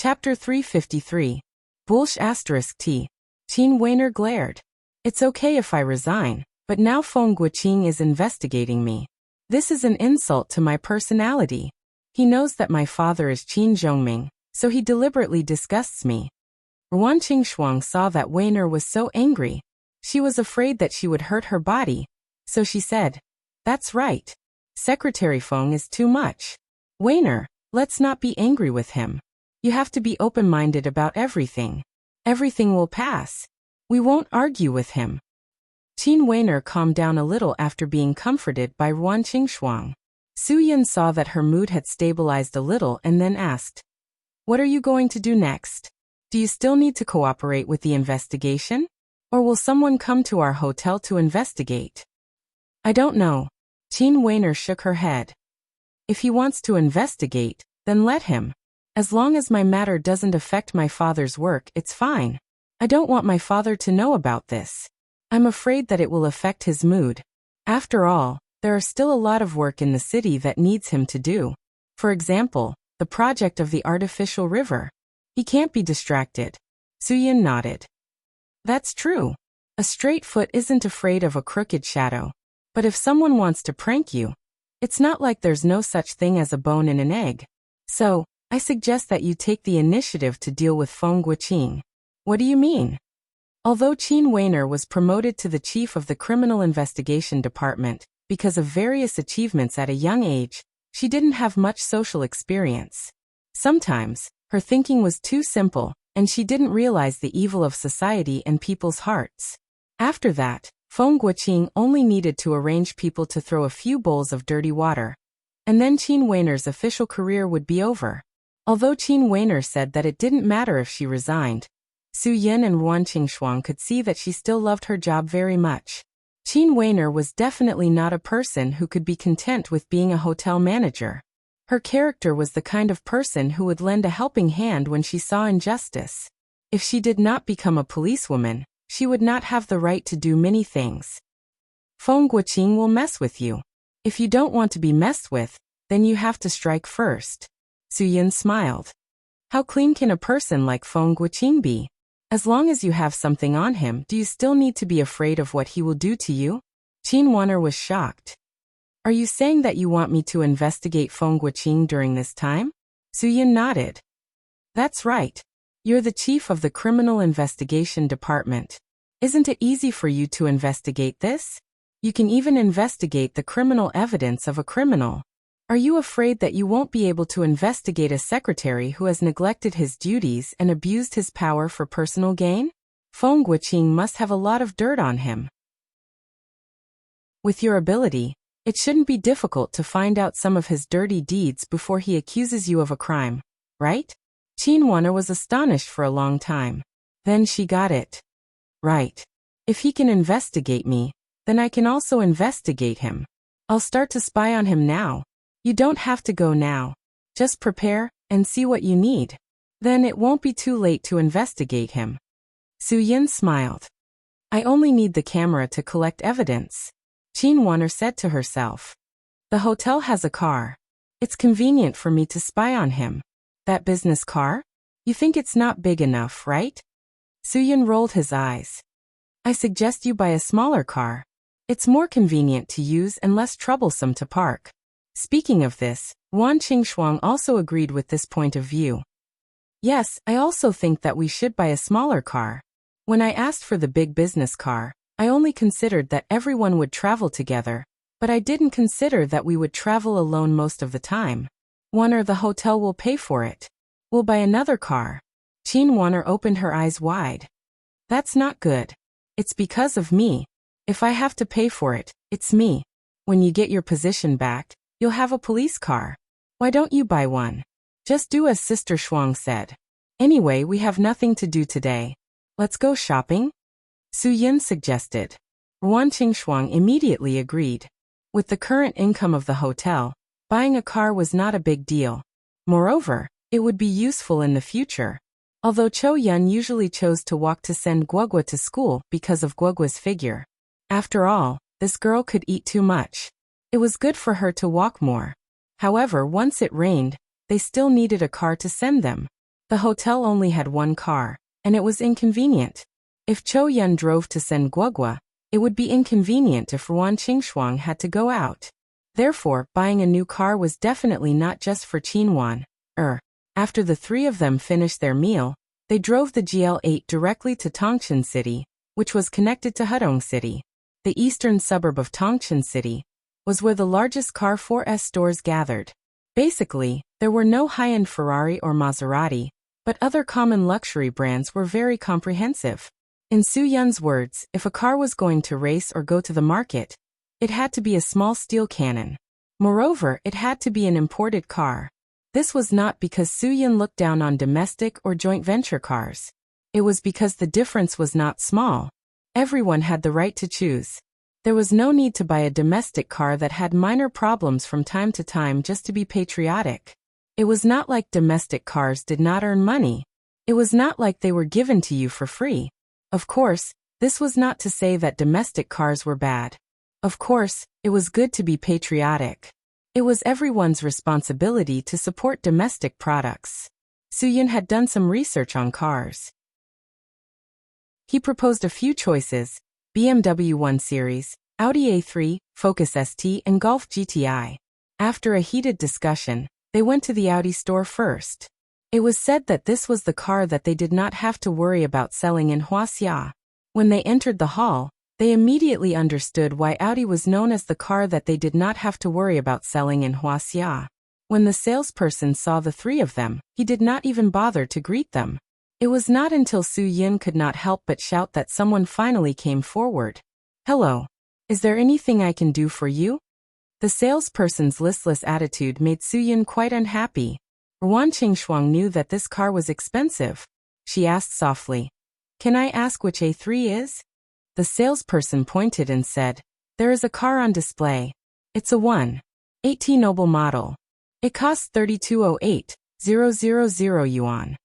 Chapter 353. Bulsh *T. Qin Weiner glared. It's okay if I resign, but now Feng Guoqing is investigating me. This is an insult to my personality. He knows that my father is Qin Zhongming, so he deliberately disgusts me. Ruan Qingshuang saw that Weiner was so angry. She was afraid that she would hurt her body, so she said, "That's right. Secretary Feng is too much. Weiner, let's not be angry with him. You have to be open-minded about everything. Everything will pass. We won't argue with him." Qin Weiner calmed down a little after being comforted by Ruan Qingshuang. Su Yin saw that her mood had stabilized a little and then asked, "What are you going to do next? Do you still need to cooperate with the investigation? Or will someone come to our hotel to investigate?" "I don't know." Qin Weiner shook her head. "If he wants to investigate, then let him. As long as my matter doesn't affect my father's work, it's fine. I don't want my father to know about this. I'm afraid that it will affect his mood. After all, there are still a lot of work in the city that needs him to do. For example, the project of the artificial river. He can't be distracted." Su Yin nodded. "That's true. A straight foot isn't afraid of a crooked shadow. But if someone wants to prank you, it's not like there's no such thing as a bone in an egg. So, I suggest that you take the initiative to deal with Feng Guoqing." "What do you mean?" Although Qin Weiner was promoted to the chief of the Criminal Investigation Department, because of various achievements at a young age, she didn't have much social experience. Sometimes, her thinking was too simple, and she didn't realize the evil of society and people's hearts. After that, Feng Guoqing only needed to arrange people to throw a few bowls of dirty water. And then Qin Weiner's official career would be over. Although Qin Weiner said that it didn't matter if she resigned, Su Yin and Ruan Qingshuang could see that she still loved her job very much. Qin Weiner was definitely not a person who could be content with being a hotel manager. Her character was the kind of person who would lend a helping hand when she saw injustice. If she did not become a policewoman, she would not have the right to do many things. Feng Guoqing will mess with you. If you don't want to be messed with, then you have to strike first. Su Yin smiled. How clean can a person like Feng Guoqing be? As long as you have something on him, do you still need to be afraid of what he will do to you? Qin Weiner was shocked. Are you saying that you want me to investigate Feng Guoqing during this time? Su Yin nodded. That's right. You're the chief of the Criminal Investigation Department. Isn't it easy for you to investigate this? You can even investigate the criminal evidence of a criminal. Are you afraid that you won't be able to investigate a secretary who has neglected his duties and abused his power for personal gain? Feng Guoqing must have a lot of dirt on him. With your ability, it shouldn't be difficult to find out some of his dirty deeds before he accuses you of a crime, right? Qin Weiner was astonished for a long time. Then she got it. Right. If he can investigate me, then I can also investigate him. I'll start to spy on him now. You don't have to go now. Just prepare and see what you need. Then it won't be too late to investigate him. Su Yin smiled. I only need the camera to collect evidence. Qin Weiner said to herself. The hotel has a car. It's convenient for me to spy on him. That business car? You think it's not big enough, right? Su Yin rolled his eyes. I suggest you buy a smaller car. It's more convenient to use and less troublesome to park. Speaking of this, Ruan Qingshuang also agreed with this point of view. Yes, I also think that we should buy a smaller car. When I asked for the big business car, I only considered that everyone would travel together, but I didn't consider that we would travel alone most of the time. Weiner, the hotel will pay for it. We'll buy another car. Qin Weiner opened her eyes wide. That's not good. It's because of me. If I have to pay for it, it's me. When you get your position back, you'll have a police car. Why don't you buy one? Just do as Sister Shuang said. Anyway, we have nothing to do today. Let's go shopping? Su Yin suggested. Ruan Qingshuang immediately agreed. With the current income of the hotel, buying a car was not a big deal. Moreover, it would be useful in the future. Although Chou Yun usually chose to walk to send Guogua to school because of Guogua's figure. After all, this girl could eat too much. It was good for her to walk more. However, once it rained, they still needed a car to send them. The hotel only had one car, and it was inconvenient. If Cho Yun drove to Senguagua, it would be inconvenient if Ruan Qingshuang had to go out. Therefore, buying a new car was definitely not just for Qinwan. After the three of them finished their meal, they drove the GL8 directly to Tongcheng City, which was connected to Hudong City. The eastern suburb of Tongcheng City was where the largest Car 4S stores gathered. Basically, there were no high-end Ferrari or Maserati, but other common luxury brands were very comprehensive. In Su Yun's words, if a car was going to race or go to the market, it had to be a small steel cannon. Moreover, it had to be an imported car. This was not because Su Yun looked down on domestic or joint venture cars. It was because the difference was not small. Everyone had the right to choose. There was no need to buy a domestic car that had minor problems from time to time just to be patriotic. It was not like domestic cars did not earn money. It was not like they were given to you for free. Of course, this was not to say that domestic cars were bad. Of course, it was good to be patriotic. It was everyone's responsibility to support domestic products. Su Yun had done some research on cars. He proposed a few choices: BMW 1 Series, Audi A3, Focus ST and Golf GTI. After a heated discussion, they went to the Audi store first. It was said that this was the car that they did not have to worry about selling in Huaxia. When they entered the hall, they immediately understood why Audi was known as the car that they did not have to worry about selling in Huaxia. When the salesperson saw the three of them, he did not even bother to greet them. It was not until Su Yun could not help but shout that someone finally came forward. "Hello. Is there anything I can do for you?" The salesperson's listless attitude made Su Yun quite unhappy. Ruan Qingshuang knew that this car was expensive. She asked softly, "Can I ask which A3 is?" The salesperson pointed and said, "There is a car on display. It's a 1.8 Noble model. It costs 3208,000 yuan."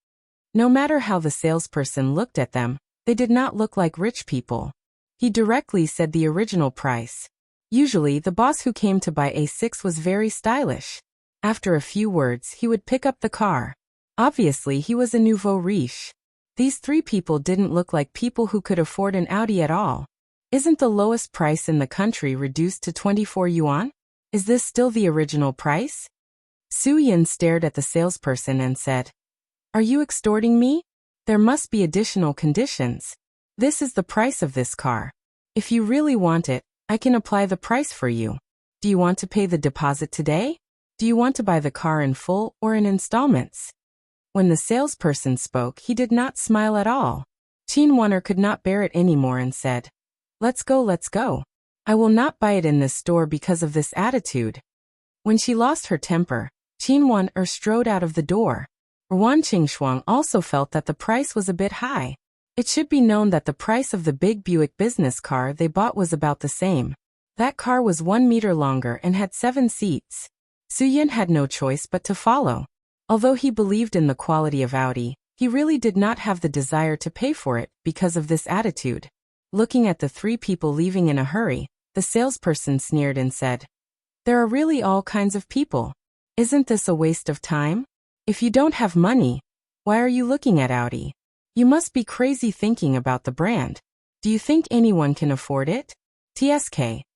No matter how the salesperson looked at them, they did not look like rich people. He directly said the original price. Usually, the boss who came to buy A6 was very stylish. After a few words, he would pick up the car. Obviously, he was a nouveau riche. These three people didn't look like people who could afford an Audi at all. Isn't the lowest price in the country reduced to 24 yuan? Is this still the original price? Su Yun stared at the salesperson and said, "Are you extorting me? There must be additional conditions. This is the price of this car. If you really want it, I can apply the price for you. Do you want to pay the deposit today? Do you want to buy the car in full or in installments?" When the salesperson spoke, he did not smile at all. Qin Wanner could not bear it anymore and said, let's go. I will not buy it in this store because of this attitude." When she lost her temper, Qin Wanner strode out of the door. Ruan Qingshuang also felt that the price was a bit high. It should be known that the price of the big Buick business car they bought was about the same. That car was 1 meter longer and had 7 seats. Su Yun had no choice but to follow. Although he believed in the quality of Audi, he really did not have the desire to pay for it because of this attitude. Looking at the three people leaving in a hurry, the salesperson sneered and said, "There are really all kinds of people. Isn't this a waste of time? If you don't have money, why are you looking at Audi? You must be crazy thinking about the brand. Do you think anyone can afford it?" TSK.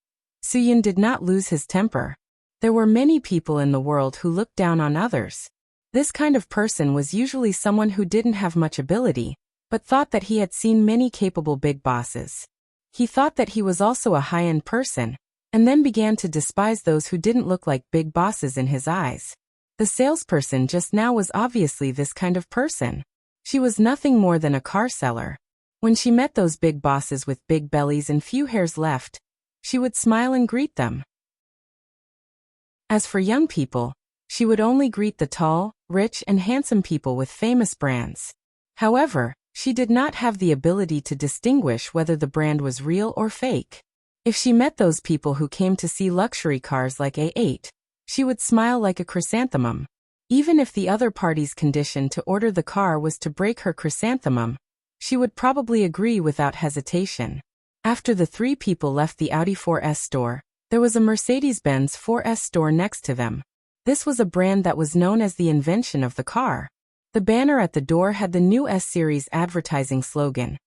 Su Yun did not lose his temper. There were many people in the world who looked down on others. This kind of person was usually someone who didn't have much ability, but thought that he had seen many capable big bosses. He thought that he was also a high-end person, and then began to despise those who didn't look like big bosses in his eyes. The salesperson just now was obviously this kind of person. She was nothing more than a car seller. When she met those big bosses with big bellies and few hairs left, she would smile and greet them. As for young people, she would only greet the tall, rich and handsome people with famous brands. However, she did not have the ability to distinguish whether the brand was real or fake. If she met those people who came to see luxury cars like A8, she would smile like a chrysanthemum. Even if the other party's condition to order the car was to break her chrysanthemum, she would probably agree without hesitation. After the three people left the Audi 4S store, there was a Mercedes-Benz 4S store next to them. This was a brand that was known as the invention of the car. The banner at the door had the new S-Series advertising slogan.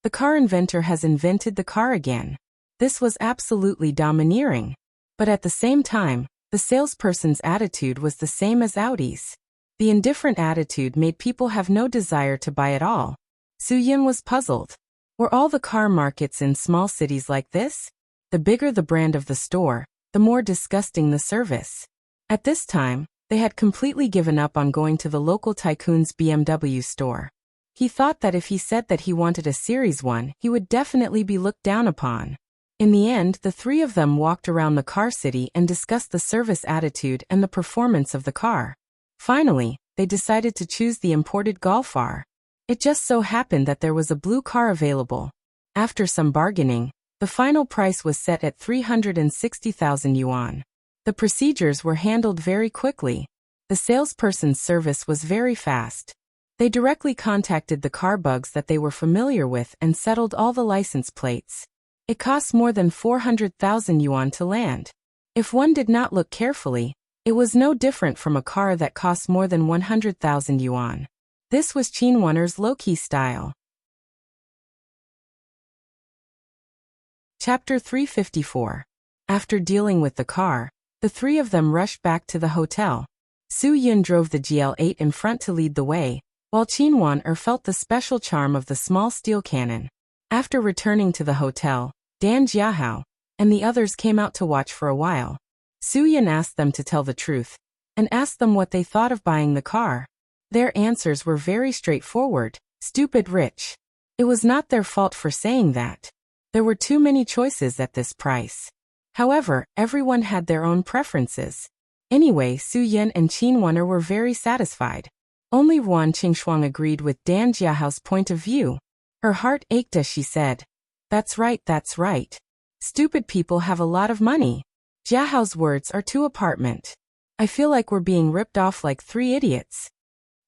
The car inventor has invented the car again. This was absolutely domineering. But at the same time, the salesperson's attitude was the same as Audi's. The indifferent attitude made people have no desire to buy at all. Su-Yin was puzzled. Were all the car markets in small cities like this? The bigger the brand of the store, the more disgusting the service. At this time, they had completely given up on going to the local tycoon's BMW store. He thought that if he said that he wanted a Series 1, he would definitely be looked down upon. In the end, the three of them walked around the car city and discussed the service attitude and the performance of the car. Finally, they decided to choose the imported Golf R. It just so happened that there was a blue car available. After some bargaining, the final price was set at 360,000 yuan. The procedures were handled very quickly. The salesperson's service was very fast. They directly contacted the car bugs that they were familiar with and settled all the license plates. It cost more than 400,000 yuan to land. If one did not look carefully, it was no different from a car that cost more than 100,000 yuan. This was Qin Wen'er's low-key style. Chapter 354. After dealing with the car, the three of them rushed back to the hotel. Su-Yin drove the GL8 in front to lead the way, while Qin Wen'er felt the special charm of the small steel cannon. After returning to the hotel, Dan Jiahao and the others came out to watch for a while. Su-Yin asked them to tell the truth, and asked them what they thought of buying the car. Their answers were very straightforward: stupid rich. It was not their fault for saying that. There were too many choices at this price. However, everyone had their own preferences. Anyway, Su-Yin and Qin Wen'er were very satisfied. Only Ruan Qingshuang agreed with Dan Jiahao's point of view. Her heart ached as she said, that's right. Stupid people have a lot of money. Jiahao's words are too apartment. I feel like we're being ripped off like three idiots.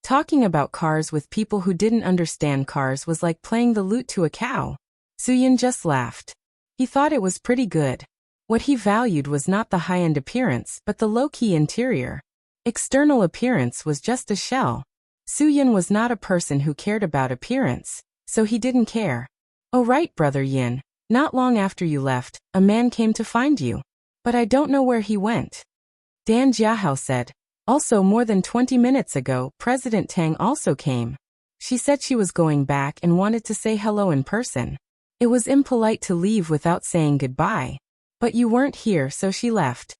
Talking about cars with people who didn't understand cars was like playing the lute to a cow. Su-Yin just laughed. He thought it was pretty good. What he valued was not the high-end appearance but the low-key interior. External appearance was just a shell. Su-Yin was not a person who cared about appearance, so he didn't care. Oh right, Brother Yin, not long after you left, a man came to find you. But I don't know where he went. Dan Jiahao said. Also, more than 20 minutes ago, President Tang also came. She said she was going back and wanted to say hello in person. It was impolite to leave without saying goodbye. But you weren't here, so she left.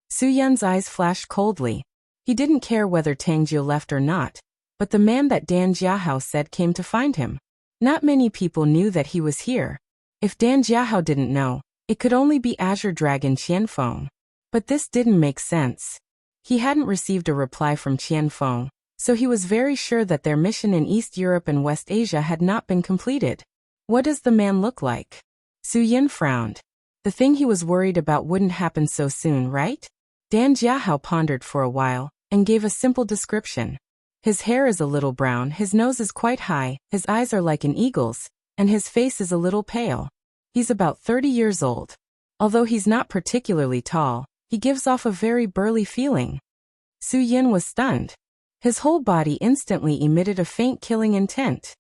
Su-Yun's eyes flashed coldly. He didn't care whether Tang Jiu left or not, but the man that Dan Jiahao said came to find him. Not many people knew that he was here. If Dan Jiahao didn't know, it could only be Azure Dragon Qianfeng. But this didn't make sense. He hadn't received a reply from Qianfeng, so he was very sure that their mission in East Europe and West Asia had not been completed. What does the man look like? Su-Yin frowned. The thing he was worried about wouldn't happen so soon, right? Dan Jiahao pondered for a while, and gave a simple description. His hair is a little brown, his nose is quite high, his eyes are like an eagle's, and his face is a little pale. He's about 30 years old. Although he's not particularly tall, he gives off a very burly feeling. Su-Yin was stunned. His whole body instantly emitted a faint killing intent.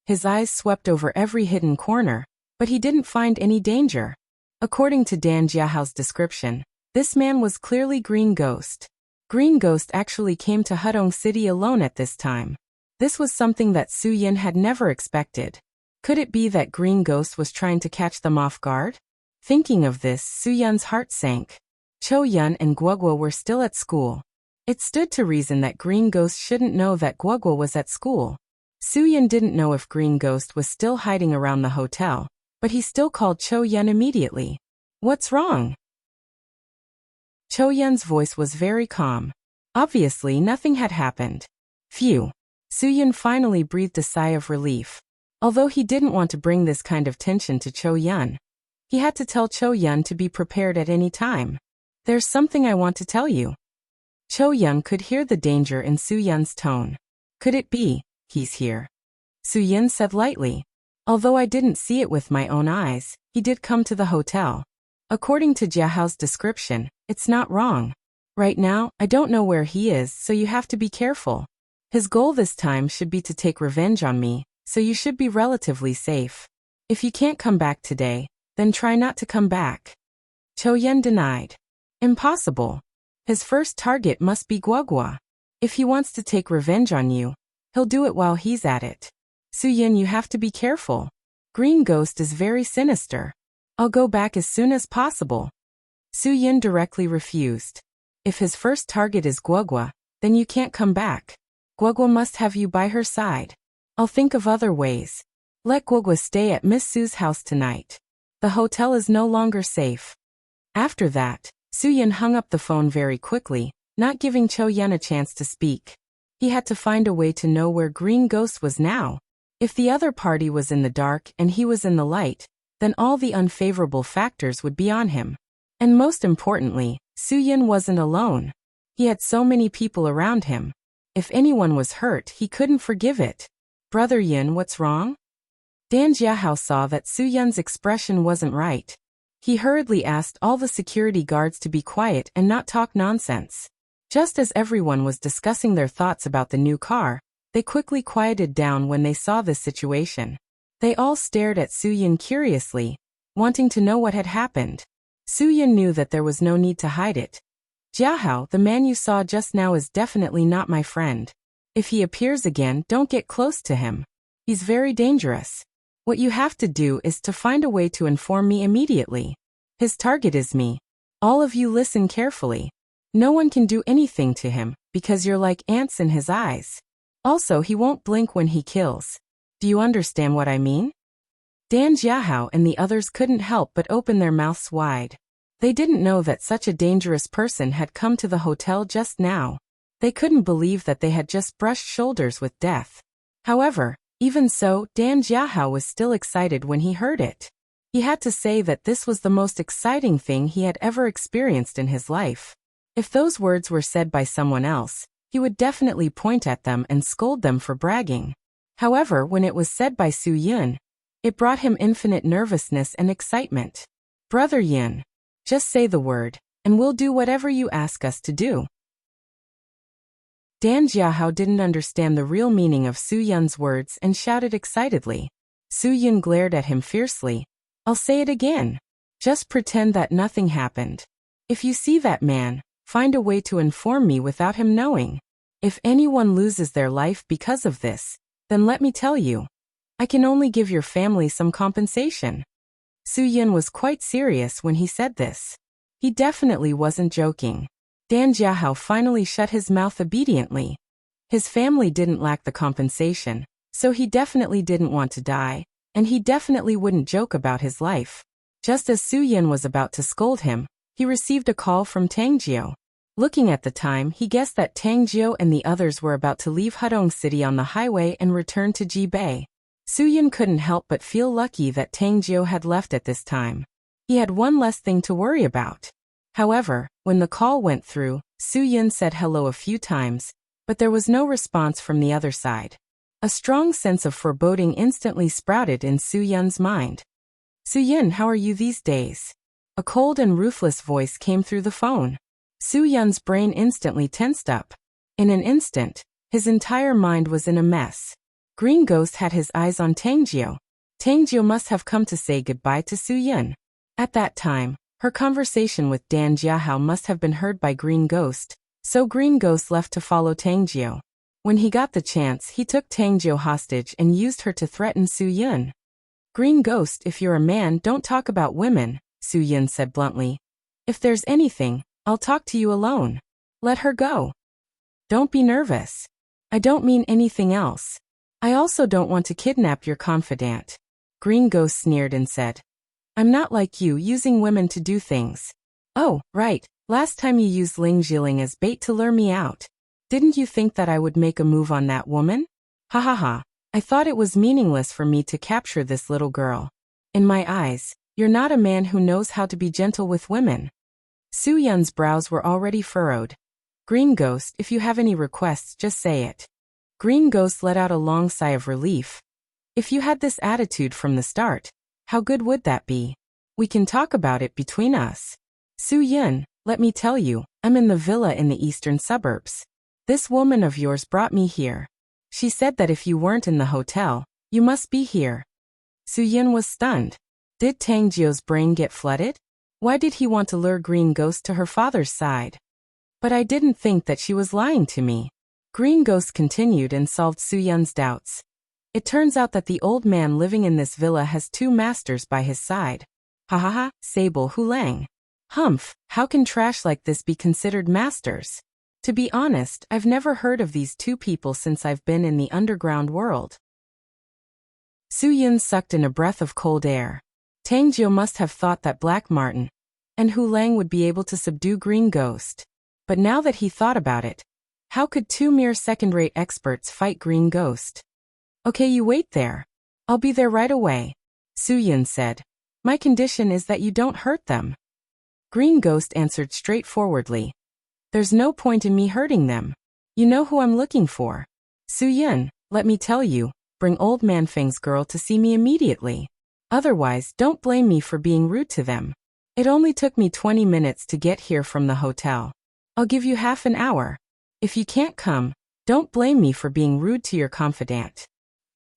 His eyes swept over every hidden corner, but he didn't find any danger. According to Dan Jiahao's description, this man was clearly Green Ghost. Green Ghost actually came to Hudong City alone at this time. This was something that Su-Yin had never expected. Could it be that Green Ghost was trying to catch them off guard? Thinking of this, Su-Yun's heart sank. Cho Yun and Guoguo were still at school. It stood to reason that Green Ghost shouldn't know that Guoguo was at school. Su-Yin didn't know if Green Ghost was still hiding around the hotel, but he still called Cho Yun immediately. What's wrong? Cho Yun's voice was very calm. Obviously, nothing had happened. Phew. Su-Yin finally breathed a sigh of relief. Although he didn't want to bring this kind of tension to Cho Yun, he had to tell Cho Yun to be prepared at any time. There's something I want to tell you. Cho Yun could hear the danger in Su-Yun's tone. Could it be, he's here? Su-Yin said lightly. Although I didn't see it with my own eyes, he did come to the hotel. According to Jiahao's description, it's not wrong. Right now, I don't know where he is, so you have to be careful. His goal this time should be to take revenge on me, so you should be relatively safe. If you can't come back today, then try not to come back. Cho-yen denied. Impossible. His first target must be Guagua. If he wants to take revenge on you, he'll do it while he's at it. Su-yin, you have to be careful. Green Ghost is very sinister. I'll go back as soon as possible. Su-yin directly refused. If his first target is Guagua, then you can't come back. Guagua must have you by her side. I'll think of other ways. Let Guagua stay at Miss Sue's house tonight. The hotel is no longer safe. After that, Su-yin hung up the phone very quickly, not giving Cho-yen a chance to speak. He had to find a way to know where Green Ghost was now. If the other party was in the dark and he was in the light, then all the unfavorable factors would be on him. And most importantly, Su-yin wasn't alone. He had so many people around him. If anyone was hurt, he couldn't forgive it. Brother Yin, what's wrong? Dan Jiahao saw that Su-yin's expression wasn't right. He hurriedly asked all the security guards to be quiet and not talk nonsense. Just as everyone was discussing their thoughts about the new car, they quickly quieted down when they saw this situation. They all stared at Su-yin curiously, wanting to know what had happened. Su-yin knew that there was no need to hide it. Jiahao, the man you saw just now is definitely not my friend. If he appears again, don't get close to him. He's very dangerous. What you have to do is to find a way to inform me immediately. His target is me. All of you listen carefully. No one can do anything to him, because you're like ants in his eyes. Also, he won't blink when he kills. Do you understand what I mean? Dan Jiahao and the others couldn't help but open their mouths wide. They didn't know that such a dangerous person had come to the hotel just now. They couldn't believe that they had just brushed shoulders with death. However, even so, Dan Jiahao was still excited when he heard it. He had to say that this was the most exciting thing he had ever experienced in his life. If those words were said by someone else, he would definitely point at them and scold them for bragging. However, when it was said by Su-yin, it brought him infinite nervousness and excitement. Brother Yin, just say the word, and we'll do whatever you ask us to do. Dan Jiahao didn't understand the real meaning of Su-yin's words and shouted excitedly. Su-yin glared at him fiercely. I'll say it again. Just pretend that nothing happened. If you see that man, find a way to inform me without him knowing. If anyone loses their life because of this, then let me tell you. I can only give your family some compensation. Su-yin was quite serious when he said this. He definitely wasn't joking. Dan Jiahao finally shut his mouth obediently. His family didn't lack the compensation, so he definitely didn't want to die, and he definitely wouldn't joke about his life. Just as Su-yin was about to scold him, he received a call from Tang Jiao. Looking at the time, he guessed that Tang Jiao and the others were about to leave Hudong City on the highway and return to Jibei. Su-yin couldn't help but feel lucky that Tang Jiao had left at this time. He had one less thing to worry about. However, when the call went through, Su-yin said hello a few times, but there was no response from the other side. A strong sense of foreboding instantly sprouted in Su-yin's mind. Su-yin, how are you these days? A cold and ruthless voice came through the phone. Su-yin's brain instantly tensed up. In an instant, his entire mind was in a mess. Green Ghost had his eyes on Tang Jiao. Tang Jiao must have come to say goodbye to Su-yin. At that time, her conversation with Dan Jiahao must have been heard by Green Ghost, so Green Ghost left to follow Tang Jiao. When he got the chance, he took Tang Jiao hostage and used her to threaten Su-yin. Green Ghost, if you're a man, don't talk about women, Su-yin said bluntly. If there's anything, I'll talk to you alone. Let her go. Don't be nervous. I don't mean anything else. I also don't want to kidnap your confidant. Green Ghost sneered and said, I'm not like you using women to do things. Oh, right, last time you used Ling Jiling as bait to lure me out. Didn't you think that I would make a move on that woman? Ha ha ha, I thought it was meaningless for me to capture this little girl. In my eyes, you're not a man who knows how to be gentle with women. Su-yin's brows were already furrowed. Green Ghost, if you have any requests, just say it. Green Ghost let out a long sigh of relief. If you had this attitude from the start, how good would that be? We can talk about it between us. Su-yin, let me tell you, I'm in the villa in the eastern suburbs. This woman of yours brought me here. She said that if you weren't in the hotel, you must be here. Su-yin was stunned. Did Tang Jio's brain get flooded? Why did he want to lure Green Ghost to her father's side? But I didn't think that she was lying to me. Green Ghost continued and solved Su-yun's doubts. It turns out that the old man living in this villa has 2 masters by his side. Ha ha ha, Sable Hulang. Humph, how can trash like this be considered masters? To be honest, I've never heard of these 2 people since I've been in the underground world. Su-yun sucked in a breath of cold air. Tang Jio must have thought that Black Martin and Hulang would be able to subdue Green Ghost. But now that he thought about it, how could 2 mere second-rate experts fight Green Ghost? Okay, you wait there. I'll be there right away, Su-yun said. My condition is that you don't hurt them. Green Ghost answered straightforwardly. There's no point in me hurting them. You know who I'm looking for. Su-yun, let me tell you, bring old man Feng's girl to see me immediately. Otherwise, don't blame me for being rude to them. It only took me 20 minutes to get here from the hotel. I'll give you half an hour. If you can't come, don't blame me for being rude to your confidant.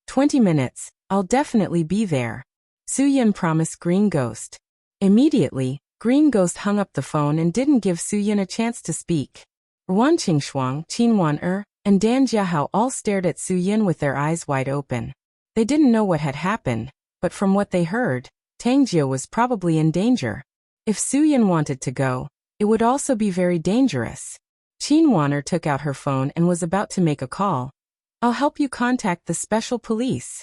20 minutes, I'll definitely be there, Su-yun promised Green Ghost. Immediately, Green Ghost hung up the phone and didn't give Su-yun a chance to speak. Wan Qingshuang, Qin Wan and Dan Jiahao all stared at Su-yun with their eyes wide open. They didn't know what had happened, but from what they heard, Tang Jio was probably in danger. If Su-yun wanted to go, it would also be very dangerous. Qin Wan took out her phone and was about to make a call. I'll help you contact the special police.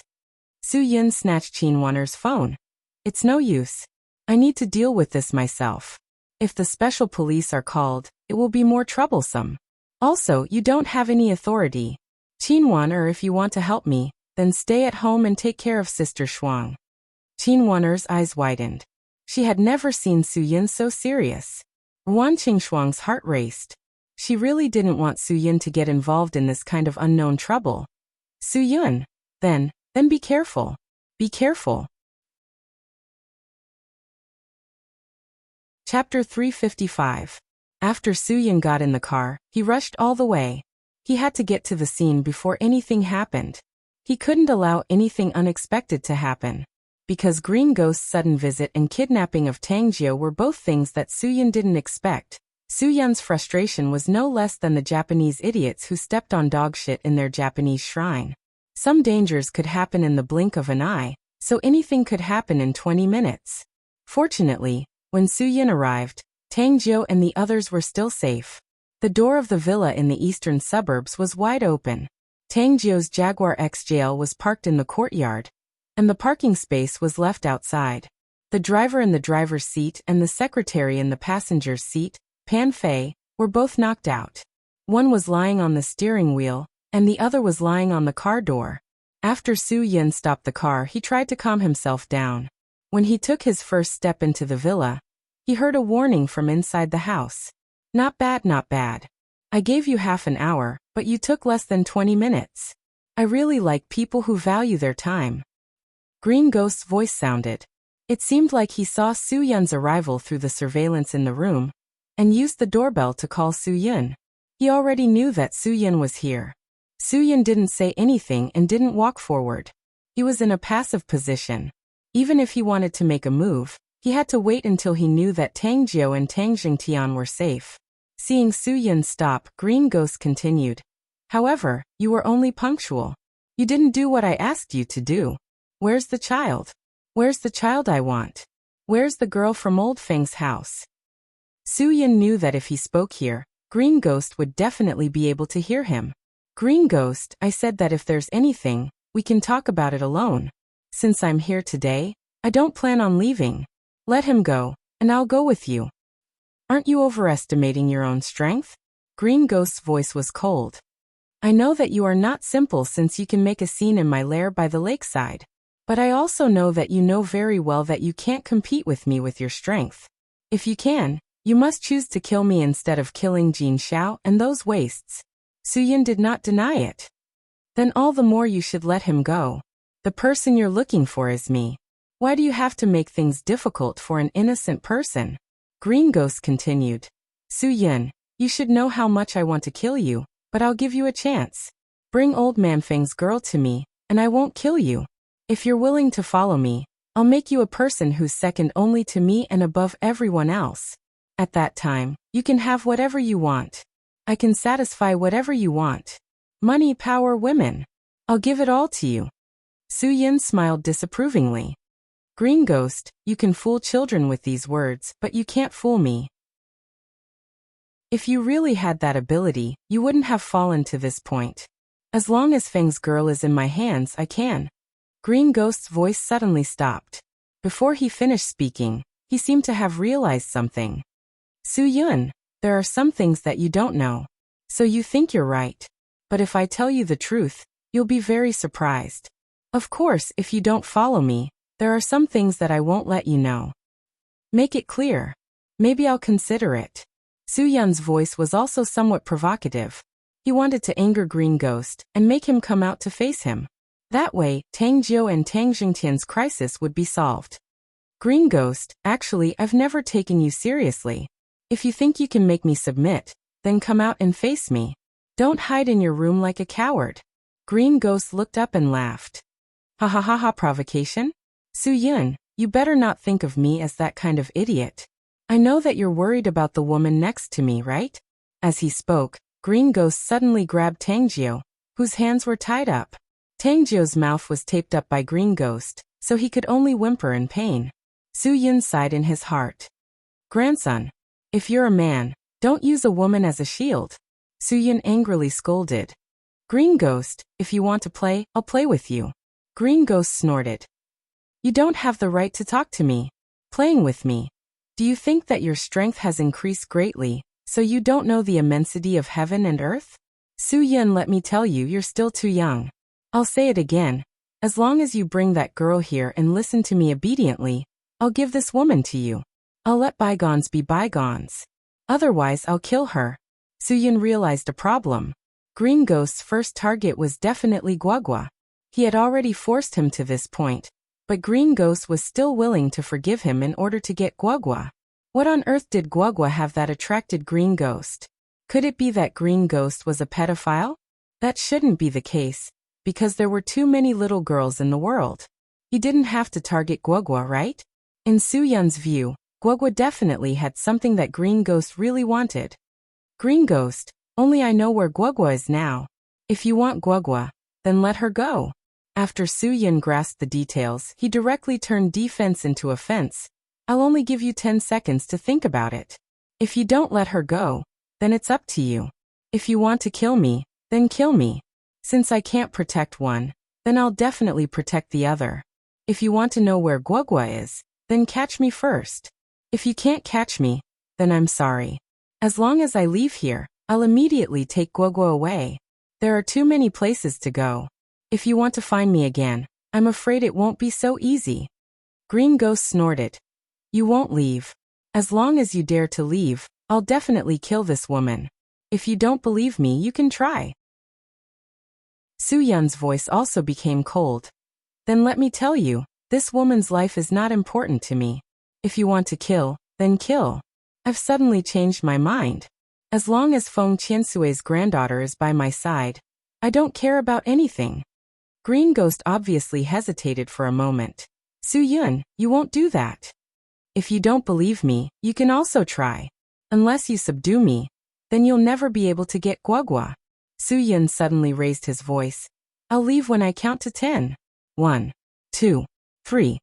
Su-yun snatched Qin Wan's phone. It's no use. I need to deal with this myself. If the special police are called, it will be more troublesome. Also, you don't have any authority. Qin Wan, if you want to help me, then stay at home and take care of Sister Shuang. Qin Wan's eyes widened. She had never seen Su-yun so serious. Wan Qingshuang's heart raced. She really didn't want Su-yun to get involved in this kind of unknown trouble. Su-yun, then be careful. Be careful. Chapter 355. After Su-yun got in the car, he rushed all the way. He had to get to the scene before anything happened. He couldn't allow anything unexpected to happen. Because Green Ghost's sudden visit and kidnapping of Tang Jio were both things that Su-yun didn't expect, Su-yun's frustration was no less than the Japanese idiots who stepped on dog shit in their Japanese shrine. Some dangers could happen in the blink of an eye, so anything could happen in 20 minutes. Fortunately, when Su-yun arrived, Tang Jio and the others were still safe. The door of the villa in the eastern suburbs was wide open. Tang Jio's Jaguar X jail was parked in the courtyard, and the parking space was left outside. The driver in the driver's seat and the secretary in the passenger's seat, Pan Fei, were both knocked out. One was lying on the steering wheel, and the other was lying on the car door. After Su-yun stopped the car, he tried to calm himself down. When he took his first step into the villa, he heard a warning from inside the house. Not bad, not bad. I gave you half an hour, but you took less than 20 minutes. I really like people who value their time. Green Ghost's voice sounded. It seemed like he saw Su-yun's arrival through the surveillance in the room, and used the doorbell to call Su-yun. He already knew that Su-yun was here. Su-yun didn't say anything and didn't walk forward. He was in a passive position. Even if he wanted to make a move, he had to wait until he knew that Tang Jio and Tang Jingtian were safe. Seeing Su-yun stop, Green Ghost continued. However, you were only punctual. You didn't do what I asked you to do. Where's the child? Where's the child I want? Where's the girl from Old Feng's house? Su-yun knew that if he spoke here, Green Ghost would definitely be able to hear him. Green Ghost, I said that if there's anything, we can talk about it alone. Since I'm here today, I don't plan on leaving. Let him go, and I'll go with you. Aren't you overestimating your own strength? Green Ghost's voice was cold. I know that you are not simple since you can make a scene in my lair by the lakeside. But I also know that you know very well that you can't compete with me with your strength. If you can, you must choose to kill me instead of killing Jin Xiao and those wastes. Su-yun did not deny it. Then all the more you should let him go. The person you're looking for is me. Why do you have to make things difficult for an innocent person? Green Ghost continued. Su-yun, you should know how much I want to kill you, but I'll give you a chance. Bring old man Feng's girl to me, and I won't kill you. If you're willing to follow me, I'll make you a person who's second only to me and above everyone else. At that time, you can have whatever you want. I can satisfy whatever you want. Money, power, women. I'll give it all to you. Su Yin smiled disapprovingly. Green Ghost, you can fool children with these words, but you can't fool me. If you really had that ability, you wouldn't have fallen to this point. As long as Feng's girl is in my hands, I can. Green Ghost's voice suddenly stopped. Before he finished speaking, he seemed to have realized something. Su Yun, there are some things that you don't know. So you think you're right. But if I tell you the truth, you'll be very surprised. Of course, if you don't follow me, there are some things that I won't let you know. Make it clear. Maybe I'll consider it. Su Yun's voice was also somewhat provocative. He wanted to anger Green Ghost and make him come out to face him. That way, Tang Jiu and Tang Jingtian's crisis would be solved. Green Ghost, actually, I've never taken you seriously. If you think you can make me submit, then come out and face me. Don't hide in your room like a coward. Green Ghost looked up and laughed. Ha ha ha ha, provocation? Su Yun, you better not think of me as that kind of idiot. I know that you're worried about the woman next to me, right? As he spoke, Green Ghost suddenly grabbed Tang Jiu, whose hands were tied up. Tang Jiu's mouth was taped up by Green Ghost, so he could only whimper in pain. Su Yun sighed in his heart. Grandson, if you're a man, don't use a woman as a shield. Su Yun angrily scolded. Green Ghost, if you want to play, I'll play with you. Green Ghost snorted. You don't have the right to talk to me. Playing with me. Do you think that your strength has increased greatly, so you don't know the immensity of heaven and earth? Su Yun, let me tell you, you're still too young. I'll say it again. As long as you bring that girl here and listen to me obediently, I'll give this woman to you. I'll let bygones be bygones. Otherwise, I'll kill her. Su Yun realized a problem. Green Ghost's first target was definitely Guagua. He had already forced him to this point, but Green Ghost was still willing to forgive him in order to get Guagua. What on earth did Guagua have that attracted Green Ghost? Could it be that Green Ghost was a pedophile? That shouldn't be the case, because there were too many little girls in the world. He didn't have to target Guagua, right? In Su Yun's view, Guagua definitely had something that Green Ghost really wanted. Green Ghost, only I know where Guagua is now. If you want Guagua, then let her go. After Su Yun grasped the details, he directly turned defense into offense. I'll only give you 10 seconds to think about it. If you don't let her go, then it's up to you. If you want to kill me, then kill me. Since I can't protect one, then I'll definitely protect the other. If you want to know where Guagua is, then catch me first. If you can't catch me, then I'm sorry. As long as I leave here, I'll immediately take Guagua away. There are too many places to go. If you want to find me again, I'm afraid it won't be so easy. Green Ghost snorted. You won't leave. As long as you dare to leave, I'll definitely kill this woman. If you don't believe me, you can try. Su Yun's voice also became cold. Then let me tell you, this woman's life is not important to me. If you want to kill, then kill. I've suddenly changed my mind. As long as Feng Qiansui's granddaughter is by my side, I don't care about anything. Green Ghost obviously hesitated for a moment. Su Yun, you won't do that. If you don't believe me, you can also try. Unless you subdue me, then you'll never be able to get Guagua. Su Yun suddenly raised his voice. I'll leave when I count to 10. 1, 2, 3.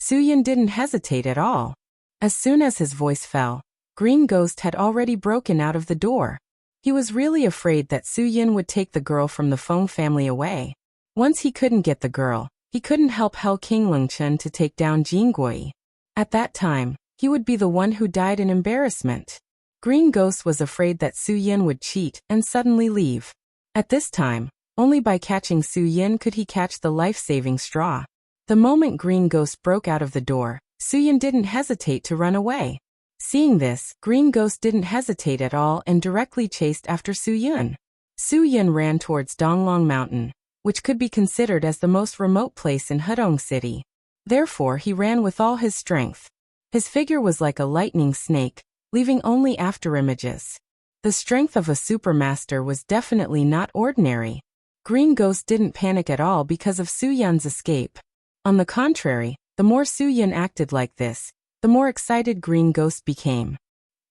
Su Yun didn't hesitate at all. As soon as his voice fell, Green Ghost had already broken out of the door. He was really afraid that Su Yun would take the girl from the Feng family away. Once he couldn't get the girl, he couldn't help Hell King Lung Chen to take down Jin Gui. At that time, he would be the one who died in embarrassment. Green Ghost was afraid that Su Yun would cheat and suddenly leave. At this time, only by catching Su Yun could he catch the life-saving straw. The moment Green Ghost broke out of the door, Su Yun didn't hesitate to run away. Seeing this, Green Ghost didn't hesitate at all and directly chased after Su Yun. Su Yun ran towards Donglong Mountain, which could be considered as the most remote place in Hedong City. Therefore, he ran with all his strength. His figure was like a lightning snake, leaving only afterimages. The strength of a supermaster was definitely not ordinary. Green Ghost didn't panic at all because of Su Yun's escape. On the contrary, the more Su Yun acted like this, the more excited Green Ghost became.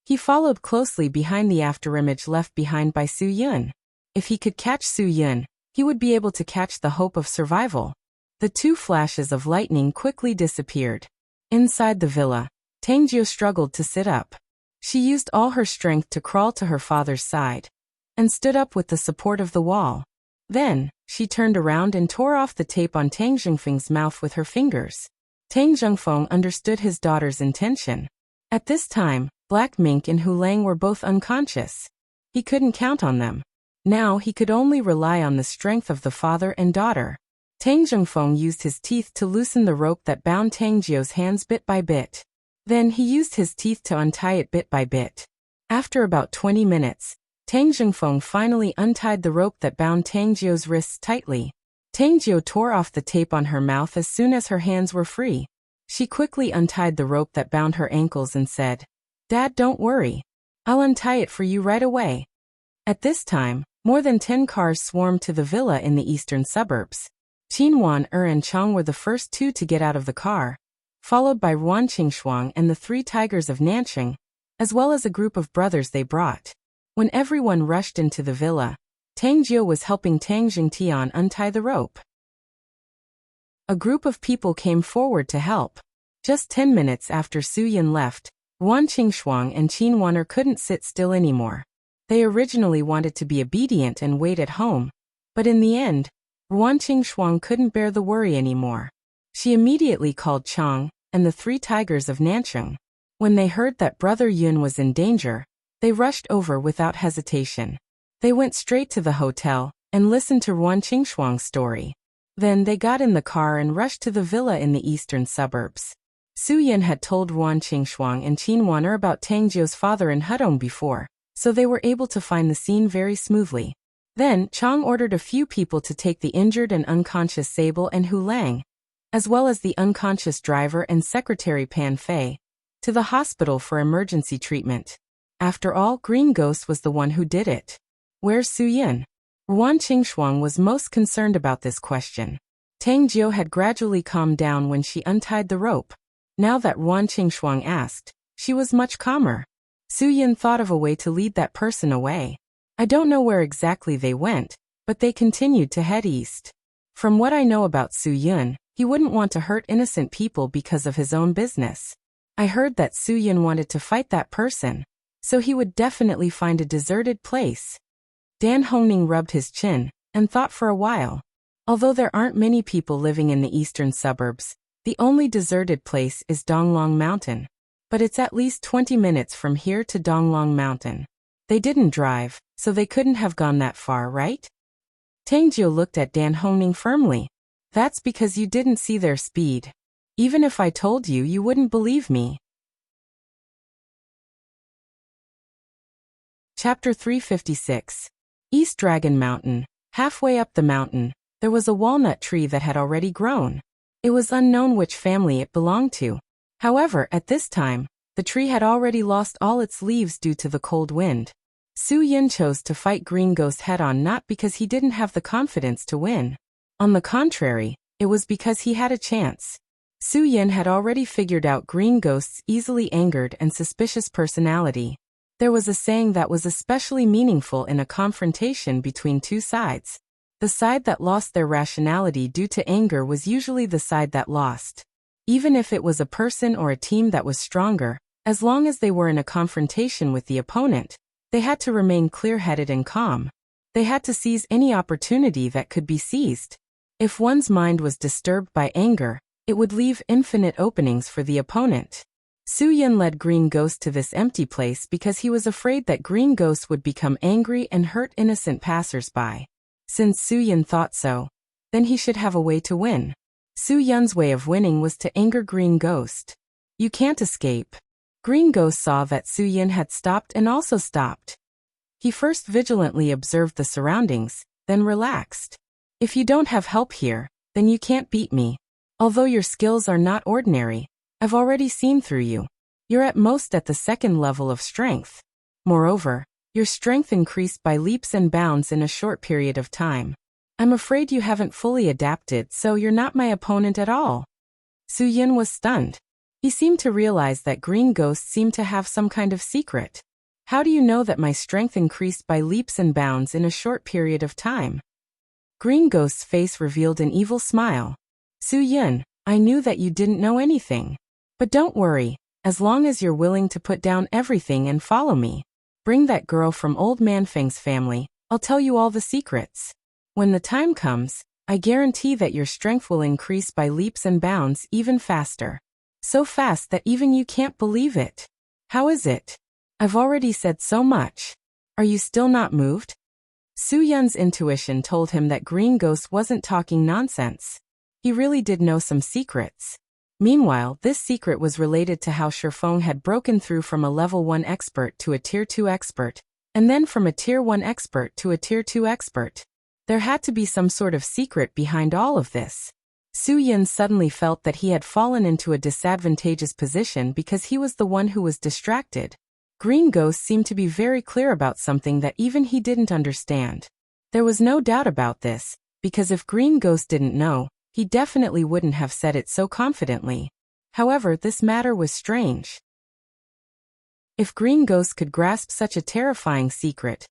He followed closely behind the afterimage left behind by Su Yun. If he could catch Su Yun, he would be able to catch the hope of survival. The two flashes of lightning quickly disappeared. Inside the villa, Tangjio struggled to sit up. She used all her strength to crawl to her father's side and stood up with the support of the wall. Then, she turned around and tore off the tape on Tang Zhengfeng's mouth with her fingers. Tang Zhengfeng understood his daughter's intention. At this time, Black Mink and Hu Lang were both unconscious. He couldn't count on them. Now he could only rely on the strength of the father and daughter. Tang Zhengfeng used his teeth to loosen the rope that bound Tangjio's hands bit by bit. Then he used his teeth to untie it bit by bit. After about 20 minutes, Tang Zhengfeng finally untied the rope that bound Tangjio's wrists tightly. Tangjio tore off the tape on her mouth as soon as her hands were free. She quickly untied the rope that bound her ankles and said, "Dad, don't worry. I'll untie it for you right away." At this time, more than 10 cars swarmed to the villa in the eastern suburbs. Qinwan, and Chang were the first two to get out of the car, followed by Ruan Qingshuang and the 3 tigers of Nanqing, as well as a group of brothers they brought. When everyone rushed into the villa, Tangjio was helping Tang Jingtian untie the rope. A group of people came forward to help. Just 10 minutes after Su Yun left, Ruan Qingshuang and Qinwan couldn't sit still anymore. They originally wanted to be obedient and wait at home, but in the end, Ruan Qingshuang couldn't bear the worry anymore. She immediately called Chang and the 3 tigers of Nanqing. When they heard that Brother Yun was in danger, they rushed over without hesitation. They went straight to the hotel and listened to Ruan Qingshuang's story. Then they got in the car and rushed to the villa in the eastern suburbs. Su Yun had told Ruan Qingshuang and Qinwan about Tangjio's father in Hudong before, so they were able to find the scene very smoothly. Then, Chang ordered a few people to take the injured and unconscious Sable and Hu Lang, as well as the unconscious driver and secretary Pan Fei, to the hospital for emergency treatment. After all, Green Ghost was the one who did it. Where's Su Yun? Ruan Qingshuang was most concerned about this question. Tangjio had gradually calmed down when she untied the rope. Now that Ruan Qingshuang asked, she was much calmer. Su Yun thought of a way to lead that person away. I don't know where exactly they went, but they continued to head east. From what I know about Su Yun, he wouldn't want to hurt innocent people because of his own business. I heard that Su Yun wanted to fight that person, so he would definitely find a deserted place. Dan Hongning rubbed his chin and thought for a while. Although there aren't many people living in the eastern suburbs, the only deserted place is Donglong Mountain. But it's at least 20 minutes from here to Donglong Mountain. They didn't drive, so they couldn't have gone that far, right? Tangjio looked at Dan Hongning firmly. That's because you didn't see their speed. Even if I told you, you wouldn't believe me. Chapter 356. East Dragon Mountain. Halfway up the mountain, there was a walnut tree that had already grown. It was unknown which family it belonged to. However, at this time, the tree had already lost all its leaves due to the cold wind. Su Yun chose to fight Green Ghost head-on not because he didn't have the confidence to win. On the contrary, it was because he had a chance. Su Yun had already figured out Green Ghost's easily angered and suspicious personality. There was a saying that was especially meaningful in a confrontation between two sides. The side that lost their rationality due to anger was usually the side that lost. Even if it was a person or a team that was stronger, as long as they were in a confrontation with the opponent, they had to remain clear-headed and calm. They had to seize any opportunity that could be seized. If one's mind was disturbed by anger, it would leave infinite openings for the opponent. Su Yun led Green Ghost to this empty place because he was afraid that Green Ghost would become angry and hurt innocent passers-by. Since Su Yun thought so, then he should have a way to win. Su Yun's way of winning was to anger Green Ghost. You can't escape. Green Ghost saw that Su Yun had stopped and also stopped. He first vigilantly observed the surroundings, then relaxed. If you don't have help here, then you can't beat me. Although your skills are not ordinary, I've already seen through you. You're at most at the second level of strength. Moreover, Your strength increased by leaps and bounds in a short period of time. I'm afraid you haven't fully adapted, so you're not my opponent at all. Su Yin was stunned. He seemed to realize that Green Ghost seemed to have some kind of secret. How do you know that my strength increased by leaps and bounds in a short period of time? Green Ghost's face revealed an evil smile. Su Yin, I knew that you didn't know anything. But don't worry, as long as you're willing to put down everything and follow me. Bring that girl from Old Man Feng's family, I'll tell you all the secrets. When the time comes, I guarantee that your strength will increase by leaps and bounds even faster. So fast that even you can't believe it. How is it? I've already said so much. Are you still not moved? Su Yun's intuition told him that Green Ghost wasn't talking nonsense. He really did know some secrets. Meanwhile, this secret was related to how Shifeng had broken through from a level 1 expert to a tier 2 expert, and then from a tier 1 expert to a tier 2 expert. There had to be some sort of secret behind all of this. Su Yin suddenly felt that he had fallen into a disadvantageous position because he was the one who was distracted. Green Ghost seemed to be very clear about something that even he didn't understand. There was no doubt about this, because if Green Ghost didn't know, he definitely wouldn't have said it so confidently. However, this matter was strange. If Green Ghost could grasp such a terrifying secret,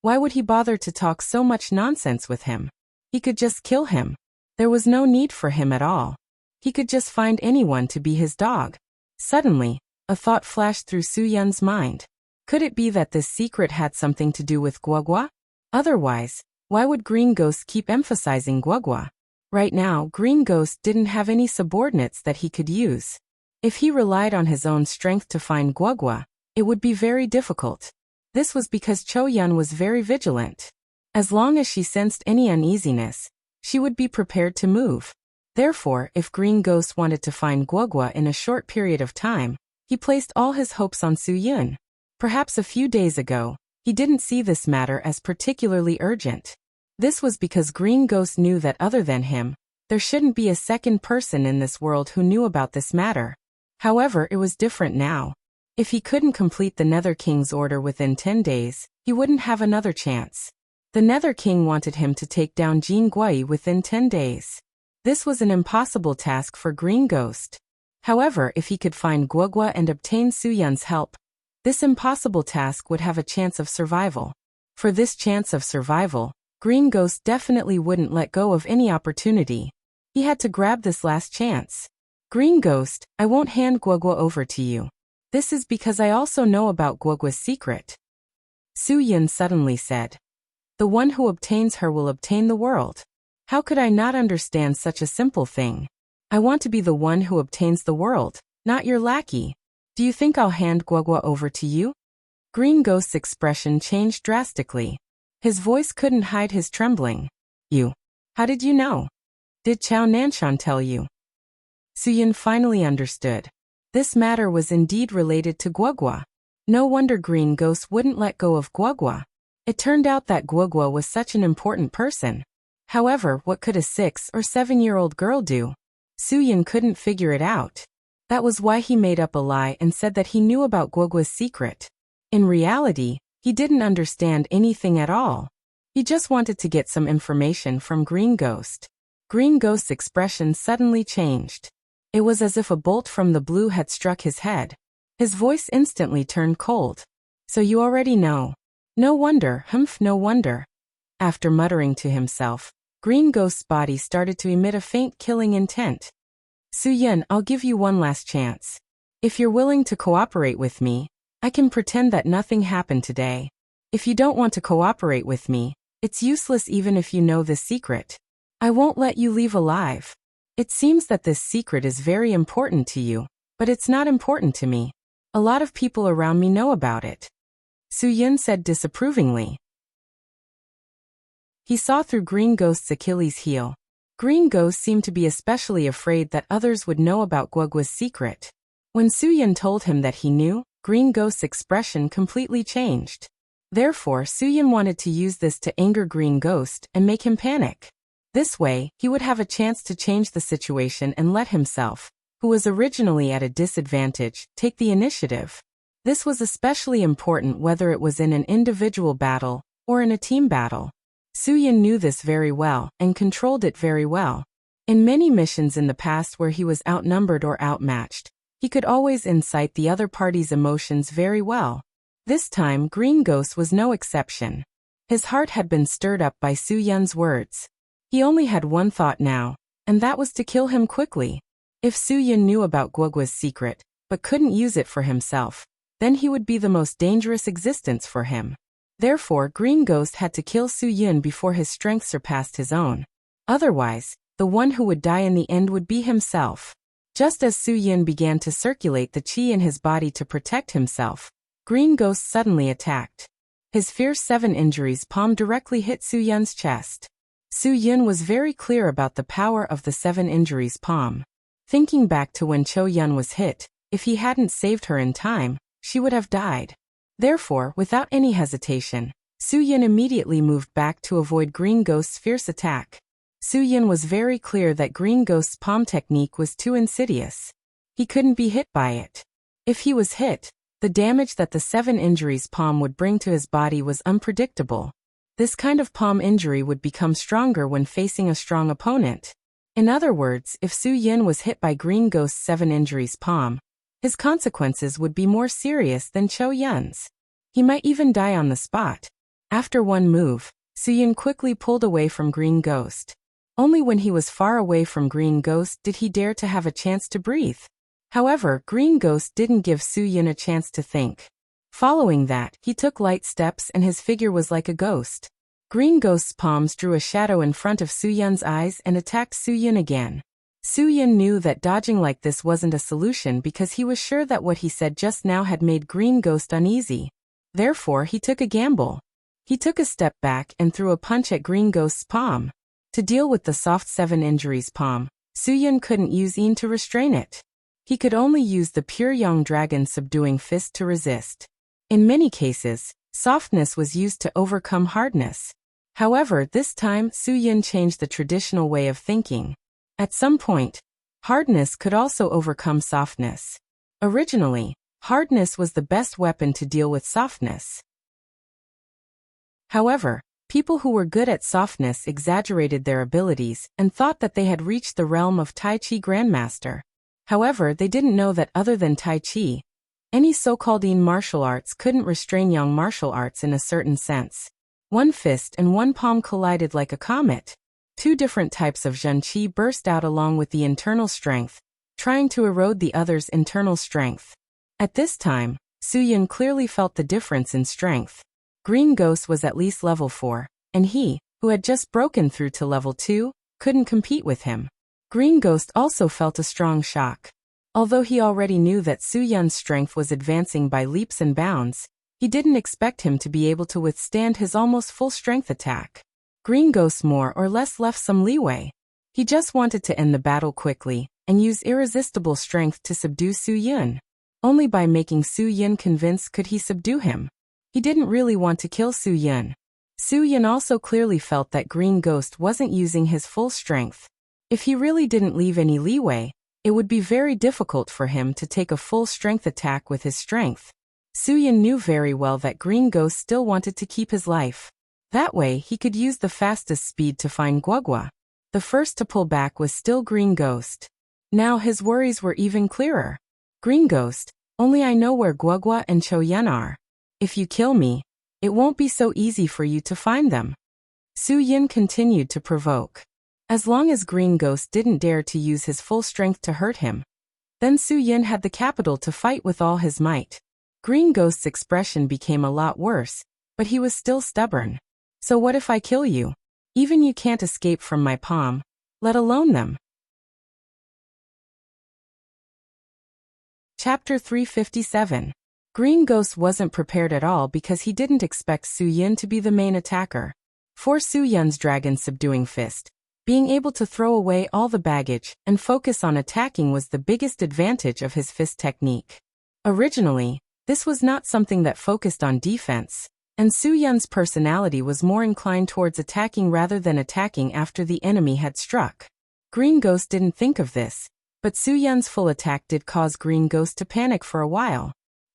why would he bother to talk so much nonsense with him? He could just kill him. There was no need for him at all. He could just find anyone to be his dog. Suddenly, a thought flashed through Su Yun's mind. Could it be that this secret had something to do with Guogua? Otherwise, why would Green Ghost keep emphasizing Guogua? Right now, Green Ghost didn't have any subordinates that he could use. If he relied on his own strength to find Guogua, it would be very difficult. This was because Cho Yun was very vigilant. As long as she sensed any uneasiness, she would be prepared to move. Therefore, if Green Ghost wanted to find Guogua in a short period of time, he placed all his hopes on Su Yun. Perhaps a few days ago, he didn't see this matter as particularly urgent. This was because Green Ghost knew that other than him, there shouldn't be a second person in this world who knew about this matter. However, it was different now. If he couldn't complete the Nether King's order within 10 days, he wouldn't have another chance. The Nether King wanted him to take down Jin Gui within 10 days. This was an impossible task for Green Ghost. However, if he could find Guogua and obtain Su Yun's help, this impossible task would have a chance of survival. For this chance of survival, Green Ghost definitely wouldn't let go of any opportunity. He had to grab this last chance. Green Ghost, I won't hand Guogua over to you. This is because I also know about Guogua's secret. Su Yin suddenly said. The one who obtains her will obtain the world. How could I not understand such a simple thing? I want to be the one who obtains the world, not your lackey. Do you think I'll hand Guogua over to you? Green Ghost's expression changed drastically. His voice couldn't hide his trembling. You. How did you know? Did Chao Nanshan tell you? Su Yin finally understood. This matter was indeed related to Guogua. No wonder Green Ghost wouldn't let go of Guogua. It turned out that Guogua was such an important person. However, what could a 6 or 7-year-old girl do? Su Yin couldn't figure it out. That was why he made up a lie and said that he knew about Guogua's secret. In reality, he didn't understand anything at all. He just wanted to get some information from Green Ghost. Green Ghost's expression suddenly changed. It was as if a bolt from the blue had struck his head. His voice instantly turned cold. So you already know. No wonder, no wonder. After muttering to himself, Green Ghost's body started to emit a faint killing intent. Su Yin, I'll give you one last chance. If you're willing to cooperate with me, I can pretend that nothing happened today. If you don't want to cooperate with me, it's useless even if you know this secret. I won't let you leave alive. It seems that this secret is very important to you, but it's not important to me. A lot of people around me know about it. Su Yin said disapprovingly. He saw through Green Ghost's Achilles heel. Green Ghost seemed to be especially afraid that others would know about Guogua's secret. When Su Yin told him that he knew, Green Ghost's expression completely changed. Therefore, Su Yin wanted to use this to anger Green Ghost and make him panic. This way, he would have a chance to change the situation and let himself, who was originally at a disadvantage, take the initiative. This was especially important whether it was in an individual battle or in a team battle. Su-Yin knew this very well and controlled it very well. In many missions in the past where he was outnumbered or outmatched, he could always incite the other party's emotions very well. This time, Green Ghost was no exception. His heart had been stirred up by Su-Yun's words. He only had one thought now, and that was to kill him quickly. If Su-Yun knew about Guogua's secret, but couldn't use it for himself, then he would be the most dangerous existence for him. Therefore, Green Ghost had to kill Su-Yun before his strength surpassed his own. Otherwise, the one who would die in the end would be himself. Just as Su-Yun began to circulate the qi in his body to protect himself, Green Ghost suddenly attacked. His fierce 7 injuries palm directly hit Su-Yun's chest. Su-Yun was very clear about the power of the 7 injuries palm. Thinking back to when Cho-Yun was hit, if he hadn't saved her in time, she would have died. Therefore, without any hesitation, Su-Yun immediately moved back to avoid Green Ghost's fierce attack. Su-Yun was very clear that Green Ghost's palm technique was too insidious. He couldn't be hit by it. If he was hit, the damage that the 7 injuries palm would bring to his body was unpredictable. This kind of palm injury would become stronger when facing a strong opponent. In other words, if Su-Yun was hit by Green Ghost's 7 injuries palm, his consequences would be more serious than Cho-Yun's. He might even die on the spot. After one move, Su-Yun quickly pulled away from Green Ghost. Only when he was far away from Green Ghost did he dare to have a chance to breathe. However, Green Ghost didn't give Su-Yun a chance to think. Following that, he took light steps and his figure was like a ghost. Green Ghost's palms drew a shadow in front of Su-Yun's eyes and attacked Su-Yun again. Su-Yun knew that dodging like this wasn't a solution because he was sure that what he said just now had made Green Ghost uneasy. Therefore, he took a gamble. He took a step back and threw a punch at Green Ghost's palm. To deal with the soft 7 injuries palm, Su-Yun couldn't use Yin to restrain it. He could only use the pure Young Dragon subduing fist to resist. In many cases, softness was used to overcome hardness. However, this time Su-Yun changed the traditional way of thinking. At some point, hardness could also overcome softness. Originally, hardness was the best weapon to deal with softness. However, people who were good at softness exaggerated their abilities and thought that they had reached the realm of Tai Chi Grandmaster. However, they didn't know that other than Tai Chi, any so-called Yin martial arts couldn't restrain Yang martial arts in a certain sense. One fist and one palm collided like a comet. 2 different types of Zhen Qi burst out along with the internal strength, trying to erode the other's internal strength. At this time, Su-Yun clearly felt the difference in strength. Green Ghost was at least level 4, and he, who had just broken through to level 2, couldn't compete with him. Green Ghost also felt a strong shock. Although he already knew that Su-Yun's strength was advancing by leaps and bounds, he didn't expect him to be able to withstand his almost full-strength attack. Green Ghost more or less left some leeway. He just wanted to end the battle quickly and use irresistible strength to subdue Su-Yun. Only by making Su-Yun convinced could he subdue him. He didn't really want to kill Su-Yun. Su-Yun also clearly felt that Green Ghost wasn't using his full strength. If he really didn't leave any leeway, it would be very difficult for him to take a full-strength attack with his strength. Su-Yun knew very well that Green Ghost still wanted to keep his life. That way, he could use the fastest speed to find Guogua. The first to pull back was still Green Ghost. Now his worries were even clearer. Green Ghost, only I know where Guogua and Cho-Yun are. If you kill me, it won't be so easy for you to find them. Su-Yun continued to provoke. As long as Green Ghost didn't dare to use his full strength to hurt him, then Su-Yun had the capital to fight with all his might. Green Ghost's expression became a lot worse, but he was still stubborn. So what if I kill you? Even you can't escape from my palm, let alone them. Chapter 357. Green Ghost wasn't prepared at all because he didn't expect Su-Yun to be the main attacker. For Su-Yun's dragon subduing fist, being able to throw away all the baggage and focus on attacking was the biggest advantage of his fist technique. Originally, this was not something that focused on defense, and Su-Yun's personality was more inclined towards attacking rather than attacking after the enemy had struck. Green Ghost didn't think of this, but Su-Yun's full attack did cause Green Ghost to panic for a while.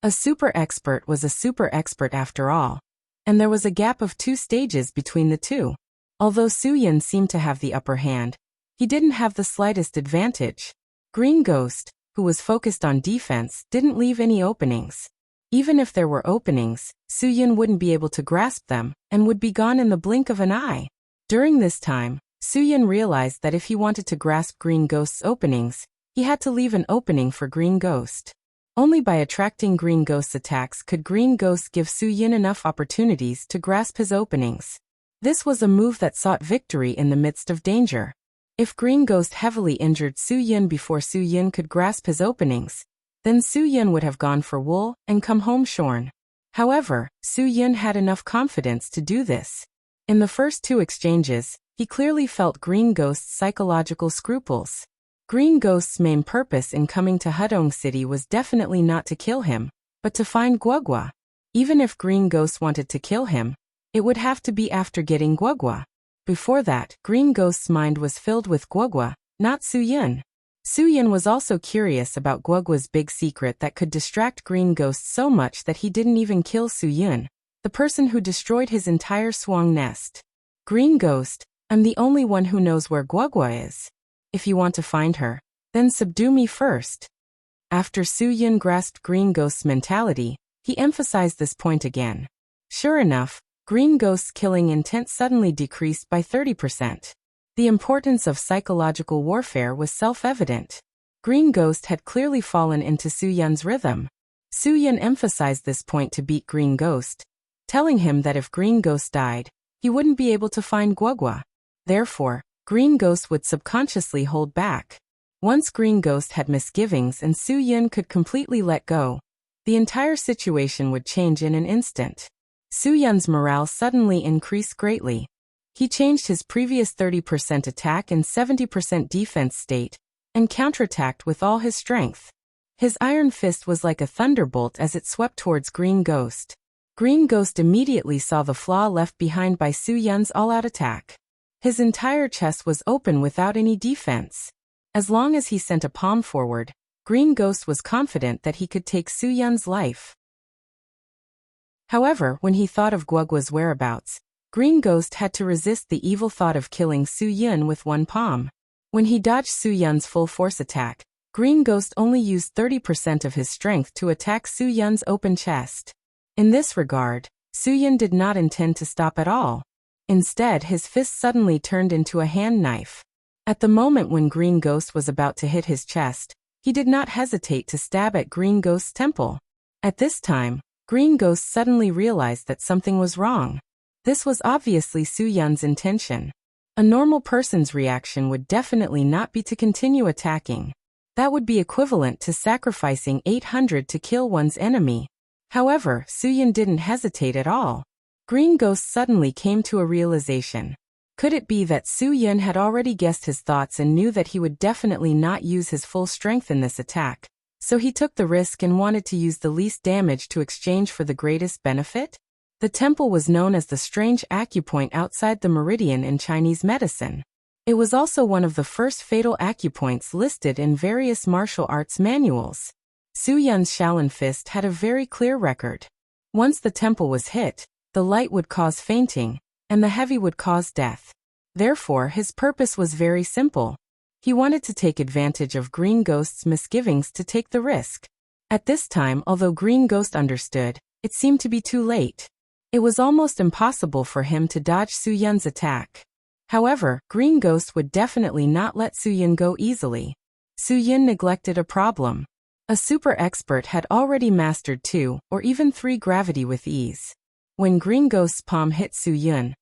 A super expert was a super expert after all, and there was a gap of 2 stages between the two. Although Su-Yin seemed to have the upper hand, he didn't have the slightest advantage. Green Ghost, who was focused on defense, didn't leave any openings. Even if there were openings, Su-Yin wouldn't be able to grasp them, and would be gone in the blink of an eye. During this time, Su-Yin realized that if he wanted to grasp Green Ghost's openings, he had to leave an opening for Green Ghost. Only by attracting Green Ghost's attacks could Green Ghost give Su-Yin enough opportunities to grasp his openings. This was a move that sought victory in the midst of danger. If Green Ghost heavily injured Su-Yin before Su-Yin could grasp his openings, then Su-Yin would have gone for wool and come home shorn. However, Su-Yin had enough confidence to do this. In the first 2 exchanges, he clearly felt Green Ghost's psychological scruples. Green Ghost's main purpose in coming to Hudong City was definitely not to kill him, but to find Guogua. Even if Green Ghost wanted to kill him, it would have to be after getting Guogua. Before that, Green Ghost's mind was filled with Guogua, not Su-Yin. Su-Yin was also curious about Guogua's big secret that could distract Green Ghost so much that he didn't even kill Su-Yin, the person who destroyed his entire swang nest. Green Ghost, I'm the only one who knows where Guogua is. If you want to find her, then subdue me first. After Su-Yin grasped Green Ghost's mentality, he emphasized this point again. Sure enough, Green Ghost's killing intent suddenly decreased by 30%. The importance of psychological warfare was self-evident. Green Ghost had clearly fallen into Su-Yin's rhythm. Su-Yin emphasized this point to beat Green Ghost, telling him that if Green Ghost died, he wouldn't be able to find Guogua. Therefore, Green Ghost would subconsciously hold back. Once Green Ghost had misgivings and Su-Yin could completely let go, the entire situation would change in an instant. Su-Yin's morale suddenly increased greatly. He changed his previous 30% attack and 70% defense state, and counterattacked with all his strength. His iron fist was like a thunderbolt as it swept towards Green Ghost. Green Ghost immediately saw the flaw left behind by Su-Yin's all-out attack. His entire chest was open without any defense. As long as he sent a palm forward, Green Ghost was confident that he could take Su-Yin's life. However, when he thought of Guogua's whereabouts, Green Ghost had to resist the evil thought of killing Su-Yin with one palm. When he dodged Su-Yin's full force attack, Green Ghost only used 30% of his strength to attack Su-Yin's open chest. In this regard, Su-Yin did not intend to stop at all. Instead, his fist suddenly turned into a hand knife. At the moment when Green Ghost was about to hit his chest, he did not hesitate to stab at Green Ghost's temple. At this time, Green Ghost suddenly realized that something was wrong. This was obviously Su-Yin's intention. A normal person's reaction would definitely not be to continue attacking. That would be equivalent to sacrificing 800 to kill one's enemy. However, Su-Yin didn't hesitate at all. Green Ghost suddenly came to a realization. Could it be that Su-Yin had already guessed his thoughts and knew that he would definitely not use his full strength in this attack? So he took the risk and wanted to use the least damage to exchange for the greatest benefit? The temple was known as the strange acupoint outside the meridian in Chinese medicine. It was also one of the first fatal acupoints listed in various martial arts manuals. Su-Yin's Shaolin fist had a very clear record. Once the temple was hit, the light would cause fainting, and the heavy would cause death. Therefore, his purpose was very simple. He wanted to take advantage of Green Ghost's misgivings to take the risk. At this time, although Green Ghost understood, it seemed to be too late. It was almost impossible for him to dodge Su-Yin's attack. However, Green Ghost would definitely not let Su-Yin go easily. Su-Yin neglected a problem. A super expert had already mastered 2 or even 3 gravity with ease. When Green Ghost's palm hit Su-Yin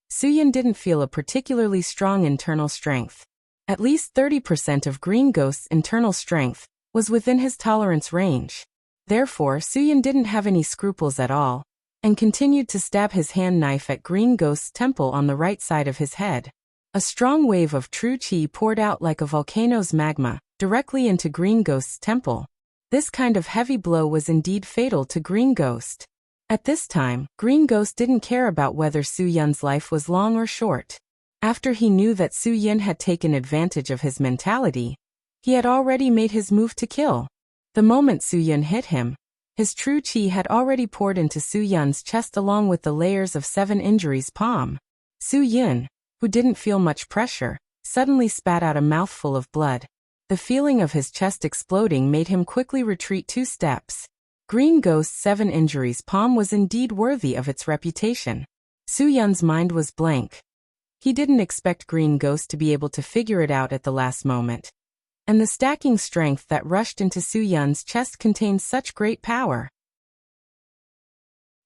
didn't feel a particularly strong internal strength. At least 30% of Green Ghost's internal strength was within his tolerance range. Therefore, Su-Yin didn't have any scruples at all, and continued to stab his hand knife at Green Ghost's temple on the right side of his head. A strong wave of true qi poured out like a volcano's magma, directly into Green Ghost's temple. This kind of heavy blow was indeed fatal to Green Ghost. At this time, Green Ghost didn't care about whether Su-Yin's life was long or short. After he knew that Su-Yin had taken advantage of his mentality, he had already made his move to kill. The moment Su-Yin hit him, His true chi had already poured into Su Yun's chest along with the layers of 7 injuries palm. Su Yun, who didn't feel much pressure, suddenly spat out a mouthful of blood. The feeling of his chest exploding made him quickly retreat 2 steps. Green Ghost's 7 injuries palm was indeed worthy of its reputation. Su Yun's mind was blank. He didn't expect Green Ghost to be able to figure it out at the last moment. And the stacking strength that rushed into Su Yun's chest contained such great power.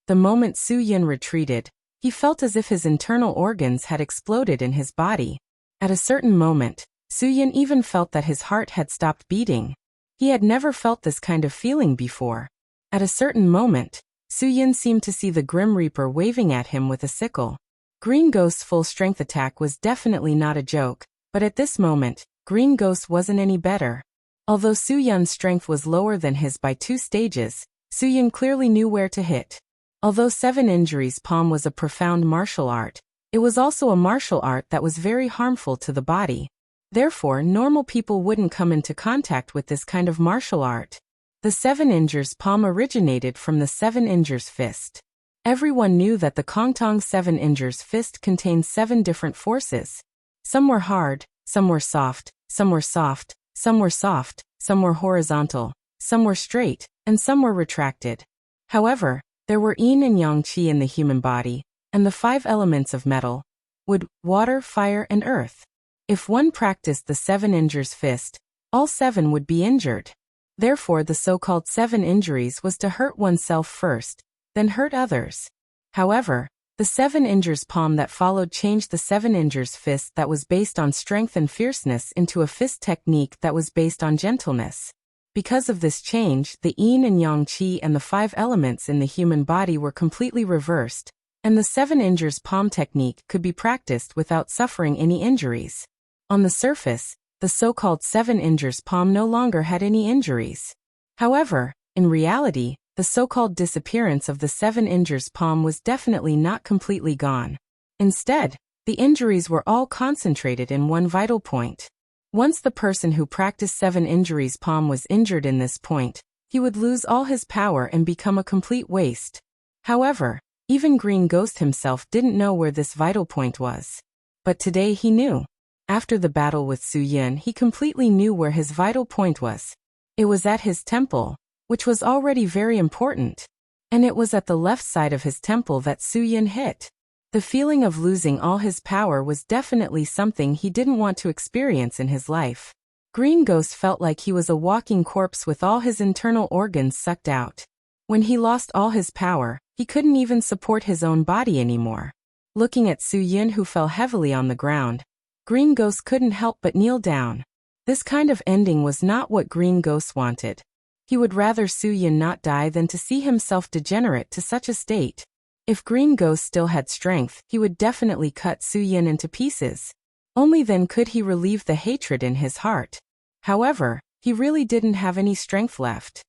The moment Su Yun retreated, he felt as if his internal organs had exploded in his body. At a certain moment, Su Yun even felt that his heart had stopped beating. He had never felt this kind of feeling before. At a certain moment, Su Yun seemed to see the Grim Reaper waving at him with a sickle. Green Ghost's full-strength attack was definitely not a joke, but at this moment, Green Ghost wasn't any better. Although Su Yun's strength was lower than his by 2 stages, Su Yun clearly knew where to hit. Although 7 injuries palm was a profound martial art, it was also a martial art that was very harmful to the body. Therefore, normal people wouldn't come into contact with this kind of martial art. The 7 injures palm originated from the 7 injures fist. Everyone knew that the Kongtong 7 injures fist contained 7 different forces. Some were hard, some were soft, some were soft, some were soft, some were horizontal, some were straight, and some were retracted. However, there were yin and yang qi in the human body, and the 5 elements of metal: wood, water, fire, and earth. If one practiced the 7 injures fist, all 7 would be injured. Therefore, the so-called 7 injuries was to hurt oneself first, then hurt others. However, the 7 injures palm that followed changed the 7 injures fist that was based on strength and fierceness into a fist technique that was based on gentleness. Because of this change, the yin and yang qi and the 5 elements in the human body were completely reversed, and the 7 injures palm technique could be practiced without suffering any injuries. On the surface, the so-called 7 injures palm no longer had any injuries. However, in reality, the so-called disappearance of the 7 injures palm was definitely not completely gone. Instead, the injuries were all concentrated in one vital point. Once the person who practiced 7 injuries palm was injured in this point, he would lose all his power and become a complete waste. However, even Green Ghost himself didn't know where this vital point was. But today he knew. After the battle with Su Yun, he completely knew where his vital point was. It was at his temple, which was already very important. And it was at the left side of his temple that Su Yun hit. The feeling of losing all his power was definitely something he didn't want to experience in his life. Green Ghost felt like he was a walking corpse with all his internal organs sucked out. When he lost all his power, he couldn't even support his own body anymore. Looking at Su Yun, who fell heavily on the ground, Green Ghost couldn't help but kneel down. This kind of ending was not what Green Ghost wanted. He would rather Su Yun not die than to see himself degenerate to such a state. If Green Ghost still had strength, he would definitely cut Su Yun into pieces. Only then could he relieve the hatred in his heart. However, he really didn't have any strength left.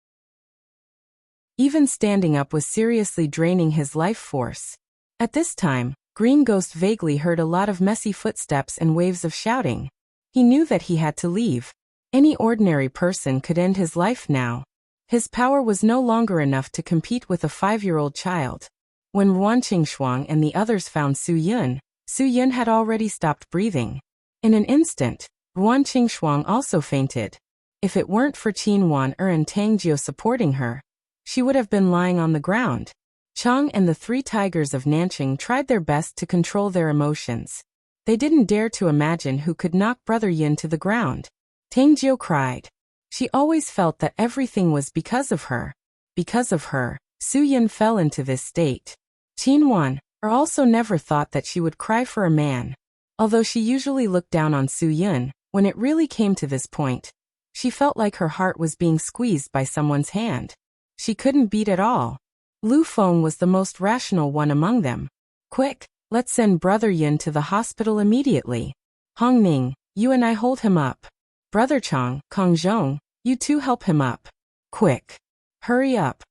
Even standing up was seriously draining his life force. At this time, Green Ghost vaguely heard a lot of messy footsteps and waves of shouting. He knew that he had to leave. Any ordinary person could end his life now. His power was no longer enough to compete with a 5-year-old child. When Ruan Qingshuang and the others found Su Yun had already stopped breathing. In an instant, Ruan Qingshuang also fainted. If it weren't for Qin Wan and Tang Jiu supporting her, she would have been lying on the ground. Chang and the 3 tigers of Nanqing tried their best to control their emotions. They didn't dare to imagine who could knock Brother Yin to the ground. Tang Jiu cried. She always felt that everything was because of her. Because of her, Su Yun fell into this state. Qin Wan also never thought that she would cry for a man. Although she usually looked down on Su Yun, when it really came to this point, she felt like her heart was being squeezed by someone's hand. She couldn't beat at all. Lu Feng was the most rational one among them. Quick, let's send Brother Yin to the hospital immediately. Hong Ning, you and I hold him up. Brother Chang, Kong Zhong, you two help him up. Quick. Hurry up.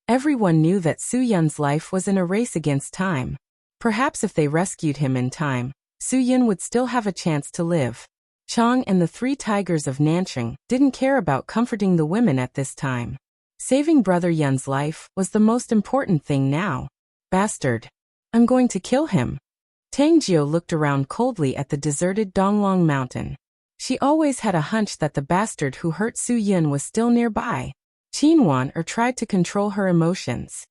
Everyone knew that Su Yun's life was in a race against time. Perhaps if they rescued him in time, Su Yun would still have a chance to live. Chang and the 3 tigers of Nanqing didn't care about comforting the women at this time. Saving Brother Yun's life was the most important thing now. Bastard. I'm going to kill him. Tang Jiu looked around coldly at the deserted Donglong Mountain. She always had a hunch that the bastard who hurt Su Yun was still nearby. Qin Wan tried to control her emotions.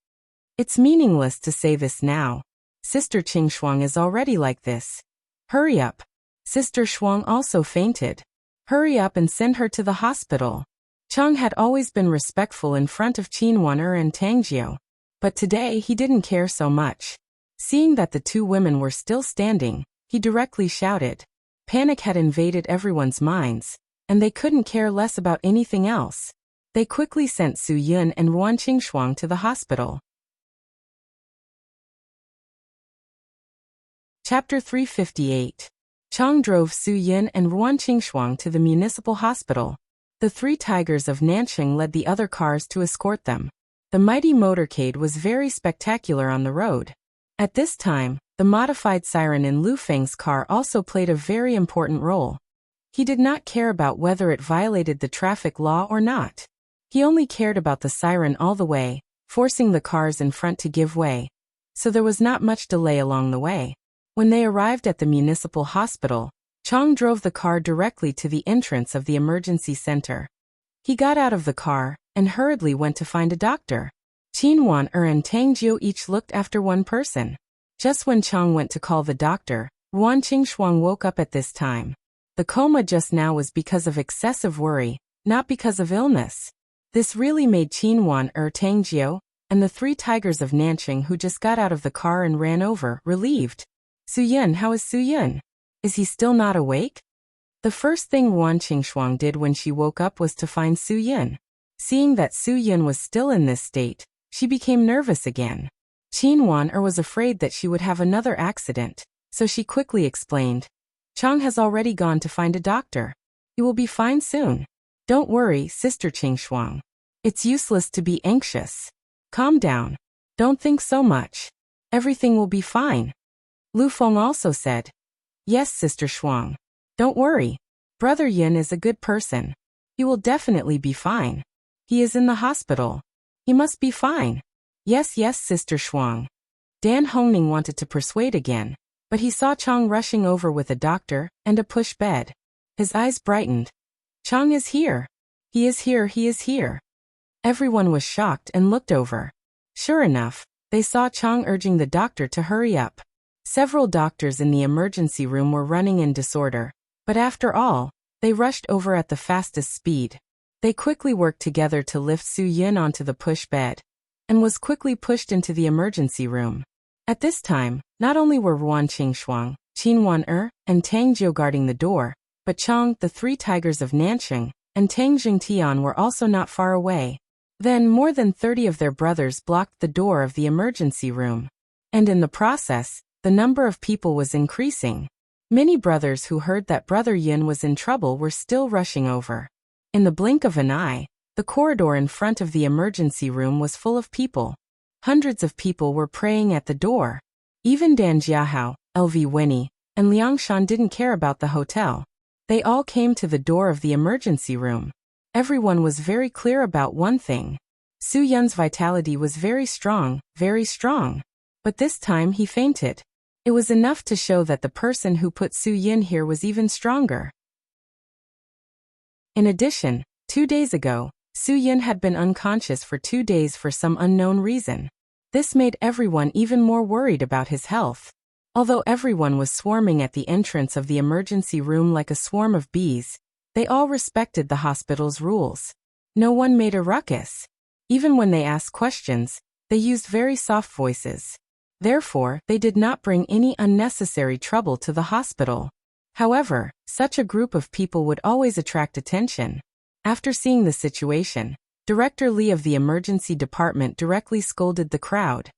It's meaningless to say this now. Sister Qing Shuang is already like this. Hurry up. Sister Shuang also fainted. Hurry up and send her to the hospital. Chang had always been respectful in front of Qin Wan and Tang Jiu, but today he didn't care so much. Seeing that the two women were still standing, he directly shouted. Panic had invaded everyone's minds, and they couldn't care less about anything else. They quickly sent Su Yun and Ruan Qingshuang to the hospital. Chapter 358. Chang drove Su Yun and Ruan Qingshuang to the municipal hospital. The three tigers of Nanxing led the other cars to escort them. The mighty motorcade was very spectacular on the road. At this time, the modified siren in Lu Feng's car also played a very important role. He did not care about whether it violated the traffic law or not. He only cared about the siren all the way, forcing the cars in front to give way. So there was not much delay along the way. When they arrived at the municipal hospital, Chang drove the car directly to the entrance of the emergency center. He got out of the car and hurriedly went to find a doctor. Qin Wan and Tang Jiu each looked after one person. Just when Chang went to call the doctor, Ruan Qingshuang woke up at this time. The coma just now was because of excessive worry, not because of illness. This really made Qin Wan Tang Jiu, and the three tigers of Nanxing who just got out of the car and ran over, relieved. Su Yun, how is Su Yun? Is he still not awake? The first thing Ruan Qingshuang did when she woke up was to find Su Yun. Seeing that Su Yun was still in this state, she became nervous again. Qin Wan was afraid that she would have another accident, so she quickly explained. Chang has already gone to find a doctor. He will be fine soon. Don't worry, Sister Qingshuang. It's useless to be anxious. Calm down. Don't think so much. Everything will be fine. Lu Feng also said. Yes, Sister Shuang. Don't worry. Brother Yin is a good person. He will definitely be fine. He is in the hospital. He must be fine. Yes, Sister Shuang. Dan Hongning wanted to persuade again, but he saw Chang rushing over with a doctor and a push bed. His eyes brightened. Chang is here. He is here, he is here. Everyone was shocked and looked over. Sure enough, they saw Chang urging the doctor to hurry up. Several doctors in the emergency room were running in disorder, but after all, they rushed over at the fastest speed. They quickly worked together to lift Su Yun onto the push bed, and was quickly pushed into the emergency room. At this time, not only were Ruan Qingshuang, Qin Wan and Tang Jiu guarding the door, but Chang, the three tigers of Nanxing, and Tang Jingtian were also not far away. Then more than 30 of their brothers blocked the door of the emergency room. And in the process, the number of people was increasing. Many brothers who heard that Brother Yin was in trouble were still rushing over. In the blink of an eye, the corridor in front of the emergency room was full of people. Hundreds of people were praying at the door. Even Dan Jiahao, LV Wenny, and Liang Shan didn't care about the hotel. They all came to the door of the emergency room. Everyone was very clear about one thing. Su Yun's vitality was very strong, very strong. But this time he fainted. It was enough to show that the person who put Su Yun here was even stronger. In addition, 2 days ago, Su Yun had been unconscious for 2 days for some unknown reason. This made everyone even more worried about his health. Although everyone was swarming at the entrance of the emergency room like a swarm of bees, they all respected the hospital's rules. No one made a ruckus. Even when they asked questions, they used very soft voices. Therefore, they did not bring any unnecessary trouble to the hospital. However, such a group of people would always attract attention. After seeing the situation, Director Li of the emergency department directly scolded the crowd.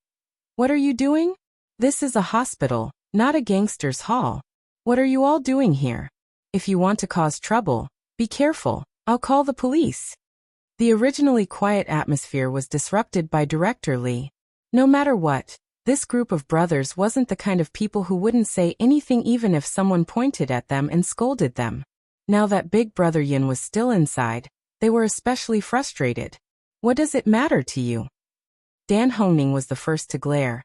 What are you doing? This is a hospital, not a gangster's hall. What are you all doing here? If you want to cause trouble, be careful, I'll call the police. The originally quiet atmosphere was disrupted by Director Li. No matter what, this group of brothers wasn't the kind of people who wouldn't say anything even if someone pointed at them and scolded them. Now that Big Brother Yin was still inside, they were especially frustrated. What does it matter to you? Dan Hongning was the first to glare.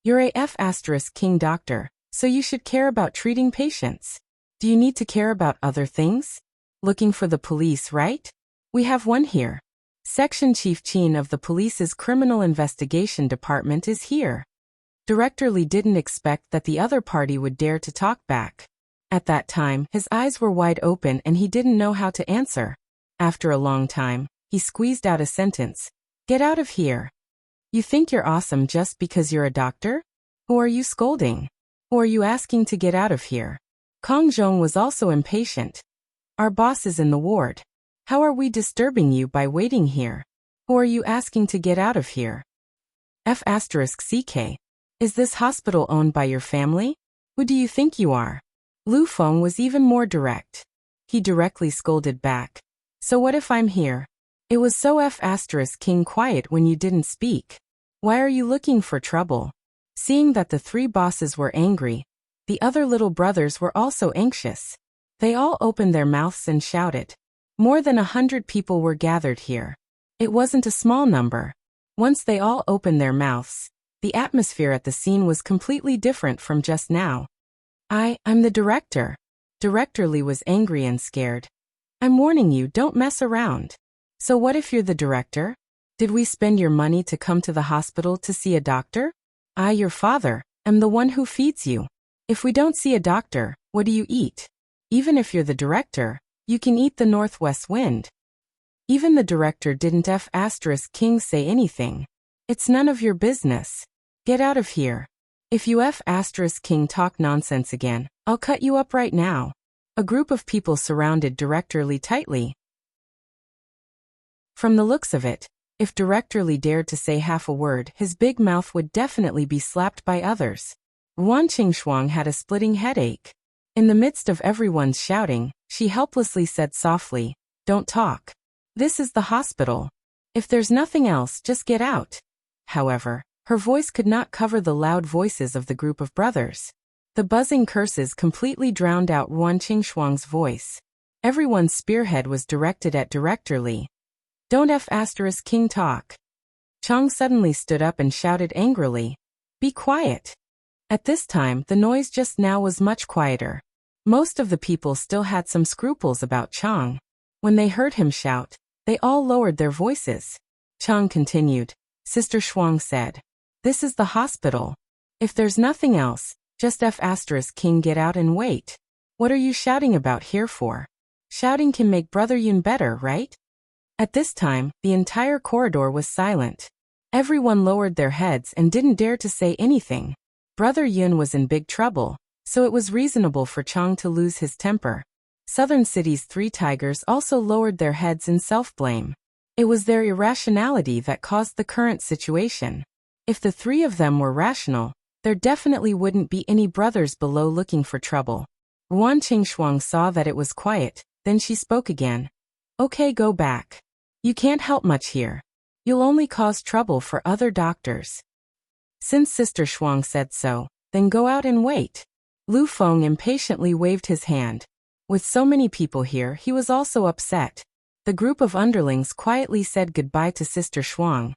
You're a F***king doctor, so you should care about treating patients. Do you need to care about other things? Looking for the police, right? We have one here. Section Chief Chin of the police's criminal investigation department is here. Director Lee didn't expect that the other party would dare to talk back. At that time, his eyes were wide open and he didn't know how to answer. After a long time, he squeezed out a sentence. Get out of here. You think you're awesome just because you're a doctor? Who are you scolding? Who are you asking to get out of here? Kong Zhong was also impatient. Our boss is in the ward. How are we disturbing you by waiting here? Who are you asking to get out of here? F***CK. Is this hospital owned by your family? Who do you think you are? Lu Feng was even more direct. He directly scolded back. So what if I'm here? It was so F***king quiet when you didn't speak. Why are you looking for trouble? Seeing that the three bosses were angry, the other little brothers were also anxious. They all opened their mouths and shouted. More than 100 people were gathered here. It wasn't a small number. Once they all opened their mouths, the atmosphere at the scene was completely different from just now. I'm the director. Director Lee was angry and scared. I'm warning you, don't mess around. So what if you're the director? Did we spend your money to come to the hospital to see a doctor? I, your father, am the one who feeds you. If we don't see a doctor, what do you eat? Even if you're the director, you can eat the northwest wind. Even the director didn't F***king say anything. It's none of your business. Get out of here. If you F***king talk nonsense again, I'll cut you up right now. A group of people surrounded Director Lee tightly. From the looks of it, if Director Lee dared to say half a word, his big mouth would definitely be slapped by others. Ruan Qingshuang had a splitting headache. In the midst of everyone's shouting, she helplessly said softly, "Don't talk. This is the hospital. If there's nothing else, just get out." However, her voice could not cover the loud voices of the group of brothers. The buzzing curses completely drowned out Ruan Qingshuang's voice. Everyone's spearhead was directed at Director Lee. Don't F***king talk. Chong suddenly stood up and shouted angrily. Be quiet. At this time, the noise just now was much quieter. Most of the people still had some scruples about Chong. When they heard him shout, they all lowered their voices. Chong continued. Sister Shuang said. This is the hospital. If there's nothing else, just F***king get out and wait. What are you shouting about here for? Shouting can make Brother Yun better, right? At this time, the entire corridor was silent. Everyone lowered their heads and didn't dare to say anything. Brother Yun was in big trouble, so it was reasonable for Chong to lose his temper. Southern City's three tigers also lowered their heads in self-blame. It was their irrationality that caused the current situation. If the three of them were rational, there definitely wouldn't be any brothers below looking for trouble. Ruan Qingshuang saw that it was quiet, then she spoke again. Okay, go back. You can't help much here. You'll only cause trouble for other doctors. Since Sister Shuang said so, then go out and wait. Lu Feng impatiently waved his hand. With so many people here, he was also upset. The group of underlings quietly said goodbye to Sister Shuang,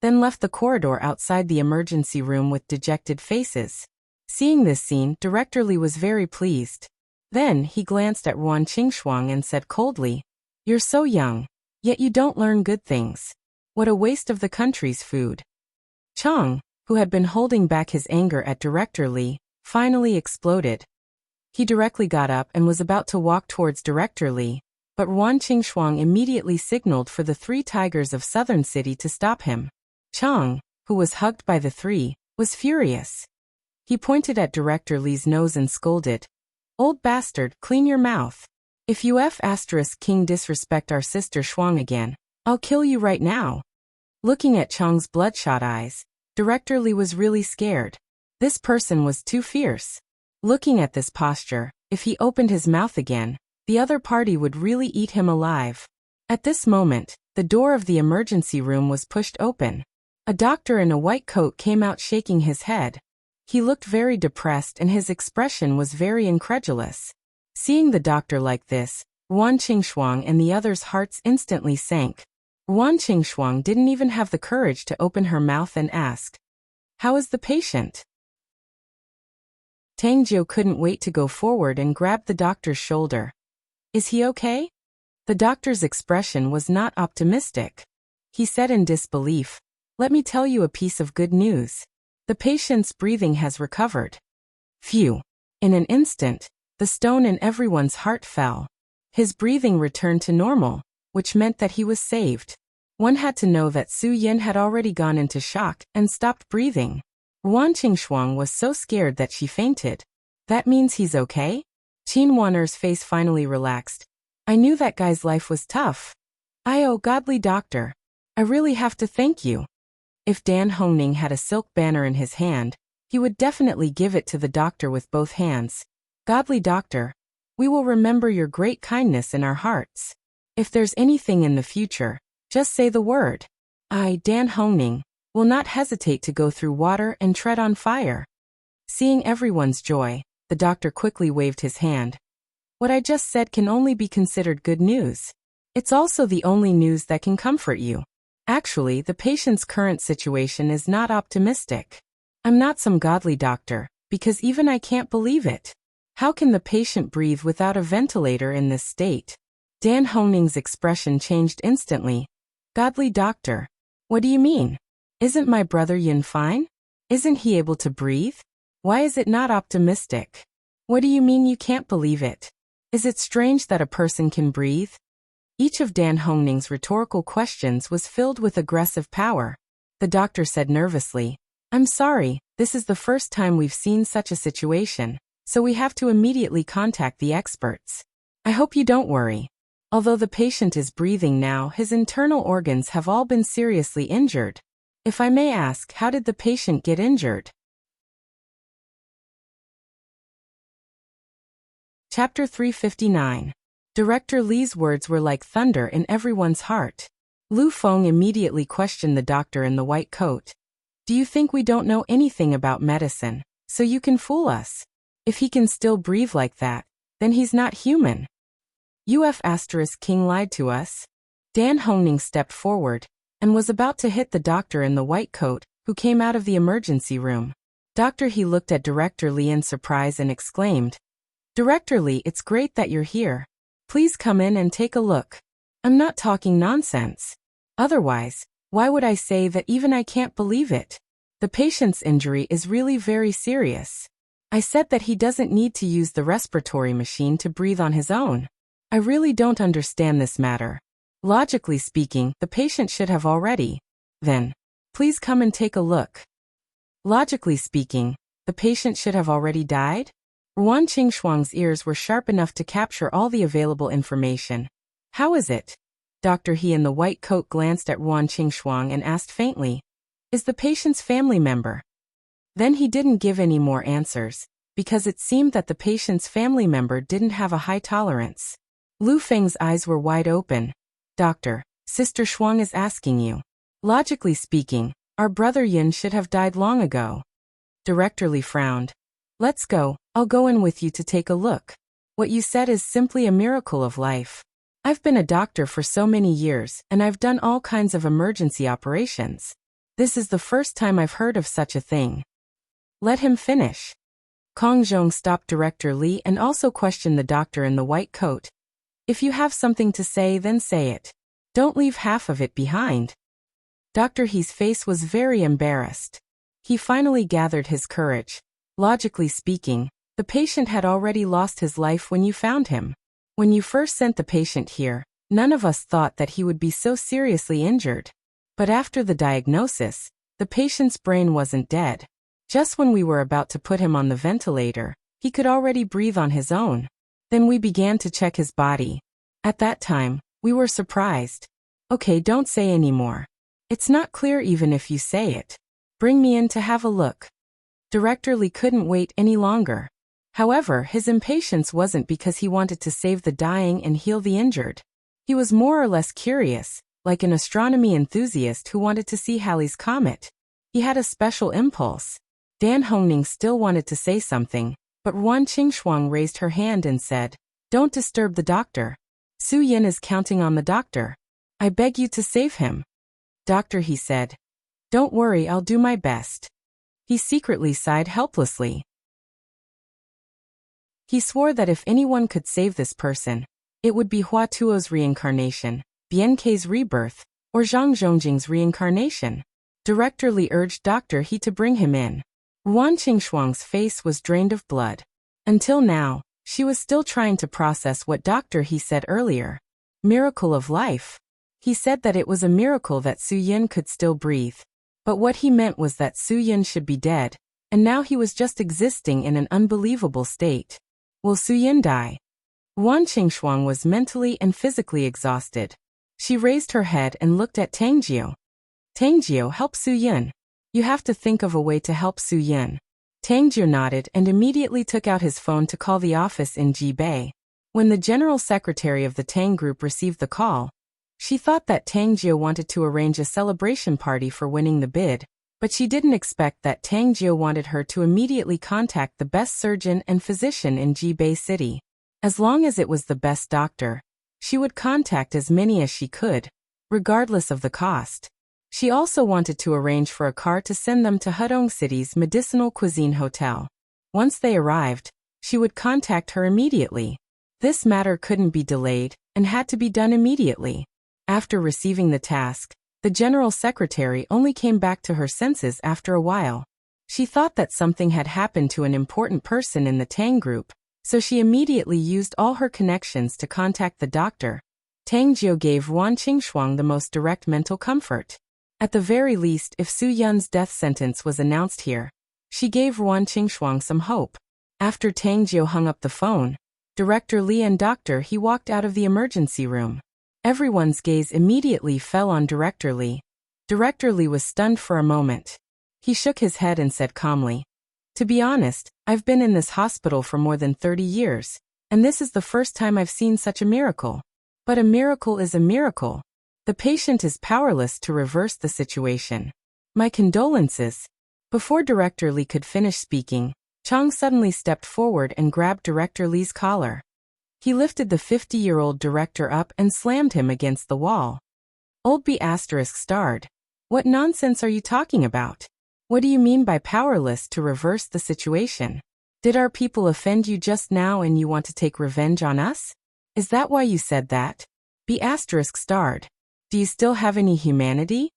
then left the corridor outside the emergency room with dejected faces. Seeing this scene, Director Lee was very pleased. Then he glanced at Ruan Qingshuang and said coldly, You're so young, yet you don't learn good things. What a waste of the country's food. Chong, who had been holding back his anger at Director Lee, finally exploded. He directly got up and was about to walk towards Director Lee, but Ruan Qingshuang immediately signaled for the three tigers of Southern City to stop him. Chong, who was hugged by the three, was furious. He pointed at Director Lee's nose and scolded, Old bastard, clean your mouth. If you F***king disrespect our Sister Shuang again, I'll kill you right now. Looking at Chong's bloodshot eyes, Director Lee was really scared. This person was too fierce. Looking at this posture, if he opened his mouth again, the other party would really eat him alive. At this moment, the door of the emergency room was pushed open. A doctor in a white coat came out shaking his head. He looked very depressed and his expression was very incredulous. Seeing the doctor like this, Ruan Qingshuang and the others' hearts instantly sank. Wan Qingshuang didn't even have the courage to open her mouth and asked, "How is the patient?" Tang Jiu couldn't wait to go forward and grabbed the doctor's shoulder. "Is he okay?" The doctor's expression was not optimistic. He said in disbelief, "Let me tell you a piece of good news. The patient's breathing has recovered." Phew! In an instant, the stone in everyone's heart fell. His breathing returned to normal, which meant that he was saved. One had to know that Su Yin had already gone into shock and stopped breathing. Wan Qingshuang was so scared that she fainted. "That means he's okay?" Qin Waner's face finally relaxed. "I knew that guy's life was tough. Oh, godly doctor. I really have to thank you." If Dan Hongning had a silk banner in his hand, he would definitely give it to the doctor with both hands. "Godly doctor, we will remember your great kindness in our hearts. If there's anything in the future, just say the word. I, Dan Hongning, will not hesitate to go through water and tread on fire." Seeing everyone's joy, the doctor quickly waved his hand. "What I just said can only be considered good news. It's also the only news that can comfort you. Actually, the patient's current situation is not optimistic. I'm not some godly doctor, because even I can't believe it. How can the patient breathe without a ventilator in this state?" Dan Hongning's expression changed instantly. "Godly doctor, what do you mean? Isn't my brother Yin fine? Isn't he able to breathe? Why is it not optimistic? What do you mean you can't believe it? Is it strange that a person can breathe?" Each of Dan Hongning's rhetorical questions was filled with aggressive power. The doctor said nervously, "I'm sorry, this is the first time we've seen such a situation, so we have to immediately contact the experts. I hope you don't worry. Although the patient is breathing now, his internal organs have all been seriously injured. If I may ask, how did the patient get injured?" Chapter 359. Director Li's words were like thunder in everyone's heart. Lu Feng immediately questioned the doctor in the white coat. "Do you think we don't know anything about medicine, so you can fool us? If he can still breathe like that, then he's not human. King lied to us." Dan Hongning stepped forward and was about to hit the doctor in the white coat, who came out of the emergency room. Dr. He looked at Director Li in surprise and exclaimed, "Director Li, it's great that you're here. Please come in and take a look. I'm not talking nonsense. Otherwise, why would I say that even I can't believe it? The patient's injury is really very serious. I said that he doesn't need to use the respiratory machine to breathe on his own. I really don't understand this matter. Logically speaking, the patient should have already. Then, please come and take a look. Logically speaking, the patient should have already died?" Wan Qingshuang's ears were sharp enough to capture all the available information. "How is it?" Dr. He in the white coat glanced at Wan Qingshuang and asked faintly, "Is the patient's family member?" Then he didn't give any more answers, because it seemed that the patient's family member didn't have a high tolerance. Lu Feng's eyes were wide open. "Doctor, Sister Shuang is asking you. Logically speaking, our brother Yin should have died long ago." Director Li frowned. "Let's go, I'll go in with you to take a look. What you said is simply a miracle of life. I've been a doctor for so many years, and I've done all kinds of emergency operations. This is the first time I've heard of such a thing." "Let him finish." Kong Zhong stopped Director Li and also questioned the doctor in the white coat. "If you have something to say, then say it. Don't leave half of it behind." Dr. He's face was very embarrassed. He finally gathered his courage. "Logically speaking, the patient had already lost his life when you found him. When you first sent the patient here, none of us thought that he would be so seriously injured. But after the diagnosis, the patient's brain wasn't dead. Just when we were about to put him on the ventilator, he could already breathe on his own. Then we began to check his body. At that time, we were surprised." "Okay, don't say any more. It's not clear even if you say it. Bring me in to have a look." Director Li couldn't wait any longer. However, his impatience wasn't because he wanted to save the dying and heal the injured. He was more or less curious, like an astronomy enthusiast who wanted to see Halley's Comet. He had a special impulse. Dan Hongning still wanted to say something, but Wan Qingshuang raised her hand and said, "Don't disturb the doctor. Su Yin is counting on the doctor." I beg you to save him. Doctor, he said. Don't worry, I'll do my best. He secretly sighed helplessly. He swore that if anyone could save this person, it would be Hua Tuo's reincarnation, Bian Ke's rebirth, or Zhang Zhongjing's reincarnation. Director Li urged Dr. He to bring him in. Ruan Qingshuang's face was drained of blood. Until now, she was still trying to process what Dr. He said earlier. Miracle of life. He said that it was a miracle that Su Yin could still breathe. But what he meant was that Su Yin should be dead, and now he was just existing in an unbelievable state. Will Su Yin die? Ruan Qingshuang was mentally and physically exhausted. She raised her head and looked at Tangjiu. Tangjiu, help Su Yin. You have to think of a way to help Su Yin. Tangjiu nodded and immediately took out his phone to call the office in Jibei. When the general secretary of the Tang group received the call, she thought that Tangjiu wanted to arrange a celebration party for winning the bid, but she didn't expect that Tangjiu wanted her to immediately contact the best surgeon and physician in Jibei City. As long as it was the best doctor, she would contact as many as she could, regardless of the cost. She also wanted to arrange for a car to send them to Hudong City's Medicinal Cuisine Hotel. Once they arrived, she would contact her immediately. This matter couldn't be delayed and had to be done immediately. After receiving the task, the general secretary only came back to her senses after a while. She thought that something had happened to an important person in the Tang group, so she immediately used all her connections to contact the doctor. Tangjiu gave Ruan Qingshuang the most direct mental comfort. At the very least, if Su Yun's death sentence was announced here, she gave Ruan Qingshuang some hope. After Tangjiu hung up the phone, Director Li and Dr. He walked out of the emergency room. Everyone's gaze immediately fell on Director Li. Director Li was stunned for a moment. He shook his head and said calmly, "To be honest, I've been in this hospital for more than 30 years, and this is the first time I've seen such a miracle. But a miracle is a miracle. The patient is powerless to reverse the situation. My condolences." Before Director Li could finish speaking, Chang suddenly stepped forward and grabbed Director Li's collar. He lifted the 50-year-old director up and slammed him against the wall. Old B** starred. "What nonsense are you talking about? What do you mean by powerless to reverse the situation? Did our people offend you just now and you want to take revenge on us? Is that why you said that?" B** starred. "Do you still have any humanity?"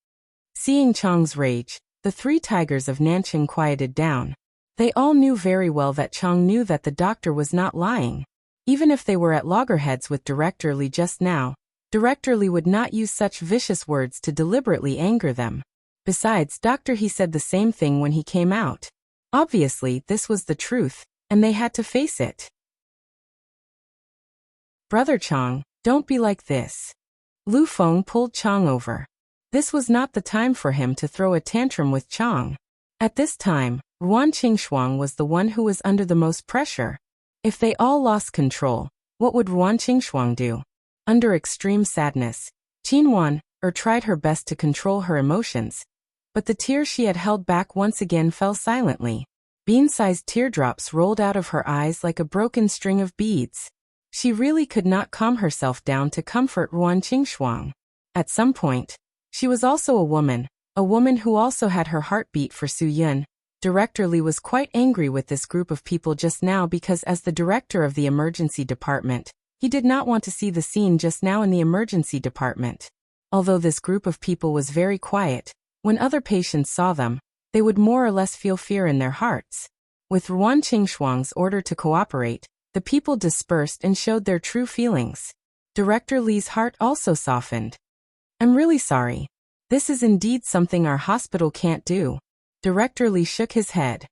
Seeing Chang's rage, the three tigers of Nanching quieted down. They all knew very well that Chang knew that the doctor was not lying. Even if they were at loggerheads with Director Li just now, Director Li would not use such vicious words to deliberately anger them. Besides, Dr. He said the same thing when he came out. Obviously, this was the truth, and they had to face it. "Brother Chang, don't be like this." Lu Feng pulled Chang over. This was not the time for him to throw a tantrum with Chang. At this time, Ruan Qingshuang was the one who was under the most pressure. If they all lost control, what would Ruan Qingshuang do? Under extreme sadness, Qinwan tried her best to control her emotions, but the tears she had held back once again fell silently. Bean-sized teardrops rolled out of her eyes like a broken string of beads. She really could not calm herself down to comfort Ruan Qingshuang. At some point, she was also a woman who also had her heart beat for Su Yun. Director Li was quite angry with this group of people just now because as the director of the emergency department, he did not want to see the scene just now in the emergency department. Although this group of people was very quiet, when other patients saw them, they would more or less feel fear in their hearts. With Ruan Qingshuang's order to cooperate, the people dispersed and showed their true feelings. Director Li's heart also softened. "I'm really sorry. This is indeed something our hospital can't do." Director Li shook his head.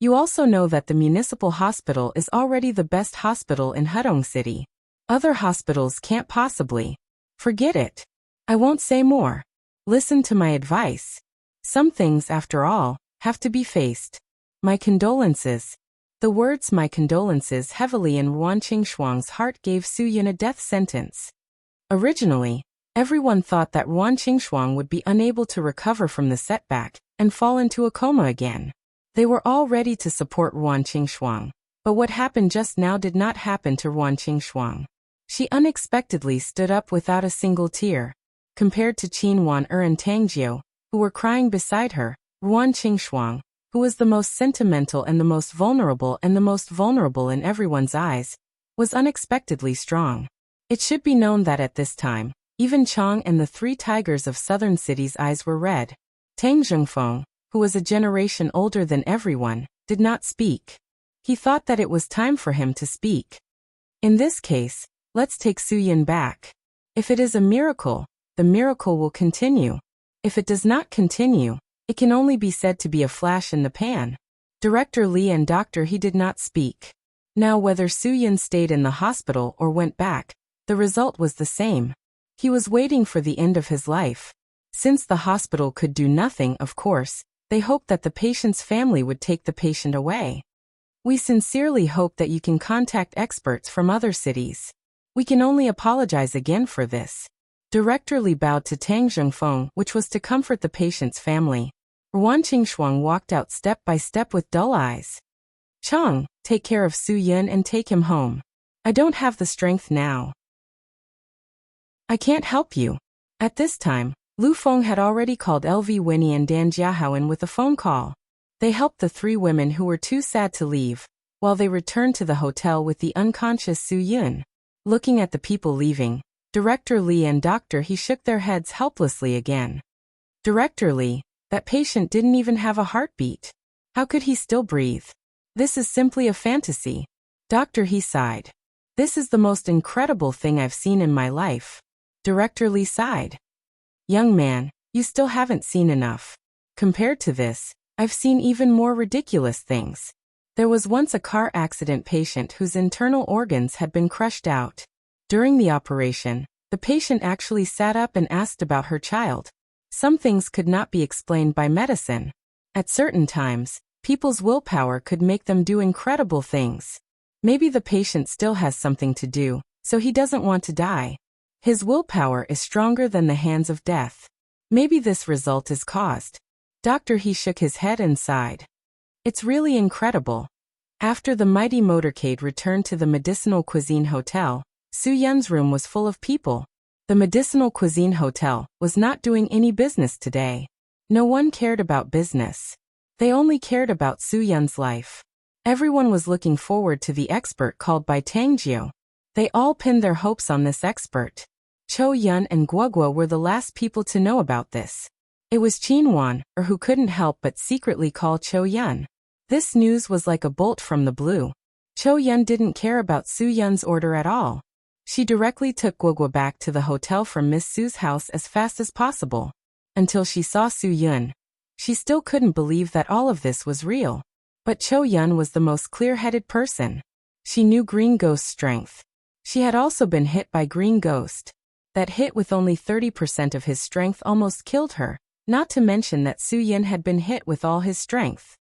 "You also know that the municipal hospital is already the best hospital in Hudong City. Other hospitals can't possibly. Forget it. I won't say more. Listen to my advice. Some things, after all, have to be faced. My condolences." The words "my condolences" heavily in Ruan Qingshuang's heart gave Su Yun a death sentence. Originally, everyone thought that Ruan Qingshuang would be unable to recover from the setback and fall into a coma again. They were all ready to support Ruan Qingshuang, but what happened just now did not happen to Ruan Qingshuang. She unexpectedly stood up without a single tear. compared to Qin Wan and Tangjiu, who were crying beside her. Ruan Qingshuang, who was the most sentimental and the most vulnerable in everyone's eyes, was unexpectedly strong. It should be known that at this time, even Chang and the three tigers of southern cities' eyes were red. Tang Zhengfeng, who was a generation older than everyone, did not speak. He thought that it was time for him to speak. In this case, let's take Su Yin back. If it is a miracle, the miracle will continue. If it does not continue, it can only be said to be a flash in the pan. Director Li and Dr. He did not speak. Now whether Su Yin stayed in the hospital or went back, the result was the same. He was waiting for the end of his life. Since the hospital could do nothing, of course, they hoped that the patient's family would take the patient away. We sincerely hope that you can contact experts from other cities. We can only apologize again for this. Director Li bowed to Tang Zhengfeng, which was to comfort the patient's family. Ruan Qingshuang walked out step by step with dull eyes. Chang, take care of Su Yin and take him home. I don't have the strength now. I can't help you. At this time, Lu Feng had already called LV Winnie and Dan Jiahao in with a phone call. They helped the three women who were too sad to leave, while they returned to the hotel with the unconscious Su Yin. Looking at the people leaving, Director Li and Dr. He shook their heads helplessly again. Director Li, that patient didn't even have a heartbeat. How could he still breathe? This is simply a fantasy. Dr. He sighed. This is the most incredible thing I've seen in my life. Director Li sighed. Young man, you still haven't seen enough. Compared to this, I've seen even more ridiculous things. There was once a car accident patient whose internal organs had been crushed out. During the operation, the patient actually sat up and asked about her child. Some things could not be explained by medicine. At certain times, people's willpower could make them do incredible things. Maybe the patient still has something to do, so he doesn't want to die. His willpower is stronger than the hands of death. Maybe this result is caused. Dr. He shook his head and sighed. It's really incredible. After the mighty motorcade returned to the Medicinal Cuisine Hotel, Su Yun's room was full of people. The Medicinal Cuisine Hotel was not doing any business today. No one cared about business. They only cared about Su Yun's life. Everyone was looking forward to the expert called by Tangjiu. They all pinned their hopes on this expert. Chou Yun and Guoguo were the last people to know about this. It was Qin Wan, who couldn't help but secretly call Chou Yun. This news was like a bolt from the blue. Chou Yun didn't care about Su Yun's order at all. She directly took Guoguo back to the hotel from Miss Su's house as fast as possible. Until she saw Su Yun, she still couldn't believe that all of this was real. But Chou Yun was the most clear-headed person. She knew Green Ghost's strength. She had also been hit by Green Ghost. That hit with only 30% of his strength almost killed her, not to mention that Su Yin had been hit with all his strength.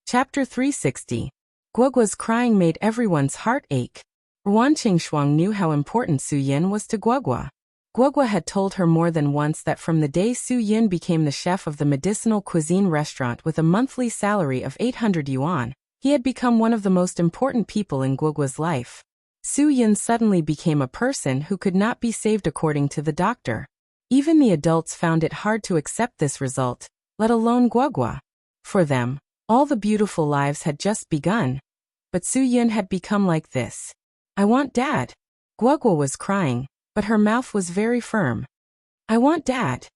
Chapter 360. Guoguo's crying made everyone's heart ache. Ruan Qingshuang knew how important Su Yin was to Guoguo. Guoguo had told her more than once that from the day Su Yin became the chef of the Medicinal Cuisine restaurant with a monthly salary of 800 yuan, he had become one of the most important people in Guoguo's life. Su Yin suddenly became a person who could not be saved according to the doctor. Even the adults found it hard to accept this result, let alone Guoguo. For them, all the beautiful lives had just begun. But Su Yin had become like this. I want Dad. Guoguo was crying, but her mouth was very firm. I want Dad.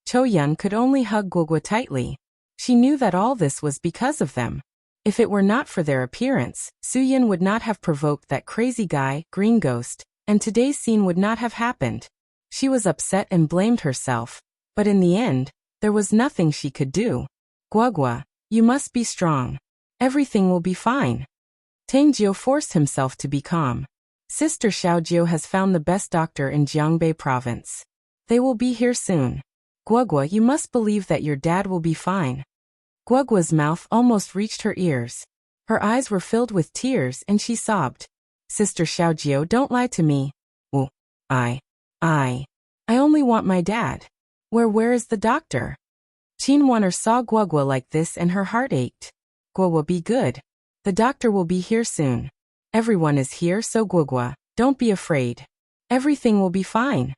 Chou Yun could only hug Guoguo tightly. She knew that all this was because of them. If it were not for their appearance, Su Yin would not have provoked that crazy guy, Green Ghost, and today's scene would not have happened. She was upset and blamed herself, but in the end, there was nothing she could do. Guoguo, you must be strong. Everything will be fine. Tangjiu forced himself to be calm. Sister Xiaojiu has found the best doctor in Jiangbei province. They will be here soon. Guoguo, you must believe that your dad will be fine. Guoguo's mouth almost reached her ears. Her eyes were filled with tears and she sobbed. Sister Xiaojiu, don't lie to me. Oh, I only want my dad. Where is the doctor? Qin Wan saw Guoguo like this and her heart ached. Guoguo, be good. The doctor will be here soon. Everyone is here, so Guoguo, Don't be afraid. Everything will be fine.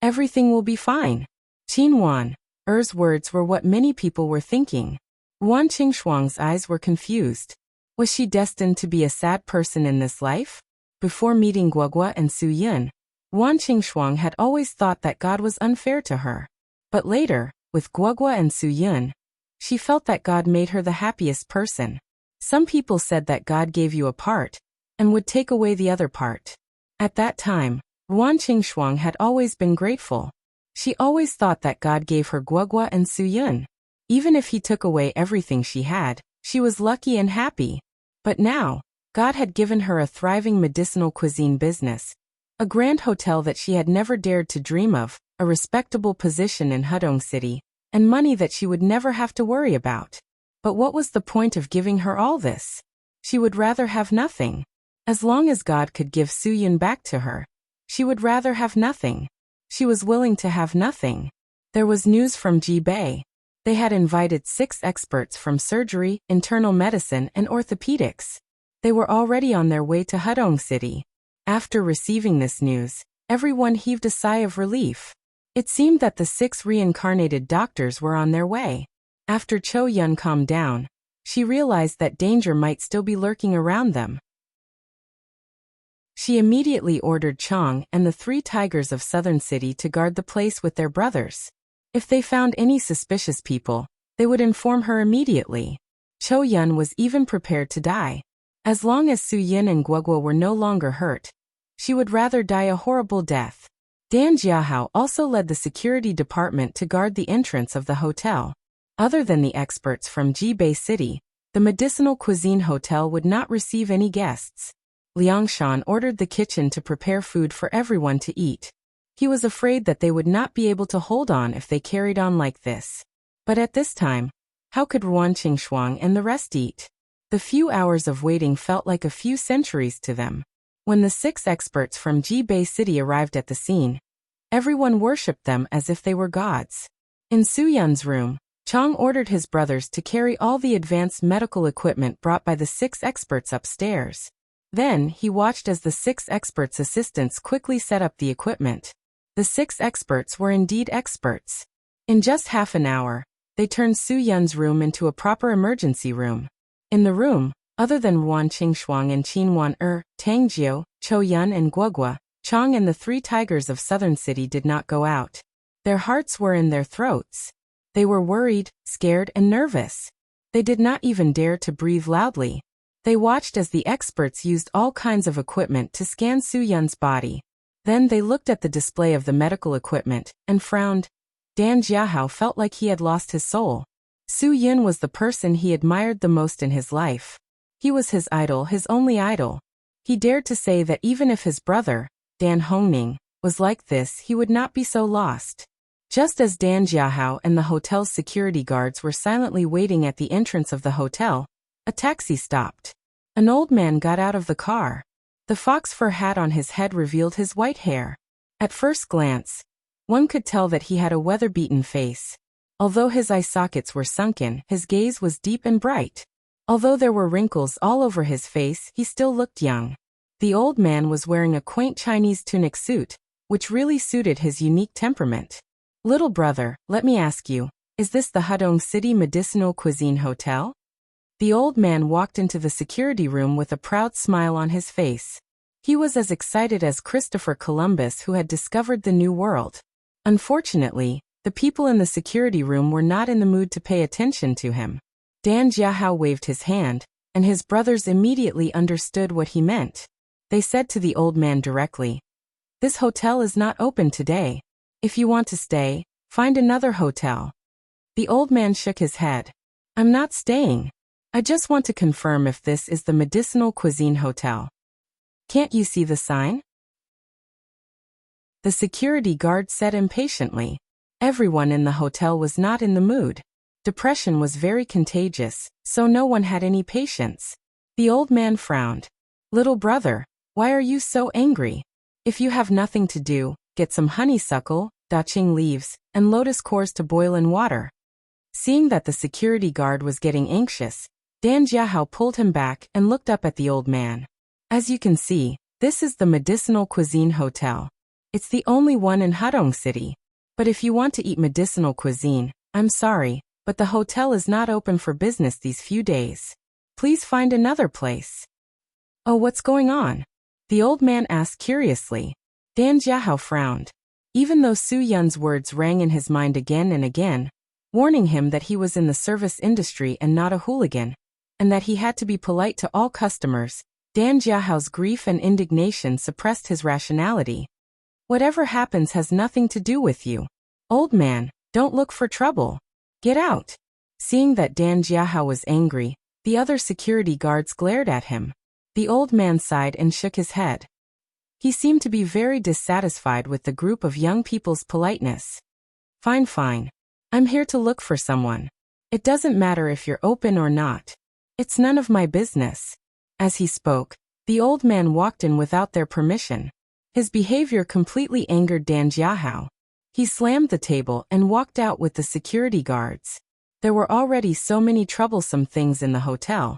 Everything will be fine. Qin Wan Er's words were what many people were thinking. Wan Qingshuang's eyes were confused. Was she destined to be a sad person in this life? Before meeting Guogua and Su Yun, Wan Qingshuang had always thought that God was unfair to her. But later, with Guogua and Su Yun, she felt that God made her the happiest person. Some people said that God gave you a part and would take away the other part. At that time, Wan Qingshuang had always been grateful. She always thought that God gave her Guogua and Su Yun. Even if he took away everything she had, she was lucky and happy. But now, God had given her a thriving medicinal cuisine business, a grand hotel that she had never dared to dream of, a respectable position in Hudong City, and money that she would never have to worry about. But what was the point of giving her all this? She would rather have nothing. As long as God could give Su Yun back to her, she would rather have nothing. She was willing to have nothing. There was news from Jibei. They had invited 6 experts from surgery, internal medicine, and orthopedics. They were already on their way to Hudong City. After receiving this news, everyone heaved a sigh of relief. It seemed that the 6 reincarnated doctors were on their way. After Cho Yun calmed down, she realized that danger might still be lurking around them. She immediately ordered Chong and the 3 tigers of Southern City to guard the place with their brothers. If they found any suspicious people, they would inform her immediately. Cho Yun was even prepared to die. As long as Su Yun and Guogua were no longer hurt, she would rather die a horrible death. Dan Jiahao also led the security department to guard the entrance of the hotel. Other than the experts from Jibei City, the medicinal cuisine hotel would not receive any guests. Liang Shan ordered the kitchen to prepare food for everyone to eat. He was afraid that they would not be able to hold on if they carried on like this. But at this time, how could Wan Qingshuang and the rest eat? The few hours of waiting felt like a few centuries to them. When the 6 experts from Jibei City arrived at the scene, everyone worshipped them as if they were gods. In Su Yun's room, Chong ordered his brothers to carry all the advanced medical equipment brought by the 6 experts upstairs. Then, he watched as the 6 experts' assistants quickly set up the equipment. The 6 experts were indeed experts. In just half an hour, they turned Su Yun's room into a proper emergency room. In the room, other than Wan Qingshuang and Qin Wan Tang Jiu, Cho Yun and Guogua, Chong and the 3 tigers of Southern City did not go out. Their hearts were in their throats. They were worried, scared, and nervous. They did not even dare to breathe loudly. They watched as the experts used all kinds of equipment to scan Su Yun's body. Then they looked at the display of the medical equipment and frowned. Dan Jiahao felt like he had lost his soul. Su Yun was the person he admired the most in his life. He was his idol, his only idol. He dared to say that even if his brother, Dan Hongning, was like this, he would not be so lost. Just as Dan Jiahao and the hotel's security guards were silently waiting at the entrance of the hotel, a taxi stopped. An old man got out of the car. The fox fur hat on his head revealed his white hair. At first glance, one could tell that he had a weather-beaten face. Although his eye sockets were sunken, his gaze was deep and bright. Although there were wrinkles all over his face, he still looked young. The old man was wearing a quaint Chinese tunic suit, which really suited his unique temperament. "Little brother, let me ask you, is this the Hudong City Medicinal Cuisine Hotel?" The old man walked into the security room with a proud smile on his face. He was as excited as Christopher Columbus, who had discovered the New World. Unfortunately, the people in the security room were not in the mood to pay attention to him. Dan Jiahao waved his hand, and his brothers immediately understood what he meant. They said to the old man directly, "This hotel is not open today. If you want to stay, find another hotel." The old man shook his head. "I'm not staying. I just want to confirm if this is the Medicinal Cuisine Hotel. Can't you see the sign?" The security guard said impatiently. Everyone in the hotel was not in the mood. Depression was very contagious, so no one had any patience. The old man frowned. "Little brother, why are you so angry? If you have nothing to do, get some honeysuckle, daching leaves, and lotus cores to boil in water." Seeing that the security guard was getting anxious, Dan Jiahao pulled him back and looked up at the old man. "As you can see, This is the Medicinal Cuisine Hotel. It's the only one in Hadong City. But if you want to eat medicinal cuisine, I'm sorry, but the hotel is not open for business these few days. Please find another place. Oh, what's going on? The old man asked curiously. Dan Jiahao frowned. Even though Su Yun's words rang in his mind again and again, warning him that he was in the service industry and not a hooligan, and that he had to be polite to all customers, Dan Jiahao's grief and indignation suppressed his rationality. Whatever happens has nothing to do with you. Old man, don't look for trouble. Get out. Seeing that Dan Jiahao was angry, the other security guards glared at him. The old man sighed and shook his head. He seemed to be very dissatisfied with the group of young people's politeness. Fine, fine. I'm here to look for someone. It doesn't matter if you're open or not. It's none of my business. As he spoke, the old man walked in without their permission. His behavior completely angered Dan Jiahao. He slammed the table and walked out with the security guards. There were already so many troublesome things in the hotel,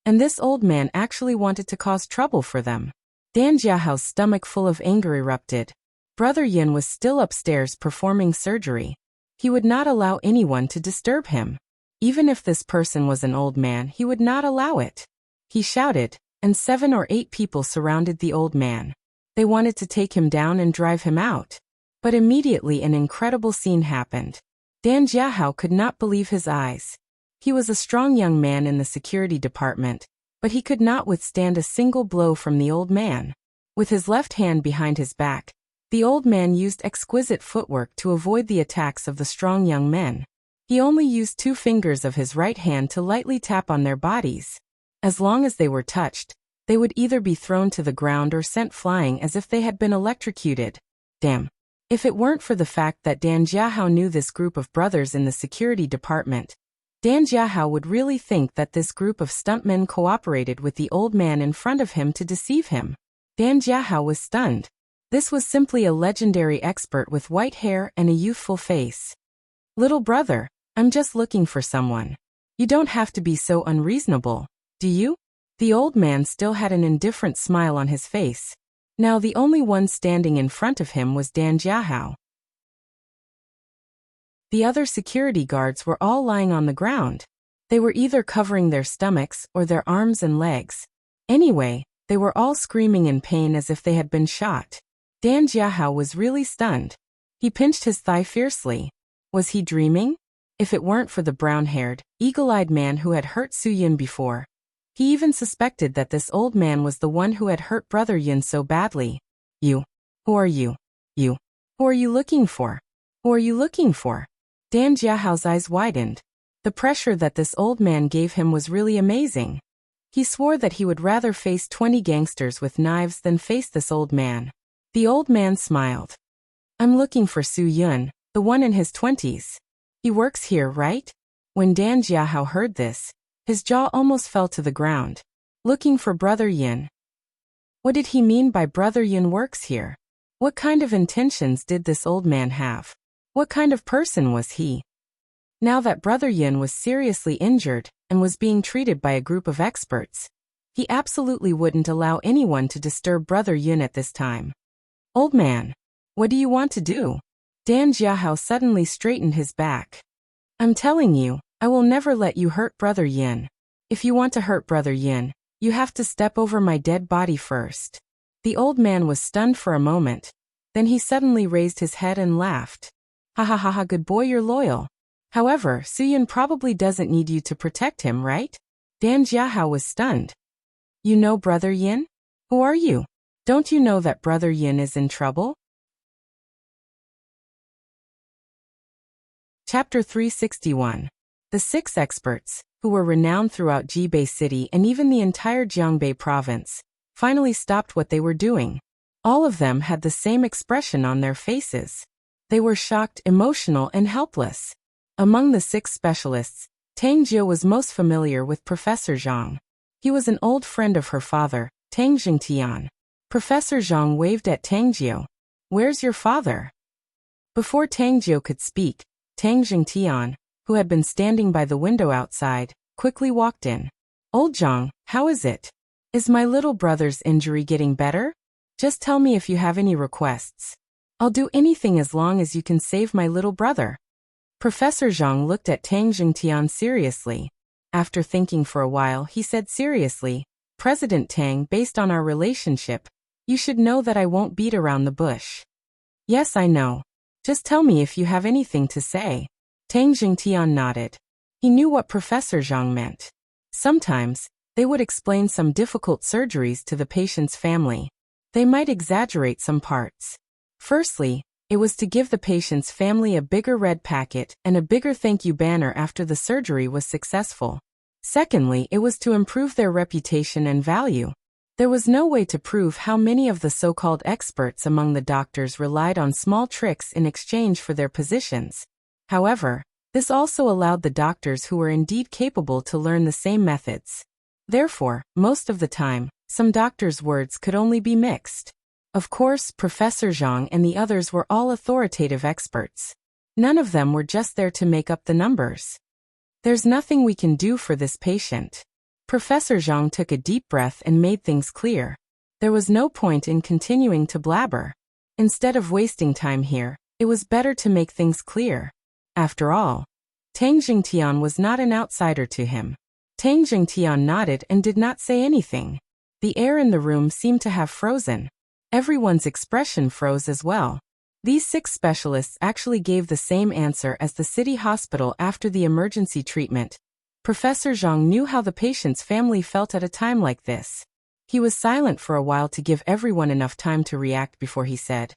and this old man actually wanted to cause trouble for them. Dan Jiahao's stomach full of anger erupted. Brother Yin was still upstairs performing surgery. He would not allow anyone to disturb him. Even if this person was an old man, he would not allow it. He shouted, and 7 or 8 people surrounded the old man. They wanted to take him down and drive him out. But immediately an incredible scene happened. Dan Jiahao could not believe his eyes. He was a strong young man in the security department, but he could not withstand a single blow from the old man. With his left hand behind his back, the old man used exquisite footwork to avoid the attacks of the strong young men. He only used 2 fingers of his right hand to lightly tap on their bodies. As long as they were touched, they would either be thrown to the ground or sent flying as if they had been electrocuted. Damn. If it weren't for the fact that Dan Jiahao knew this group of brothers in the security department, Dan Jiahao would really think that this group of stuntmen cooperated with the old man in front of him to deceive him. Dan Jiahao was stunned. This was simply a legendary expert with white hair and a youthful face. Little brother, I'm just looking for someone. You don't have to be so unreasonable, do you? The old man still had an indifferent smile on his face. Now the only one standing in front of him was Dan Jiahao. The other security guards were all lying on the ground. They were either covering their stomachs or their arms and legs. Anyway, they were all screaming in pain as if they had been shot. Dan Jiahao was really stunned. He pinched his thigh fiercely. Was he dreaming? If it weren't for the brown-haired, eagle-eyed man who had hurt Su Yun before, he even suspected that this old man was the one who had hurt Brother Yin so badly. You. Who are you? You. Who are you looking for? Who are you looking for? Dan Jiahao's eyes widened. The pressure that this old man gave him was really amazing. He swore that he would rather face 20 gangsters with knives than face this old man. The old man smiled. I'm looking for Su Yun, the one in his 20s. He works here, right? When Dan Jiahao heard this, his jaw almost fell to the ground. Looking for Brother Yin. What did he mean by Brother Yin works here? What kind of intentions did this old man have? What kind of person was he? Now that Brother Yin was seriously injured and was being treated by a group of experts, he absolutely wouldn't allow anyone to disturb Brother Yin at this time. Old man, what do you want to do? Dan Jiahao suddenly straightened his back. I'm telling you, I will never let you hurt Brother Yin. If you want to hurt Brother Yin, you have to step over my dead body first. The old man was stunned for a moment. Then he suddenly raised his head and laughed. Ha ha ha ha, good boy, you're loyal. However, Su Yun probably doesn't need you to protect him, right? Dan Jiahao was stunned. You know Brother Yin? Who are you? Don't you know that Brother Yin is in trouble? Chapter 361. The 6 experts, who were renowned throughout Jibei City and even the entire Jiangbei province, finally stopped what they were doing. All of them had the same expression on their faces. They were shocked, emotional, and helpless. Among the 6 specialists, Tang Jiu was most familiar with Professor Zhang. He was an old friend of her father, Tang Jingtian. Professor Zhang waved at Tang Jiu. Where's your father? Before Tang Jiu could speak, Tang Jingtian, who had been standing by the window outside, quickly walked in. Old Zhang, how is it? Is my little brother's injury getting better? Just tell me if you have any requests. I'll do anything as long as you can save my little brother. Professor Zhang looked at Tang Jingtian seriously. After thinking for a while, he said seriously, President Tang, based on our relationship, you should know that I won't beat around the bush. Yes, I know. Just tell me if you have anything to say. Tang Jingtian nodded. He knew what Professor Zhang meant. Sometimes, they would explain some difficult surgeries to the patient's family. They might exaggerate some parts. Firstly, it was to give the patient's family a bigger red packet and a bigger thank you banner after the surgery was successful. Secondly, it was to improve their reputation and value. There was no way to prove how many of the so-called experts among the doctors relied on small tricks in exchange for their positions. However, this also allowed the doctors who were indeed capable to learn the same methods. Therefore, most of the time, some doctors' words could only be mixed. Of course, Professor Zhang and the others were all authoritative experts. None of them were just there to make up the numbers. There's nothing we can do for this patient. Professor Zhang took a deep breath and made things clear. There was no point in continuing to blabber. Instead of wasting time here, it was better to make things clear. After all, Tang Jingtian was not an outsider to him. Tang Jingtian nodded and did not say anything. The air in the room seemed to have frozen. Everyone's expression froze as well. These 6 specialists actually gave the same answer as the city hospital after the emergency treatment. Professor Zhang knew how the patient's family felt at a time like this. He was silent for a while to give everyone enough time to react before he said,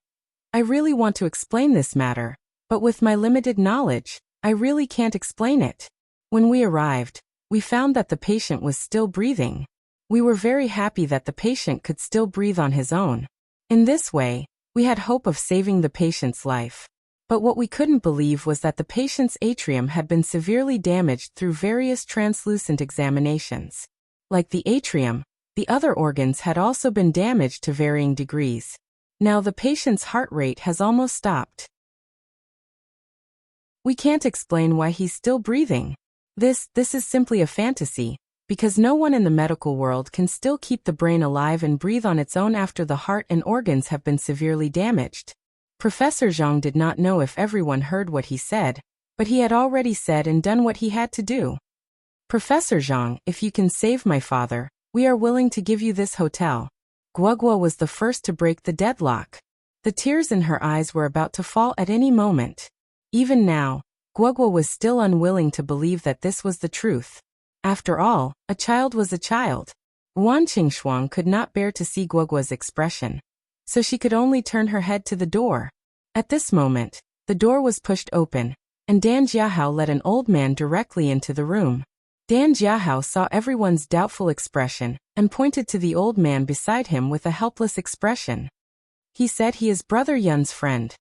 I really want to explain this matter, but with my limited knowledge, I really can't explain it. When we arrived, we found that the patient was still breathing. We were very happy that the patient could still breathe on his own. In this way, we had hope of saving the patient's life. But what we couldn't believe was that the patient's atrium had been severely damaged through various translucent examinations. Like the atrium, the other organs had also been damaged to varying degrees. Now the patient's heart rate has almost stopped. We can't explain why he's still breathing. This is simply a fantasy, because no one in the medical world can still keep the brain alive and breathe on its own after the heart and organs have been severely damaged. Professor Zhang did not know if everyone heard what he said, but he had already said and done what he had to do. Professor Zhang, if you can save my father, we are willing to give you this hotel. Guogua was the first to break the deadlock. The tears in her eyes were about to fall at any moment. Even now, Guogua was still unwilling to believe that this was the truth. After all, a child was a child. Wan Qingshuang could not bear to see Guogua's expression, so she could only turn her head to the door. At this moment, the door was pushed open, and Dan Jiahao led an old man directly into the room. Dan Jiahao saw everyone's doubtful expression and pointed to the old man beside him with a helpless expression. He said he is Brother Yun's friend.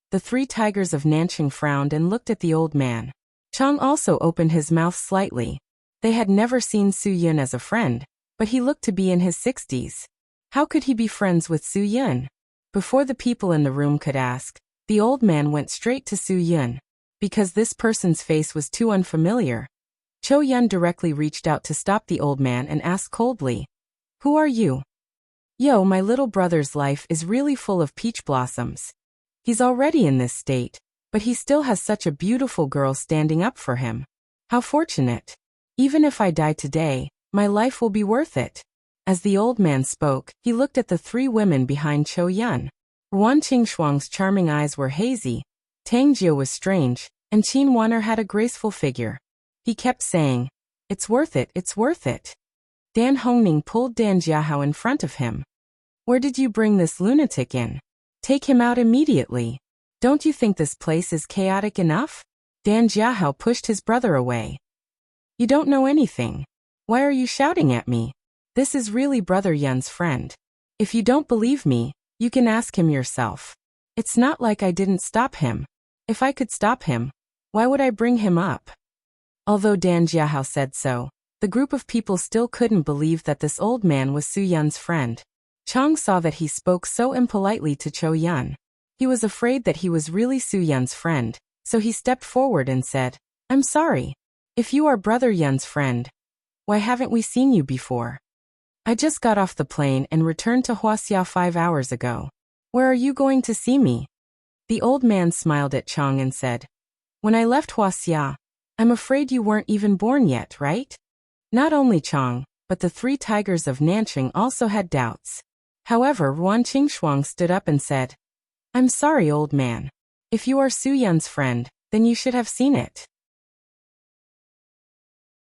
The 3 tigers of Nanqing frowned and looked at the old man. Chang also opened his mouth slightly. They had never seen Su Yun as a friend, but he looked to be in his 60s. How could he be friends with Su Yun? Before the people in the room could ask, the old man went straight to Su Yun. Because this person's face was too unfamiliar, Cho Yun directly reached out to stop the old man and asked coldly, Who are you? Yo, my little brother's life is really full of peach blossoms. He's already in this state, but he still has such a beautiful girl standing up for him. How fortunate. Even if I die today, my life will be worth it. As the old man spoke, he looked at the 3 women behind Cho Yun. Wan Qingshuang's charming eyes were hazy, Tang Jia was strange, and Qin Wan'er had a graceful figure. He kept saying, It's worth it, it's worth it. Dan Hongning pulled Dan Jiahao in front of him. Where did you bring this lunatic in? Take him out immediately. Don't you think this place is chaotic enough? Dan Jiahao pushed his brother away. You don't know anything. Why are you shouting at me? This is really Brother Yun's friend. If you don't believe me, you can ask him yourself. It's not like I didn't stop him. If I could stop him, why would I bring him up? Although Dan Jiahao said so, the group of people still couldn't believe that this old man was Su Yun's friend. Chang saw that he spoke so impolitely to Cho Yun. He was afraid that he was really Su Yun's friend, so he stepped forward and said, I'm sorry. If you are Brother Yun's friend, why haven't we seen you before? I just got off the plane and returned to Huaxia 5 hours ago. Where are you going to see me? The old man smiled at Chang and said, When I left Huaxia, I'm afraid you weren't even born yet, right? Not only Chang, but the 3 tigers of Nanqing also had doubts. However, Ruan Qingshuang stood up and said, I'm sorry, old man. If you are Su Yun's friend, then you should have seen it.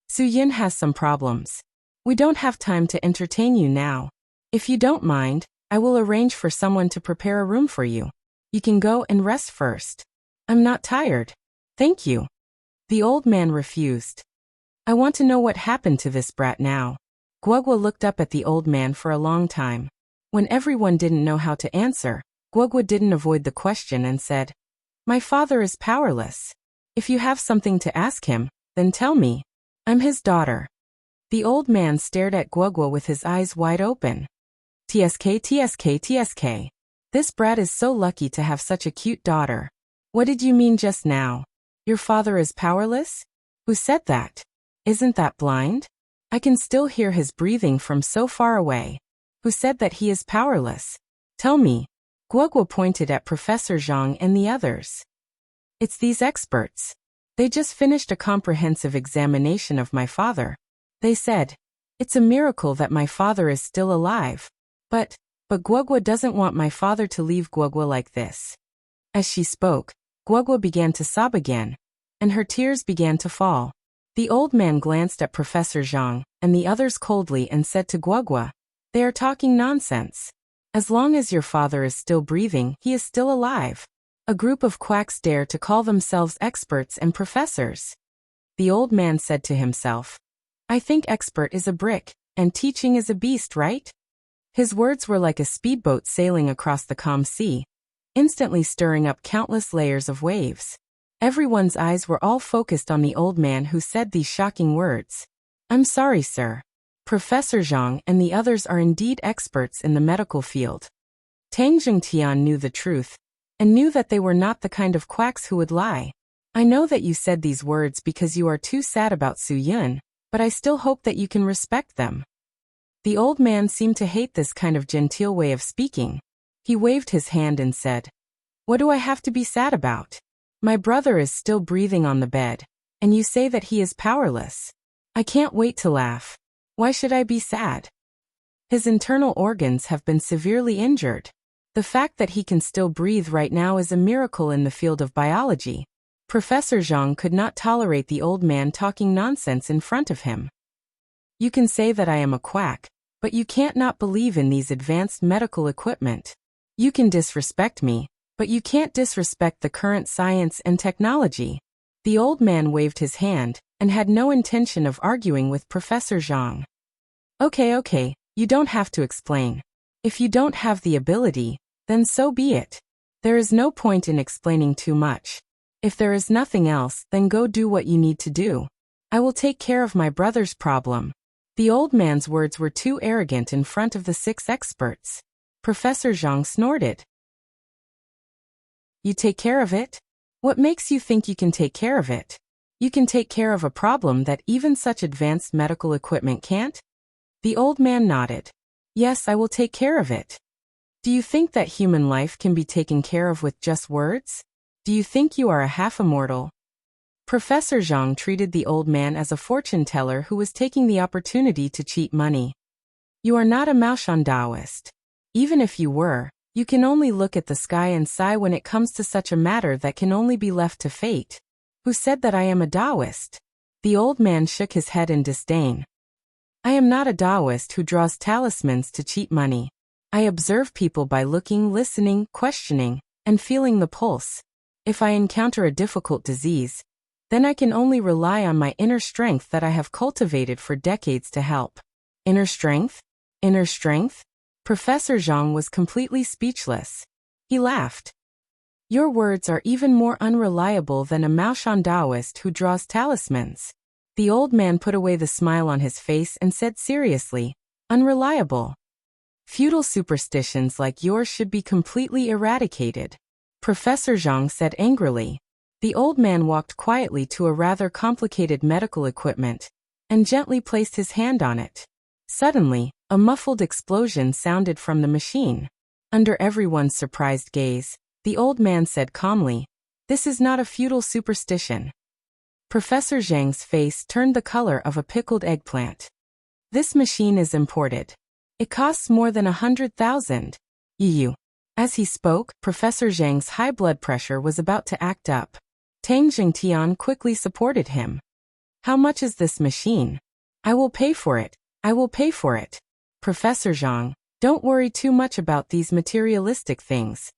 Su Yun has some problems. We don't have time to entertain you now. If you don't mind, I will arrange for someone to prepare a room for you. You can go and rest first. I'm not tired. Thank you. The old man refused. I want to know what happened to this brat now. Guogua looked up at the old man for a long time. When everyone didn't know how to answer, Guogua didn't avoid the question and said, My father is powerless. If you have something to ask him, then tell me. I'm his daughter. The old man stared at Guogua with his eyes wide open. TSK, TSK, TSK. This brat is so lucky to have such a cute daughter. What did you mean just now? Your father is powerless? Who said that? Isn't that blind? I can still hear his breathing from so far away. Who said that he is powerless? Tell me. Guogua pointed at Professor Zhang and the others. It's these experts. They just finished a comprehensive examination of my father. They said, it's a miracle that my father is still alive. But Guogua doesn't want my father to leave Guogua like this. As she spoke, Guogua began to sob again, and her tears began to fall. The old man glanced at Professor Zhang and the others coldly and said to Guogua, They are talking nonsense. As long as your father is still breathing, he is still alive. A group of quacks dare to call themselves experts and professors. The old man said to himself, I think expert is a brick, and teaching is a beast, right? His words were like a speedboat sailing across the calm sea, instantly stirring up countless layers of waves. Everyone's eyes were all focused on the old man who said these shocking words. I'm sorry, sir. Professor Zhang and the others are indeed experts in the medical field. Tang Jingtian knew the truth, and knew that they were not the kind of quacks who would lie. I know that you said these words because you are too sad about Su Yun, but I still hope that you can respect them. The old man seemed to hate this kind of genteel way of speaking. He waved his hand and said, What do I have to be sad about? My brother is still breathing on the bed, and you say that he is powerless. I can't wait to laugh. Why should I be sad? His internal organs have been severely injured. The fact that he can still breathe right now is a miracle in the field of biology. Professor Zhang could not tolerate the old man talking nonsense in front of him. You can say that I am a quack, but you can't not believe in these advanced medical equipment. You can disrespect me, but you can't disrespect the current science and technology. The old man waved his hand, and had no intention of arguing with Professor Zhang. Okay, you don't have to explain. If you don't have the ability, then so be it. There is no point in explaining too much. If there is nothing else, then go do what you need to do. I will take care of my brother's problem. The old man's words were too arrogant in front of the 6 experts. Professor Zhang snorted. You take care of it? What makes you think you can take care of it? You can take care of a problem that even such advanced medical equipment can't? The old man nodded. Yes, I will take care of it. Do you think that human life can be taken care of with just words? Do you think you are a half-immortal? Professor Zhang treated the old man as a fortune teller who was taking the opportunity to cheat money. You are not a Maoshan Taoist. Even if you were, you can only look at the sky and sigh when it comes to such a matter that can only be left to fate. Who said that I am a Taoist? The old man shook his head in disdain. I am not a Taoist who draws talismans to cheat money. I observe people by looking, listening, questioning, and feeling the pulse. If I encounter a difficult disease, then I can only rely on my inner strength that I have cultivated for decades to help. Inner strength? Inner strength? Professor Zhang was completely speechless. He laughed. Your words are even more unreliable than a Maoshan Taoist who draws talismans. The old man put away the smile on his face and said seriously, Unreliable. Feudal superstitions like yours should be completely eradicated. Professor Zhang said angrily. The old man walked quietly to a rather complicated medical equipment, and gently placed his hand on it. Suddenly, A muffled explosion sounded from the machine. Under everyone's surprised gaze, the old man said calmly, "This is not a feudal superstition." Professor Zhang's face turned the color of a pickled eggplant. "This machine is imported. It costs more than 100,000 EU." As he spoke, Professor Zhang's high blood pressure was about to act up. Tang Jingtian quickly supported him. "How much is this machine?" "I will pay for it. I will pay for it." "Professor Zhang, don't worry too much about these materialistic things."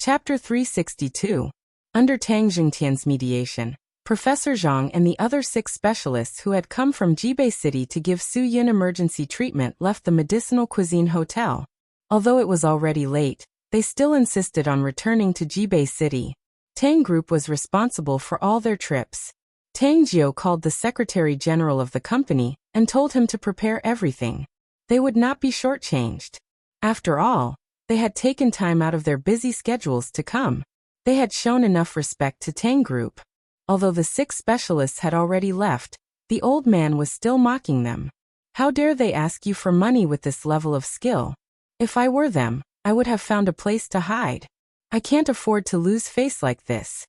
Chapter 362. Under Tang Jingtian's mediation, Professor Zhang and the other 6 specialists who had come from Jibei City to give Su Yin emergency treatment left the Medicinal Cuisine Hotel. Although it was already late, they still insisted on returning to Jibei City. Tang Group was responsible for all their trips. Tang Jiu called the Secretary General of the company and told him to prepare everything. They would not be shortchanged. After all, they had taken time out of their busy schedules to come. They had shown enough respect to Tang Group. Although the 6 specialists had already left, the old man was still mocking them. "How dare they ask you for money with this level of skill? If I were them, I would have found a place to hide. I can't afford to lose face like this."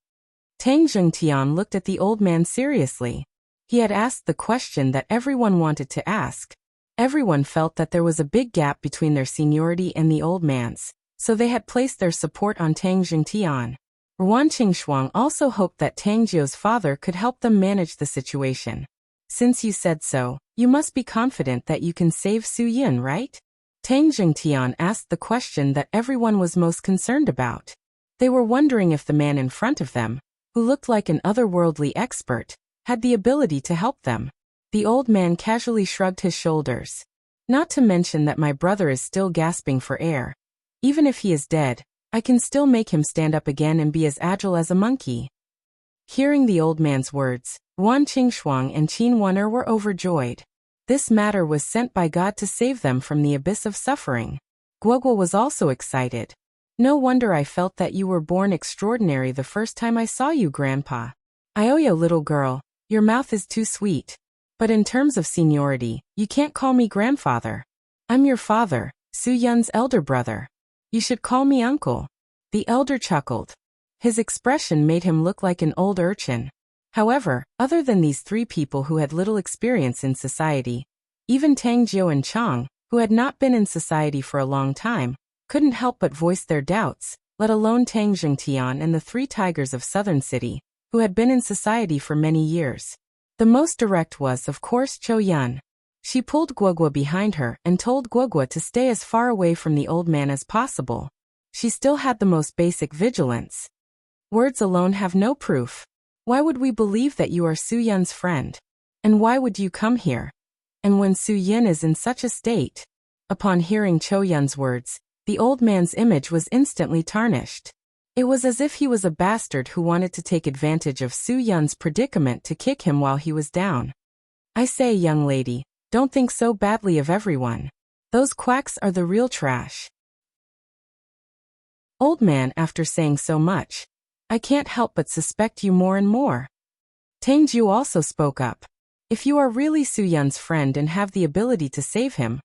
Tang Jingtian looked at the old man seriously. He had asked the question that everyone wanted to ask. Everyone felt that there was a big gap between their seniority and the old man's, so they had placed their support on Tang Jingtian. Ruan Qingshuang also hoped that Tang Jiu's father could help them manage the situation. "Since you said so, you must be confident that you can save Su Yin, right?" Tang Jingtian asked the question that everyone was most concerned about. They were wondering if the man in front of them, who looked like an otherworldly expert, had the ability to help them. The old man casually shrugged his shoulders. "Not to mention that my brother is still gasping for air. Even if he is dead, I can still make him stand up again and be as agile as a monkey." Hearing the old man's words, Ruan Qingshuang and Qin Wen'er were overjoyed. This matter was sent by God to save them from the abyss of suffering. Guoguo was also excited. "No wonder I felt that you were born extraordinary the first time I saw you, Grandpa. Ioyo, little girl, your mouth is too sweet. But in terms of seniority, you can't call me grandfather. I'm your father, Su Yun's elder brother. You should call me uncle." The elder chuckled. His expression made him look like an old urchin. However, other than these 3 people who had little experience in society, even Tang Jiu and Chang, who had not been in society for a long time, couldn't help but voice their doubts, let alone Tang Jingtian and the 3 tigers of Southern City, who had been in society for many years. The most direct was, of course, Cho Yun. She pulled Guoguo behind her and told Guoguo to stay as far away from the old man as possible. She still had the most basic vigilance. "Words alone have no proof. Why would we believe that you are Su Yun's friend? And why would you come here? And when Su Yin is in such a state?" Upon hearing Cho Yun's words, the old man's image was instantly tarnished. It was as if he was a bastard who wanted to take advantage of Su Yun's predicament to kick him while he was down. "I say, young lady, don't think so badly of everyone. Those quacks are the real trash." "Old man, after saying so much, I can't help but suspect you more and more." Tang Jiu also spoke up. "If you are really Su Yun's friend and have the ability to save him,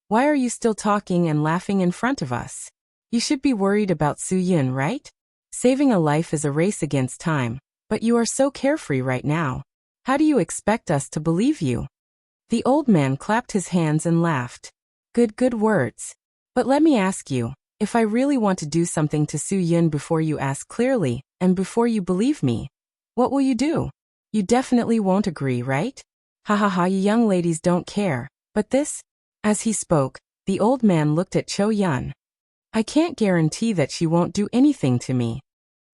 why are you still talking and laughing in front of us? You should be worried about Su Yun, right? Saving a life is a race against time, but you are so carefree right now. How do you expect us to believe you?" The old man clapped his hands and laughed. Good words. But let me ask you, if I really want to do something to Su Yun before you ask clearly, and before you believe me, what will you do? You definitely won't agree, right? Ha ha ha, you young ladies don't care, but this?" As he spoke, the old man looked at Cho Yun. "I can't guarantee that she won't do anything to me."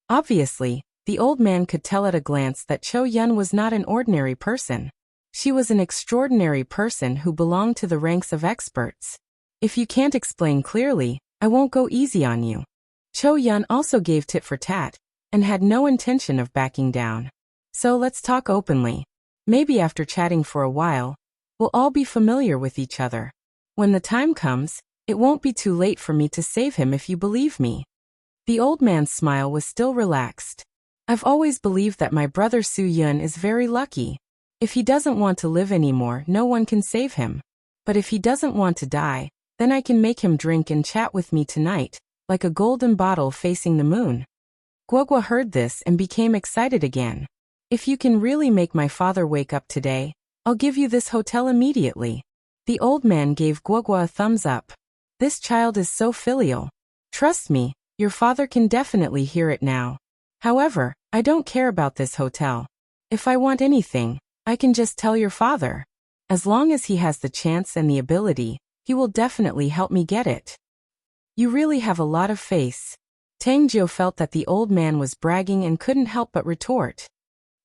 Obviously, the old man could tell at a glance that Cho Yun was not an ordinary person. She was an extraordinary person who belonged to the ranks of experts. "If you can't explain clearly, I won't go easy on you." Cho Yun also gave tit for tat, and had no intention of backing down. "So let's talk openly. Maybe after chatting for a while, we'll all be familiar with each other. When the time comes, it won't be too late for me to save him if you believe me." The old man's smile was still relaxed. "I've always believed that my brother Su Yun is very lucky. If he doesn't want to live anymore, no one can save him. But if he doesn't want to die, then I can make him drink and chat with me tonight, like a golden bottle facing the moon. Guogua heard this and became excited again. If you can really make my father wake up today, I'll give you this hotel immediately. The old man gave Guogua a thumbs up. This child is so filial. Trust me, your father can definitely hear it now. However, I don't care about this hotel. If I want anything, I can just tell your father. As long as he has the chance and the ability, he will definitely help me get it. You really have a lot of face. Tang Jiu felt that the old man was bragging and couldn't help but retort.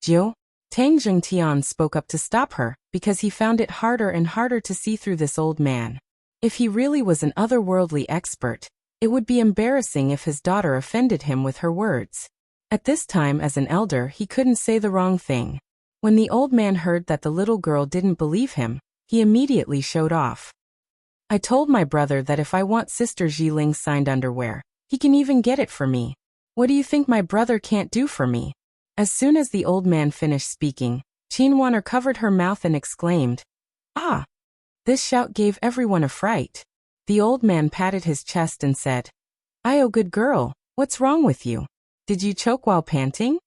Jiu? Tang Jingtian spoke up to stop her, because he found it harder and harder to see through this old man. If he really was an otherworldly expert, it would be embarrassing if his daughter offended him with her words. At this time as an elder he couldn't say the wrong thing. When the old man heard that the little girl didn't believe him, he immediately showed off. I told my brother that if I want Sister Zhiling's signed underwear, he can even get it for me. What do you think my brother can't do for me? As soon as the old man finished speaking, Qinwaner covered her mouth and exclaimed, "Ah!" This shout gave everyone a fright. The old man patted his chest and said, "Oh good girl, what's wrong with you? Did you choke while panting?"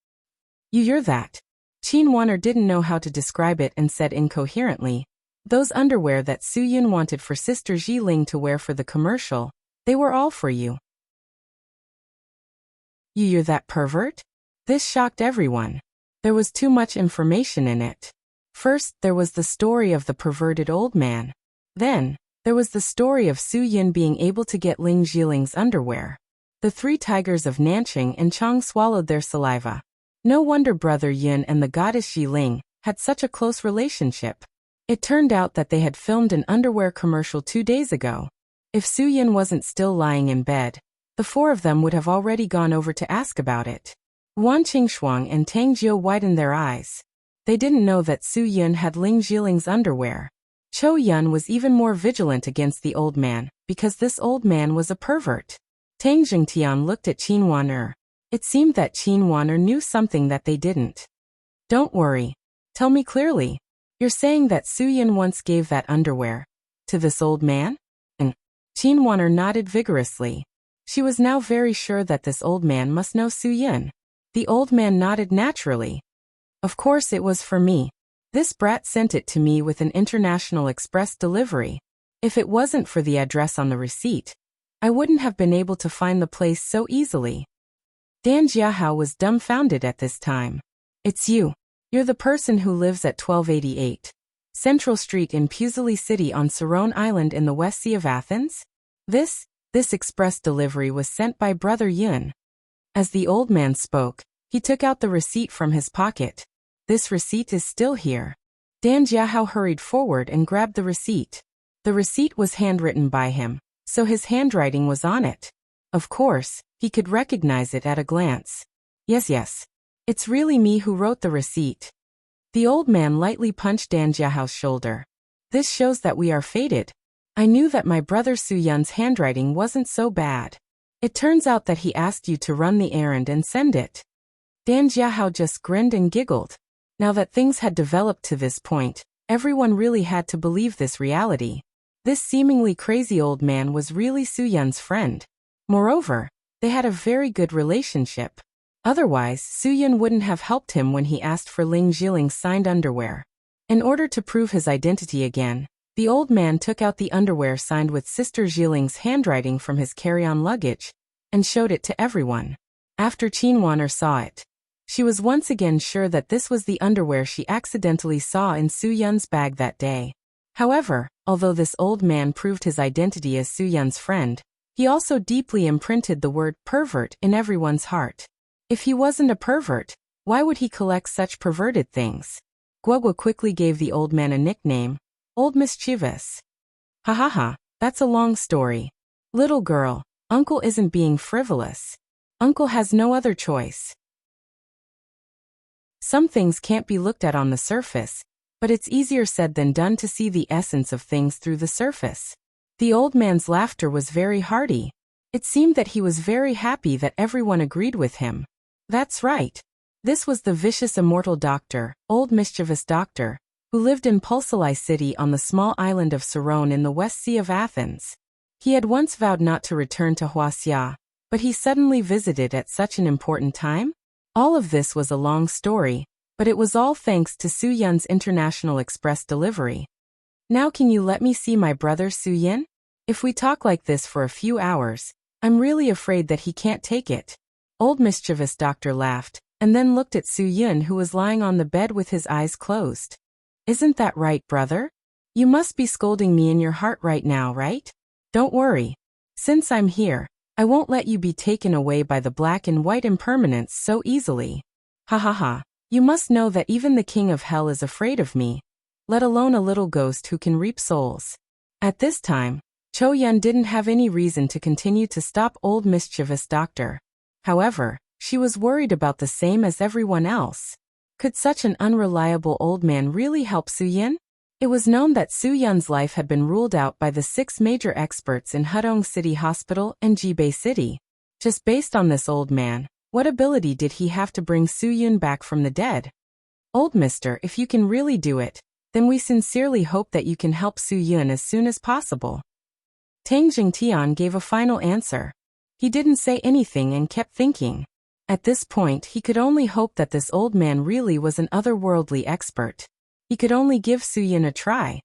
You're that. Qinwaner didn't know how to describe it and said incoherently, "Those underwear that Su Yun wanted for Sister Zhiling to wear for the commercial, they were all for you." You're that pervert? This shocked everyone. There was too much information in it. First, there was the story of the perverted old man. Then, there was the story of Su Yun being able to get Ling Zhiling's underwear. The three tigers of Nanqing and Chang swallowed their saliva. No wonder Brother Yun and the goddess Zhiling had such a close relationship. It turned out that they had filmed an underwear commercial 2 days ago. If Su Yun wasn't still lying in bed, the four of them would have already gone over to ask about it. Wan Qingshuang and Tang Jiu widened their eyes. They didn't know that Su Yun had Ling Zhiling's underwear. Chou Yun was even more vigilant against the old man, because this old man was a pervert. Tang Jingtian looked at Qinwaner. It seemed that Qinwaner knew something that they didn't. Don't worry. Tell me clearly. You're saying that Su Yun once gave that underwear to this old man? And Qinwaner nodded vigorously. She was now very sure that this old man must know Su Yun. The old man nodded naturally. Of course it was for me. This brat sent it to me with an international express delivery. If it wasn't for the address on the receipt, I wouldn't have been able to find the place so easily. Dan Jiahao was dumbfounded at this time. It's you. You're the person who lives at 1288 Central Street in Pusely City on Sarone Island in the West Sea of Athens? This express delivery was sent by Brother Yun. As the old man spoke, he took out the receipt from his pocket. This receipt is still here. Dan Jiahao hurried forward and grabbed the receipt. The receipt was handwritten by him, so his handwriting was on it. Of course, he could recognize it at a glance. Yes. It's really me who wrote the receipt. The old man lightly punched Dan Jiahao's shoulder. This shows that we are fated. I knew that my brother Su Yun's handwriting wasn't so bad. It turns out that he asked you to run the errand and send it. Dan Jiahao just grinned and giggled. Now that things had developed to this point, everyone really had to believe this reality. This seemingly crazy old man was really Su Yun's friend. Moreover, they had a very good relationship. Otherwise, Su Yun wouldn't have helped him when he asked for Ling Zhiling's signed underwear. In order to prove his identity again, the old man took out the underwear signed with Sister Zhiling's handwriting from his carry-on luggage and showed it to everyone. After Qinwaner saw it, she was once again sure that this was the underwear she accidentally saw in Su Yun's bag that day. However, although this old man proved his identity as Su Yun's friend, he also deeply imprinted the word pervert in everyone's heart. If he wasn't a pervert, why would he collect such perverted things? Guogua quickly gave the old man a nickname, Old Mischievous. Ha, that's a long story. Little girl, Uncle isn't being frivolous. Uncle has no other choice. Some things can't be looked at on the surface, but it's easier said than done to see the essence of things through the surface. The old man's laughter was very hearty. It seemed that he was very happy that everyone agreed with him. That's right. This was the vicious immortal doctor, old mischievous doctor, who lived in Pulsali city on the small island of Saron in the West Sea of Athens. He had once vowed not to return to Huaxia, but he suddenly visited at such an important time? All of this was a long story, but it was all thanks to Su Yun's international express delivery. Now can you let me see my brother Su Yun? If we talk like this for a few hours, I'm really afraid that he can't take it. Old mischievous doctor laughed, and then looked at Su Yun who was lying on the bed with his eyes closed. Isn't that right, brother? You must be scolding me in your heart right now, right? Don't worry. Since I'm here, I won't let you be taken away by the black and white impermanence so easily. Ha ha ha. You must know that even the king of hell is afraid of me, let alone a little ghost who can reap souls. At this time, Cho Yun didn't have any reason to continue to stop old mischievous doctor. However, she was worried about the same as everyone else. Could such an unreliable old man really help Su Yun? It was known that Su Yun's life had been ruled out by the 6 major experts in Hudong City Hospital and Jibei City. Just based on this old man, what ability did he have to bring Su Yun back from the dead? Old mister, if you can really do it, then we sincerely hope that you can help Su Yun as soon as possible. Tang Jingtian gave a final answer. He didn't say anything and kept thinking. At this point he could only hope that this old man really was an otherworldly expert. He could only give Su Yun a try.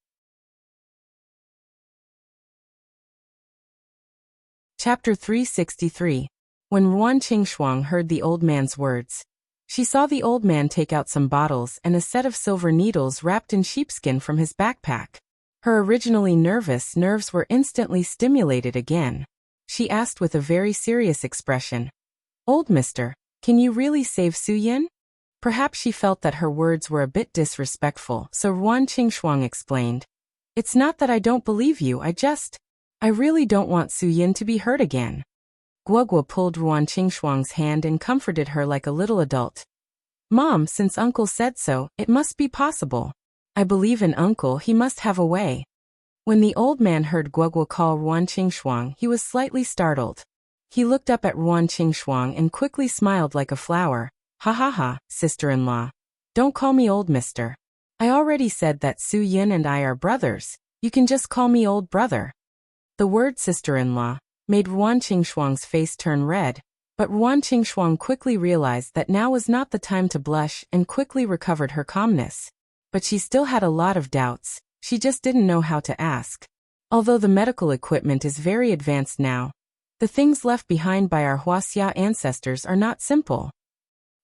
Chapter 363. When Ruan Qingshuang heard the old man's words, she saw the old man take out some bottles and a set of silver needles wrapped in sheepskin from his backpack. Her originally nervous nerves were instantly stimulated again. She asked with a very serious expression, "Old mister, can you really save Su Yun?" Perhaps she felt that her words were a bit disrespectful, so Ruan Qingshuang explained, "It's not that I don't believe you, I really don't want Su Yun to be hurt again." Guogua pulled Ruan Qingshuang's hand and comforted her like a little adult. "Mom, since uncle said so, it must be possible. I believe in uncle, he must have a way." When the old man heard Guogua call Ruan Qingshuang, he was slightly startled. He looked up at Ruan Qingshuang and quickly smiled like a flower. "Ha ha ha, sister-in-law. Don't call me old mister. I already said that Su Yun and I are brothers. You can just call me old brother." The word sister-in-law made Ruan Qingshuang's face turn red, but Ruan Qingshuang quickly realized that now was not the time to blush and quickly recovered her calmness. But she still had a lot of doubts, she just didn't know how to ask. Although the medical equipment is very advanced now, the things left behind by our Huaxia ancestors are not simple.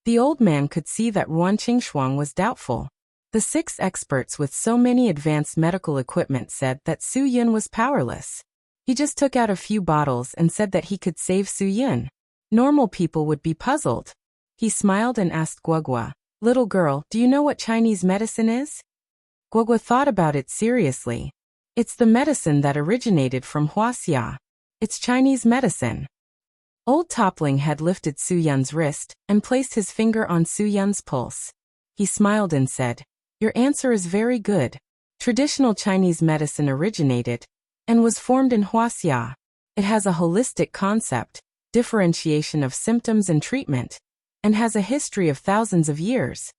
The old man could see that Ruan Qingshuang was doubtful. The 6 experts with so many advanced medical equipment said that Su Yun was powerless. He just took out a few bottles and said that he could save Su Yun. Normal people would be puzzled. He smiled and asked Guogua, "Little girl, do you know what Chinese medicine is?" Guogua thought about it seriously. "It's the medicine that originated from Huaxia. It's Chinese medicine." Old Toppling had lifted Su Yun's wrist and placed his finger on Su Yun's pulse. He smiled and said, "Your answer is very good. Traditional Chinese medicine originated and was formed in Huaxia. It has a holistic concept, differentiation of symptoms and treatment, and has a history of thousands of years."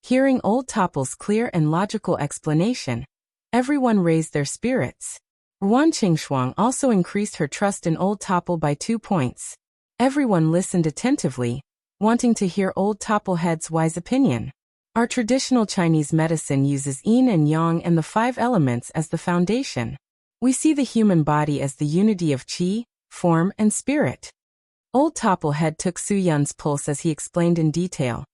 Hearing Old Topple's clear and logical explanation, everyone raised their spirits. Ruan Qingshuang also increased her trust in Old Topple by 2 points. Everyone listened attentively, wanting to hear Old Topplehead's wise opinion. Our traditional Chinese medicine uses yin and yang and the 5 elements as the foundation. We see the human body as the unity of qi, form, and spirit. Old Topplehead took Su Yun's pulse as he explained in detail.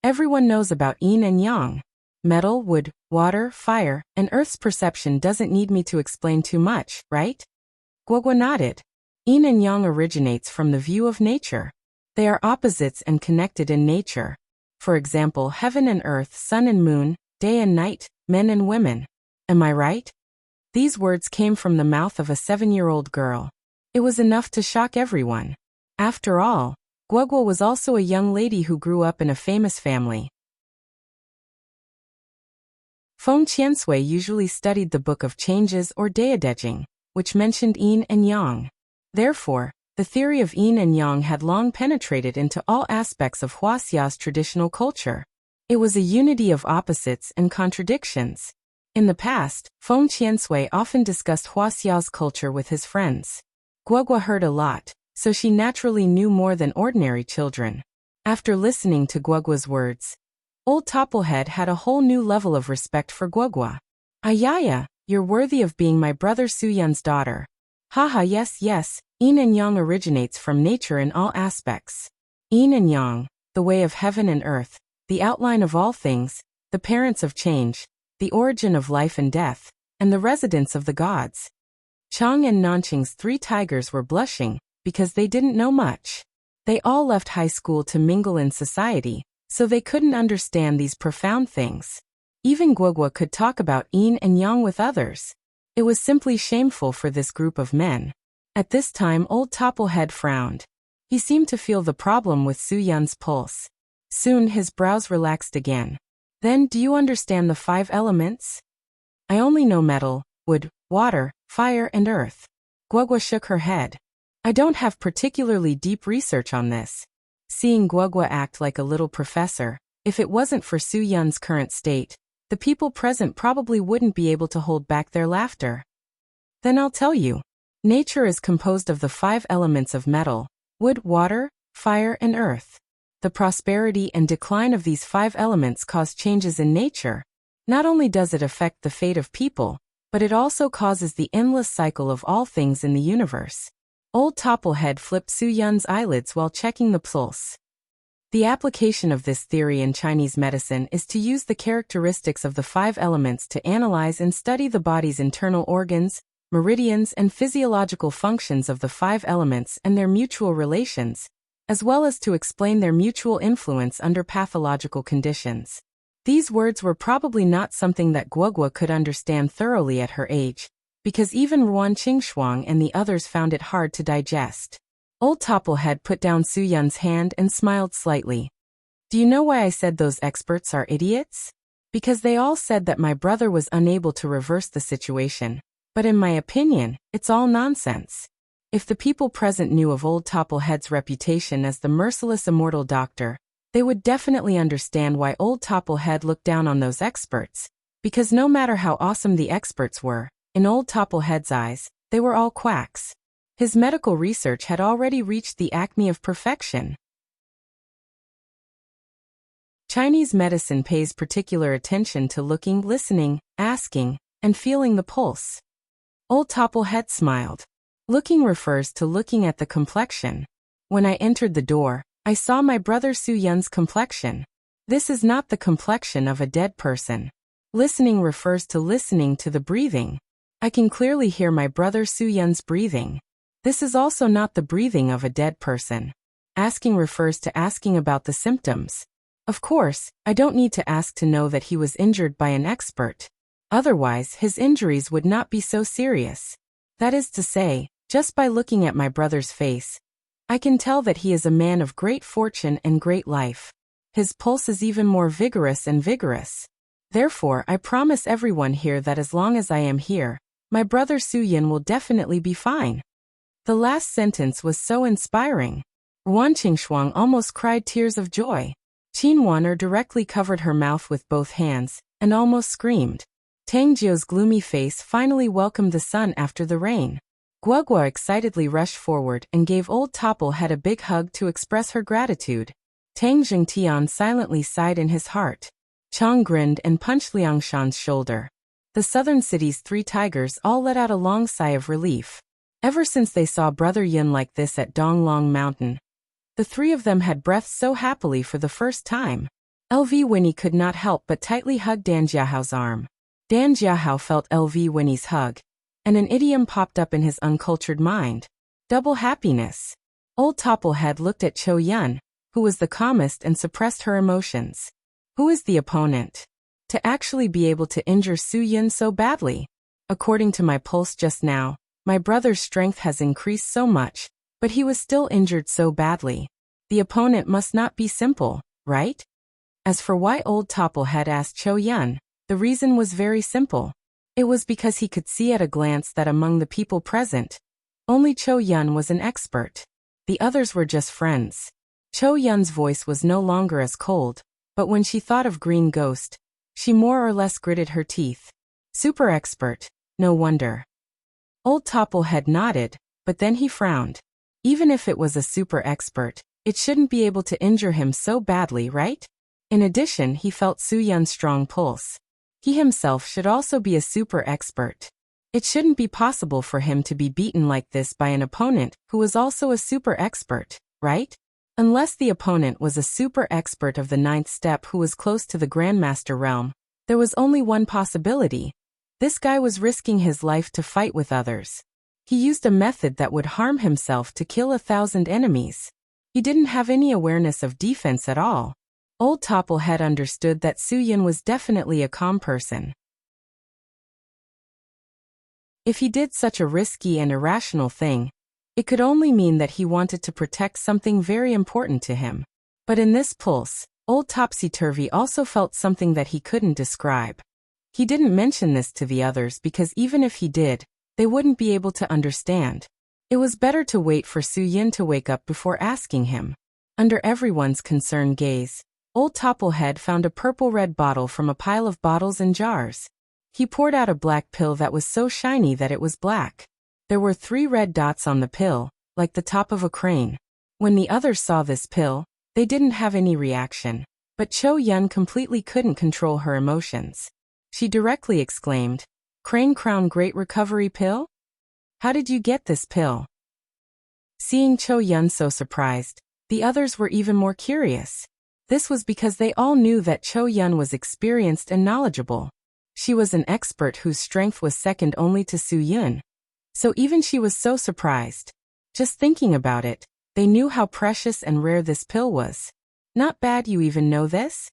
Everyone knows about yin and yang. Metal, wood, water, fire, and earth's perception doesn't need me to explain too much, right? Guogua nodded. Yin and yang originates from the view of nature. They are opposites and connected in nature. For example, heaven and earth, sun and moon, day and night, men and women. Am I right? These words came from the mouth of a 7-year-old girl. It was enough to shock everyone. After all, Guogua was also a young lady who grew up in a famous family. Feng Qiansui usually studied the Book of Changes or Daodejing, which mentioned yin and yang. Therefore, The theory of yin and yang had long penetrated into all aspects of Huaxia's traditional culture. It was a unity of opposites and contradictions. In the past, Feng Qiansui often discussed Huaxia's culture with his friends. Guogua heard a lot, so she naturally knew more than ordinary children. After listening to Guogua's words, old Topplehead had a whole new level of respect for Guogua. Ayaya, you're worthy of being my brother Su Yun's daughter. Haha, yes, yin and yang originates from nature in all aspects. Yin and yang, the way of heaven and earth, the outline of all things, the parents of change, the origin of life and death, and the residence of the gods. Chang and Nanqing's 3 tigers were blushing, because they didn't know much. They all left high school to mingle in society, so they couldn't understand these profound things. Even Guogua could talk about yin and yang with others. It was simply shameful for this group of men. At this time old Topplehead frowned. He seemed to feel the problem with Su Yun's pulse. Soon his brows relaxed again. Then, do you understand the 5 elements? I only know metal, wood, water, fire and earth. Guogua shook her head. I don't have particularly deep research on this. Seeing Guogua act like a little professor, if it wasn't for Su Yun's current state, the people present probably wouldn't be able to hold back their laughter. Then I'll tell you. Nature is composed of the 5 elements of metal, wood, water, fire and earth. The prosperity and decline of these 5 elements cause changes in nature. Not only does it affect the fate of people, but it also causes the endless cycle of all things in the universe. Old Topplehead flipped Su Yun's eyelids while checking the pulse. The application of this theory in Chinese medicine is to use the characteristics of the 5 elements to analyze and study the body's internal organs, meridians and physiological functions of the 5 elements and their mutual relations, as well as to explain their mutual influence under pathological conditions. These words were probably not something that Guogua could understand thoroughly at her age, because even Ruan Qingshuang and the others found it hard to digest. Old Topplehead put down Su Yun's hand and smiled slightly. Do you know why I said those experts are idiots? Because they all said that my brother was unable to reverse the situation. But in my opinion, it's all nonsense. If the people present knew of old Topplehead's reputation as the merciless immortal doctor, they would definitely understand why old Topplehead looked down on those experts, because no matter how awesome the experts were, in old Topplehead's eyes, they were all quacks. His medical research had already reached the acme of perfection. Chinese medicine pays particular attention to looking, listening, asking, and feeling the pulse. Old Topplehead smiled. Looking refers to looking at the complexion. When I entered the door, I saw my brother Su Yun's complexion. This is not the complexion of a dead person. Listening refers to listening to the breathing. I can clearly hear my brother Su Yun's breathing. This is also not the breathing of a dead person. Asking refers to asking about the symptoms. Of course, I don't need to ask to know that he was injured by an expert. Otherwise, his injuries would not be so serious. That is to say, just by looking at my brother's face, I can tell that he is a man of great fortune and great life. His pulse is even more vigorous and vigorous. Therefore, I promise everyone here that as long as I am here, my brother Su Yun will definitely be fine. The last sentence was so inspiring. Ruan Qingshuang almost cried tears of joy. Qin Wan'er directly covered her mouth with both hands, and almost screamed. Tang Jiu's gloomy face finally welcomed the sun after the rain. Guogua excitedly rushed forward and gave old Topplehead a big hug to express her gratitude. Tang Jingtian silently sighed in his heart. Chang grinned and punched Liangshan's shoulder. The southern city's 3 tigers all let out a long sigh of relief. Ever since they saw Brother Yun like this at Donglong Mountain, the 3 of them had breathed so happily for the first time. LV Winnie could not help but tightly hug Dan Jiahao's arm. Dan Jiahao felt LV Winnie's hug, and an idiom popped up in his uncultured mind. Double happiness. Old Topplehead looked at Cho Yun, who was the calmest and suppressed her emotions. Who is the opponent? To actually be able to injure Su Yun so badly. According to my pulse just now, my brother's strength has increased so much, but he was still injured so badly. The opponent must not be simple, right? As for why old Topplehead asked Cho Yun, the reason was very simple. It was because he could see at a glance that among the people present, Only Cho Yun was an expert. The others were just friends. Cho Yun's voice was no longer as cold, but when she thought of Green Ghost, she more or less gritted her teeth. Super expert, no wonder. Old Topplehead nodded, but then he frowned. Even if it was a super expert, it shouldn't be able to injure him so badly, right? In addition, he felt Su Yun's strong pulse. He himself should also be a super expert. It shouldn't be possible for him to be beaten like this by an opponent who was also a super expert, right? Unless the opponent was a super expert of the 9th step who was close to the Grandmaster realm, there was only one possibility. This guy was risking his life to fight with others. He used a method that would harm himself to kill 1,000 enemies. He didn't have any awareness of defense at all. Old Topplehead understood that Su Yun was definitely a calm person. If he did such a risky and irrational thing, it could only mean that he wanted to protect something very important to him. But in this pulse, Old Topsy-Turvy also felt something that he couldn't describe. He didn't mention this to the others because even if he did, they wouldn't be able to understand. It was better to wait for Su Yun to wake up before asking him. Under everyone's concerned gaze, Old Topplehead found a purple-red bottle from a pile of bottles and jars. He poured out a black pill that was so shiny that it was black. There were 3 red dots on the pill, like the top of a crane. When the others saw this pill, they didn't have any reaction. But Cho Yun completely couldn't control her emotions. She directly exclaimed, "Crane Crown Great Recovery Pill? How did you get this pill?" Seeing Cho Yun so surprised, the others were even more curious. This was because they all knew that Cho Yun was experienced and knowledgeable. She was an expert whose strength was second only to Su Yun. So even she was so surprised. Just thinking about it, they knew how precious and rare this pill was. "Not bad, you even know this?"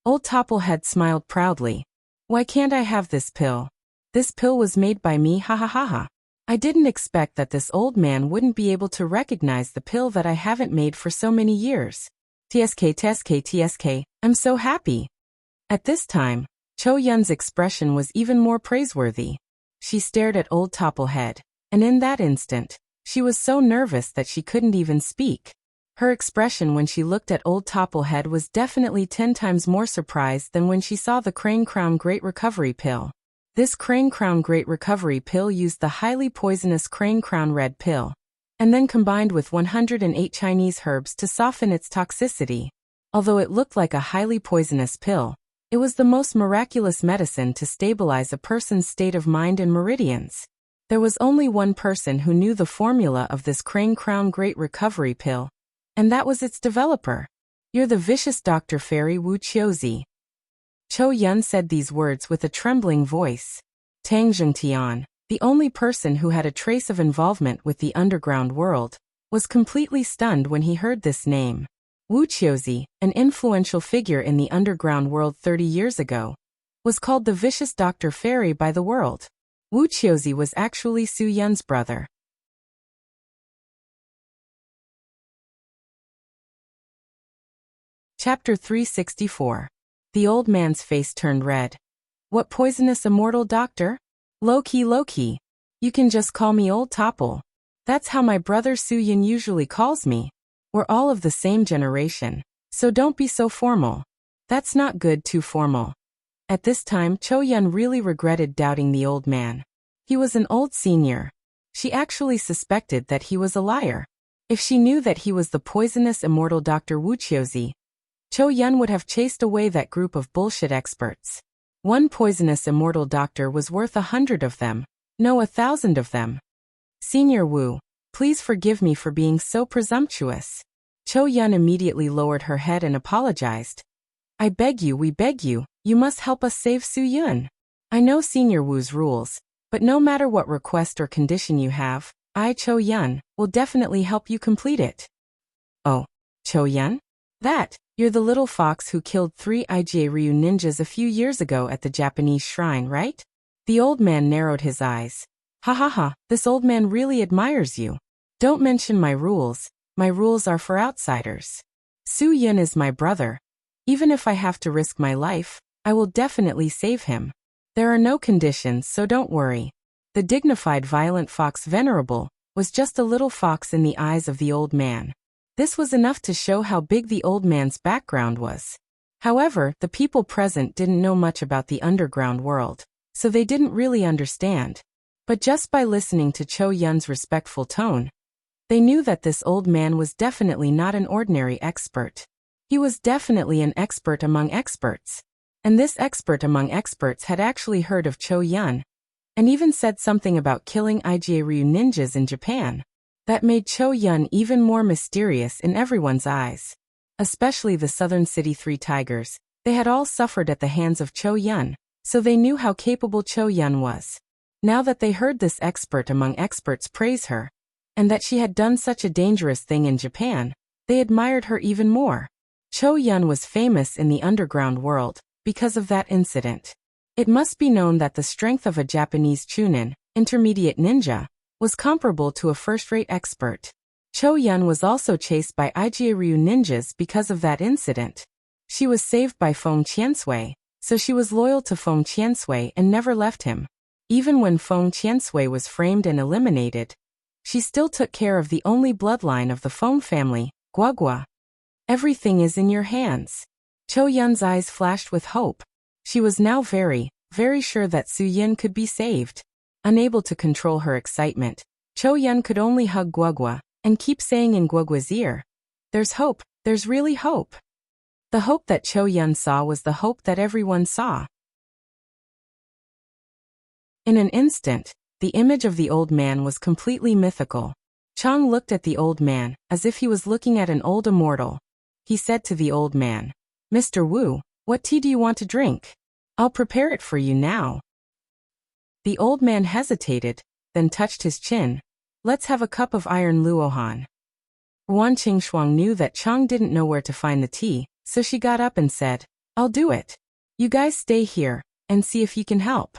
Old Topplehead smiled proudly. "Why can't I have this pill? This pill was made by me, ha ha ha ha. I didn't expect that this old man wouldn't be able to recognize the pill that I haven't made for so many years. TSK, TSK, TSK, I'm so happy." At this time, Cho Yun's expression was even more praiseworthy. She stared at Old Topplehead, and in that instant, she was so nervous that she couldn't even speak. Her expression when she looked at Old Topplehead was definitely 10 times more surprised than when she saw the Crane Crown Great Recovery Pill. This Crane Crown Great Recovery Pill used the highly poisonous Crane Crown Red Pill, and then combined with 108 Chinese herbs to soften its toxicity. Although it looked like a highly poisonous pill, it was the most miraculous medicine to stabilize a person's state of mind and meridians. There was only one person who knew the formula of this Crane Crown Great Recovery Pill, and that was its developer. "You're the vicious Dr. Fairy Wu Qiuzi." Cho Yun said these words with a trembling voice. Tang Zhengtian, the only person who had a trace of involvement with the underground world, was completely stunned when he heard this name. Wu Qiuzi, an influential figure in the underground world 30 years ago, was called the vicious Dr. Fairy by the world. Wu Qiuzi was actually Su Yun's brother. Chapter 364. The old man's face turned red. "What poisonous immortal doctor? Low-key. You can just call me Old Topple. That's how my brother Su Yun usually calls me. We're all of the same generation, so don't be so formal." "That's not good, too formal." At this time, Cho Yun really regretted doubting the old man. He was an old senior. She actually suspected that he was a liar. If she knew that he was the poisonous immortal Dr. Wu Qiuzi, Cho Yun would have chased away that group of bullshit experts. One poisonous immortal doctor was worth 100 of them. No, 1,000 of them. "Senior Wu, please forgive me for being so presumptuous." Cho Yun immediately lowered her head and apologized. "I beg you, we beg you, you must help us save Su Yun. I know Senior Wu's rules, but no matter what request or condition you have, I, Cho Yun, will definitely help you complete it." "Oh, Cho Yun? You're the little fox who killed 3 IGA Ryu ninjas a few years ago at the Japanese shrine, right?" The old man narrowed his eyes. "Ha ha ha, this old man really admires you. Don't mention my rules are for outsiders. Su Yun is my brother. Even if I have to risk my life, I will definitely save him. There are no conditions, so don't worry." The dignified violent fox Venerable was just a little fox in the eyes of the old man. This was enough to show how big the old man's background was. However, the people present didn't know much about the underground world, so they didn't really understand. But just by listening to Cho Yun's respectful tone, they knew that this old man was definitely not an ordinary expert. He was definitely an expert among experts. And this expert among experts had actually heard of Cho Yun, and even said something about killing Ryu ninjas in Japan. That made Cho Yun even more mysterious in everyone's eyes. Especially the Southern City Three Tigers. They had all suffered at the hands of Cho Yun, so they knew how capable Cho Yun was. Now that they heard this expert among experts praise her, and that she had done such a dangerous thing in Japan, they admired her even more. Cho Yun was famous in the underground world because of that incident. It must be known that the strength of a Japanese chunin, intermediate ninja, was comparable to a first-rate expert. Cho Yun was also chased by Ryu ninjas because of that incident. She was saved by Feng Qiansui, so she was loyal to Feng Qiansui and never left him. Even when Feng Qiansui was framed and eliminated, she still took care of the only bloodline of the Feng family, Guagua. Everything is in your hands. Cho Yun's eyes flashed with hope. She was now very, very sure that Su Yin could be saved. Unable to control her excitement, Cho Yun could only hug Guagua and keep saying in Guagua's ear, "There's hope, there's really hope." The hope that Cho Yun saw was the hope that everyone saw. In an instant, the image of the old man was completely mythical. Chang looked at the old man, as if he was looking at an old immortal. He said to the old man, "Mr. Wu, what tea do you want to drink? I'll prepare it for you now." The old man hesitated, then touched his chin. "Let's have a cup of iron luohan." Wan Qingxuang knew that Chang didn't know where to find the tea, so she got up and said, "I'll do it. You guys stay here, and see if you can help."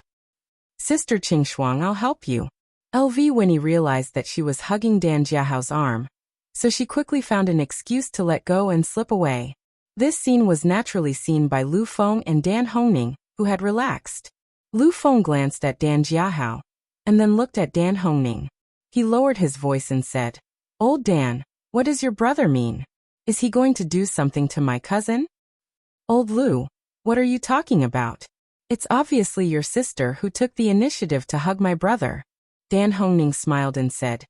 "Sister Qingxuang, I'll help you." Winnie realized that she was hugging Dan Jiahao's arm, so she quickly found an excuse to let go and slip away. This scene was naturally seen by Lu Feng and Dan Hongning, who had relaxed. Lu Feng glanced at Dan Jiahao, and then looked at Dan Hongning. He lowered his voice and said, "Old Dan, what does your brother mean? Is he going to do something to my cousin?" "Old Lu, what are you talking about? It's obviously your sister who took the initiative to hug my brother." Dan Hongning smiled and said,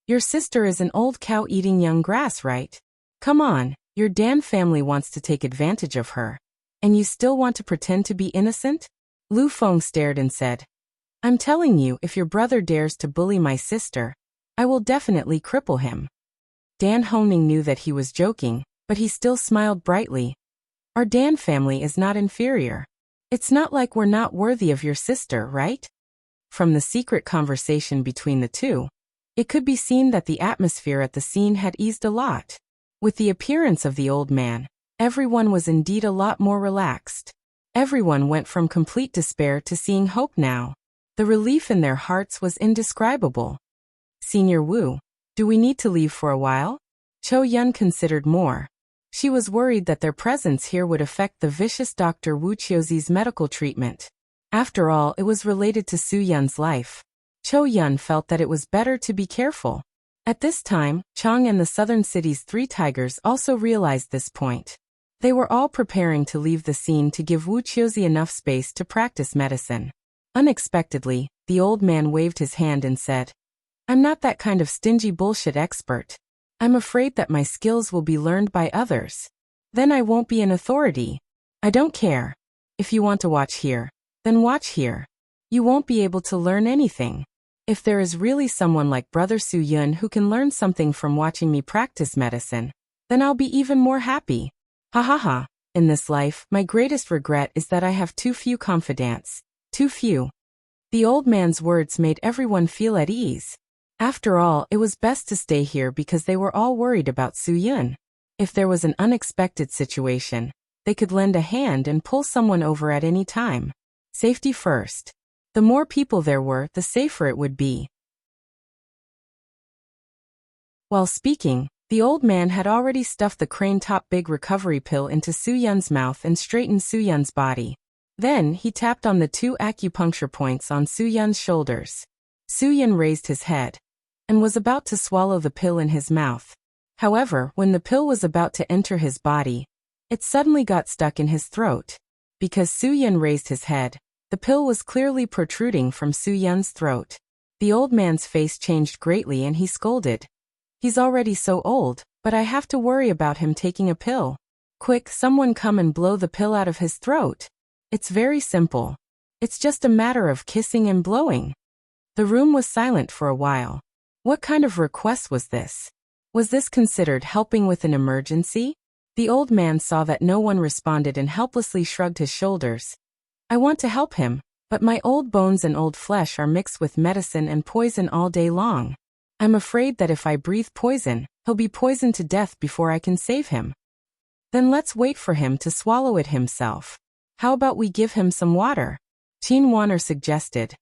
"Your sister is an old cow eating young grass, right? Come on, your Dan family wants to take advantage of her. And you still want to pretend to be innocent?" Lu Feng stared and said, "I'm telling you, if your brother dares to bully my sister, I will definitely cripple him." Dan Hongning knew that he was joking, but he still smiled brightly. "Our Dan family is not inferior. It's not like we're not worthy of your sister, right?" From the secret conversation between the two, it could be seen that the atmosphere at the scene had eased a lot. With the appearance of the old man, everyone was indeed a lot more relaxed. Everyone went from complete despair to seeing hope now. The relief in their hearts was indescribable. "Senior Wu, do we need to leave for a while?" Cho Yun considered more. She was worried that their presence here would affect the vicious Dr. Wu Qiuzi's medical treatment. After all, it was related to Su Yun's life. Cho Yun felt that it was better to be careful. At this time, Chang and the Southern City's Three Tigers also realized this point. They were all preparing to leave the scene to give Wu Qiuzi enough space to practice medicine. Unexpectedly, the old man waved his hand and said, "I'm not that kind of stingy bullshit expert. I'm afraid that my skills will be learned by others. Then I won't be an authority. I don't care. If you want to watch here, then watch here. You won't be able to learn anything. If there is really someone like Brother Su Yun who can learn something from watching me practice medicine, then I'll be even more happy. Ha ha ha. In this life, my greatest regret is that I have too few confidants. Too few." The old man's words made everyone feel at ease. After all, it was best to stay here because they were all worried about Su Yun. If there was an unexpected situation, they could lend a hand and pull someone over at any time. Safety first. The more people there were, the safer it would be. While speaking, the old man had already stuffed the crane-top big recovery pill into Su Yun's mouth and straightened Su Yun's body. Then, he tapped on the 2 acupuncture points on Su Yun's shoulders. Su Yun raised his head. and was about to swallow the pill in his mouth. However, when the pill was about to enter his body, it suddenly got stuck in his throat. Because Su Yun raised his head, the pill was clearly protruding from Su Yun's throat. The old man's face changed greatly and he scolded. He's already so old, but I have to worry about him taking a pill. Quick, someone come and blow the pill out of his throat. It's very simple. It's just a matter of kissing and blowing. The room was silent for a while. What kind of request was this? Was this considered helping with an emergency? The old man saw that no one responded and helplessly shrugged his shoulders. I want to help him, but my old bones and old flesh are mixed with medicine and poison all day long. I'm afraid that if I breathe poison, he'll be poisoned to death before I can save him. Then let's wait for him to swallow it himself. How about we give him some water? Qin Wan'er suggested.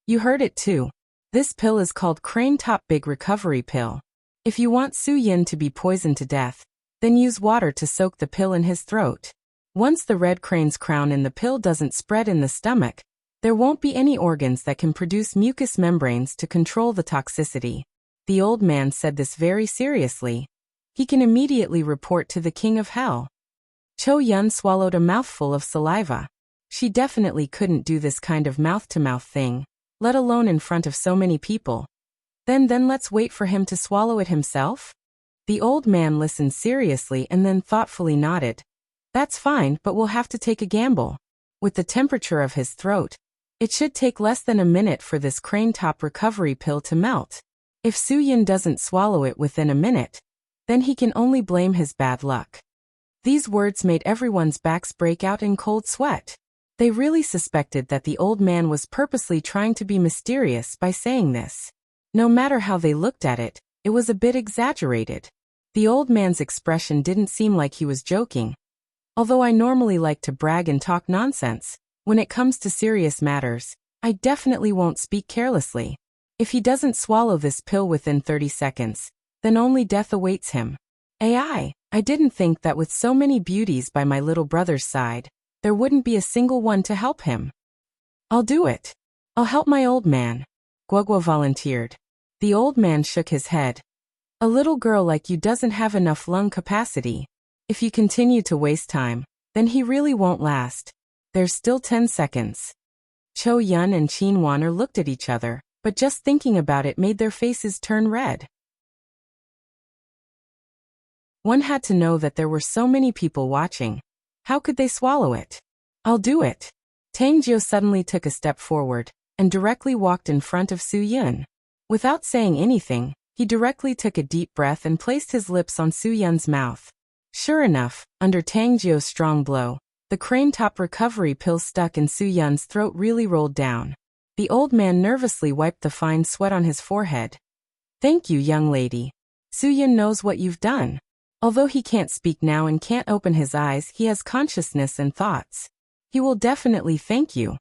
You heard it too. This pill is called Crane Top Big Recovery Pill. If you want Su Yun to be poisoned to death, then use water to soak the pill in his throat. Once the red crane's crown in the pill doesn't spread in the stomach, there won't be any organs that can produce mucous membranes to control the toxicity. The old man said this very seriously. He can immediately report to the king of hell. Cho Yun swallowed a mouthful of saliva. She definitely couldn't do this kind of mouth-to-mouth thing, let alone in front of so many people. Then let's wait for him to swallow it himself? The old man listened seriously and then thoughtfully nodded. That's fine, but we'll have to take a gamble. With the temperature of his throat, it should take less than a minute for this crane top recovery pill to melt. If Su Yun doesn't swallow it within a minute, then he can only blame his bad luck. These words made everyone's backs break out in cold sweat. They really suspected that the old man was purposely trying to be mysterious by saying this. No matter how they looked at it, it was a bit exaggerated. The old man's expression didn't seem like he was joking. Although I normally like to brag and talk nonsense, when it comes to serious matters, I definitely won't speak carelessly. If he doesn't swallow this pill within 30 seconds, then only death awaits him. I didn't think that with so many beauties by my little brother's side, there wouldn't be a single one to help him. I'll do it. I'll help my old man. Guogua volunteered. The old man shook his head. A little girl like you doesn't have enough lung capacity. If you continue to waste time, then he really won't last. There's still 10 seconds. Cho Yun and Qin Wan'er looked at each other, but just thinking about it made their faces turn red. One had to know that there were so many people watching. How could they swallow it? I'll do it. Tang Jiu suddenly took a step forward and directly walked in front of Su Yun. Without saying anything, he directly took a deep breath and placed his lips on Su Yun's mouth. Sure enough, under Tang Jiu's strong blow, the crane top recovery pill stuck in Su Yun's throat really rolled down. The old man nervously wiped the fine sweat on his forehead. Thank you, young lady. Su Yun knows what you've done. Although he can't speak now and can't open his eyes, he has consciousness and thoughts. He will definitely thank you.